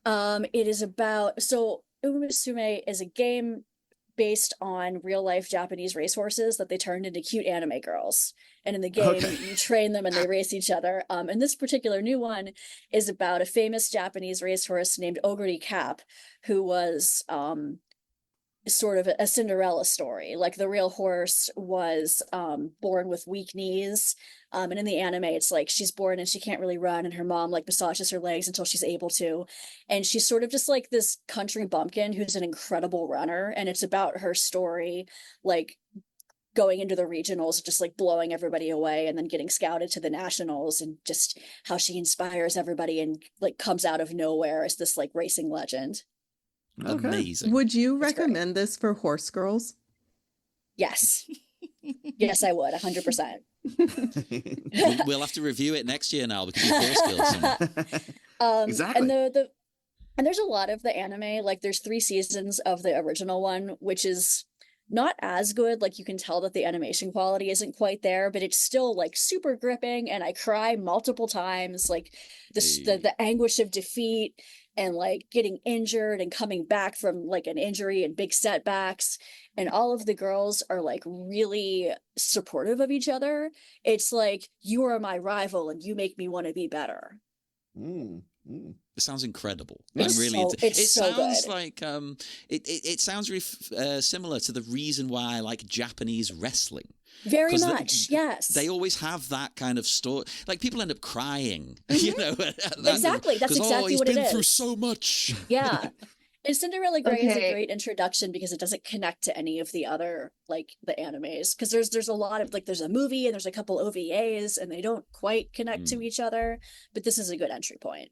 It is about, so Uma Musume is a game based on real life Japanese racehorses that they turned into cute anime girls. And in the game, you train them and they race each other. And this particular new one is about a famous Japanese racehorse named Oguri Cap, who was sort of a Cinderella story. Like the real horse was born with weak knees. And in the anime, it's like she's born and she can't really run, and her mom like massages her legs until she's able to. And she's sort of just like this country bumpkin who's an incredible runner. And it's about her story, like going into the regionals, just like blowing everybody away and then getting scouted to the nationals, and just how she inspires everybody and like comes out of nowhere as this like racing legend. Okay. Amazing. Would you recommend this for horse girls? Yes. Yes, I would, 100%. We'll have to review it next year now because you're horse girls. Exactly. And there's a lot of the anime, like there's 3 seasons of the original one, which is not as good. Like, you can tell that the animation quality isn't quite there, but it's still like super gripping, and I cry multiple times. Like, the anguish of defeat and like getting injured and coming back from like an injury and big setbacks, and all of the girls are like really supportive of each other. It's like, you are my rival and you make me want to be better. It sounds incredible. It's I'm really so, into, it's it so sounds good. like it sounds similar to the reason why I like Japanese wrestling. Very 'Cause much, yes. They always have that kind of story. Like, people end up crying, you know. Exactly. That's exactly he's what it been is. through so much. Yeah. And Cinderella Grey is a Okay. great introduction because it doesn't connect to any of the other, like, the animes. Because there's a lot of, like, there's a movie and there's a couple OVAs and they don't quite connect to each other. But this is a good entry point.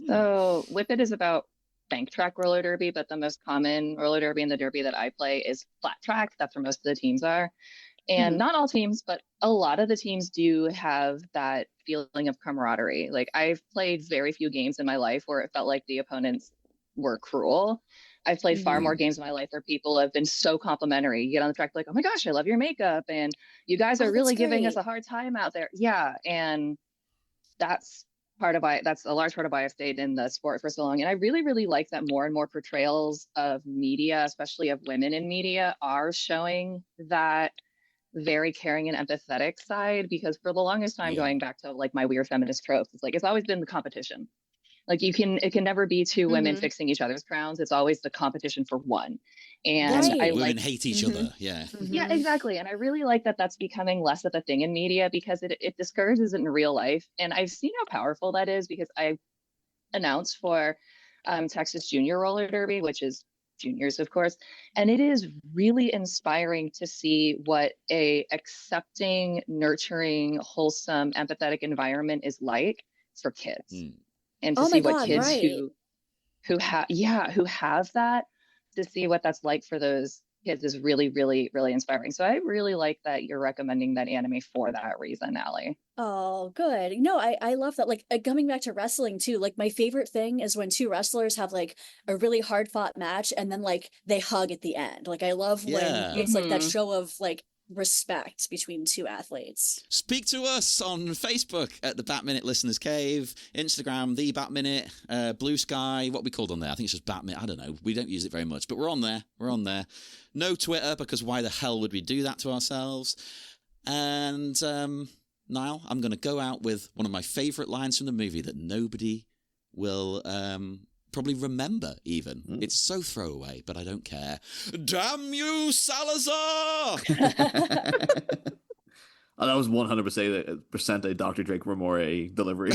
So Whip It is about bank track roller derby, but the most common roller derby and the derby that I play is flat track. That's where most of the teams are. And not all teams, but a lot of the teams do have that feeling of camaraderie. Like, I've played very few games in my life where it felt like the opponents were cruel. I've played far more games in my life where people have been so complimentary. You get on the track like, oh my gosh, I love your makeup, and you guys are really giving us a hard time out there. Yeah, and that's that's a large part of why I've stayed in the sport for so long. And I really, really like that more and more portrayals of media, especially of women in media, are showing that very caring and empathetic side, because for the longest time, going back to like my weird feminist tropes, it's like, it's always been the competition. Like, it can never be two women fixing each other's crowns. It's always the competition for one. And Right. I Women like hate each other. Yeah. yeah, exactly. And I really like that that's becoming less of a thing in media, because it discourages it in real life. And I've seen how powerful that is, because I announced for Texas Junior Roller Derby, which is juniors, of course. And it is really inspiring to see what a accepting, nurturing, wholesome, empathetic environment is like for kids. And to Oh see my what God, kids right. who have that, to see what that's like for those kids is really, really, really inspiring. So I really like that you're recommending that anime for that reason, Allie. Oh, good. No, I love that. Like, coming back to wrestling too, like, my favorite thing is when two wrestlers have like a really hard fought match and then like they hug at the end. Like, I love when Yeah. it's like that show of like respect between two athletes. Speak to us on Facebook at the Bat Minute Listeners Cave, Instagram, the Bat Minute, Blue Sky, what we called on there. I think it's just Bat Minute. I don't know. We don't use it very much, but we're on there. We're on there. No Twitter, because why the hell would we do that to ourselves? And Niall, I'm going to go out with one of my favourite lines from the movie that nobody will probably remember even. It's so throwaway, but I don't care. Damn you, Salazar! Oh, that was 100% a Dr. Drake Ramore delivery.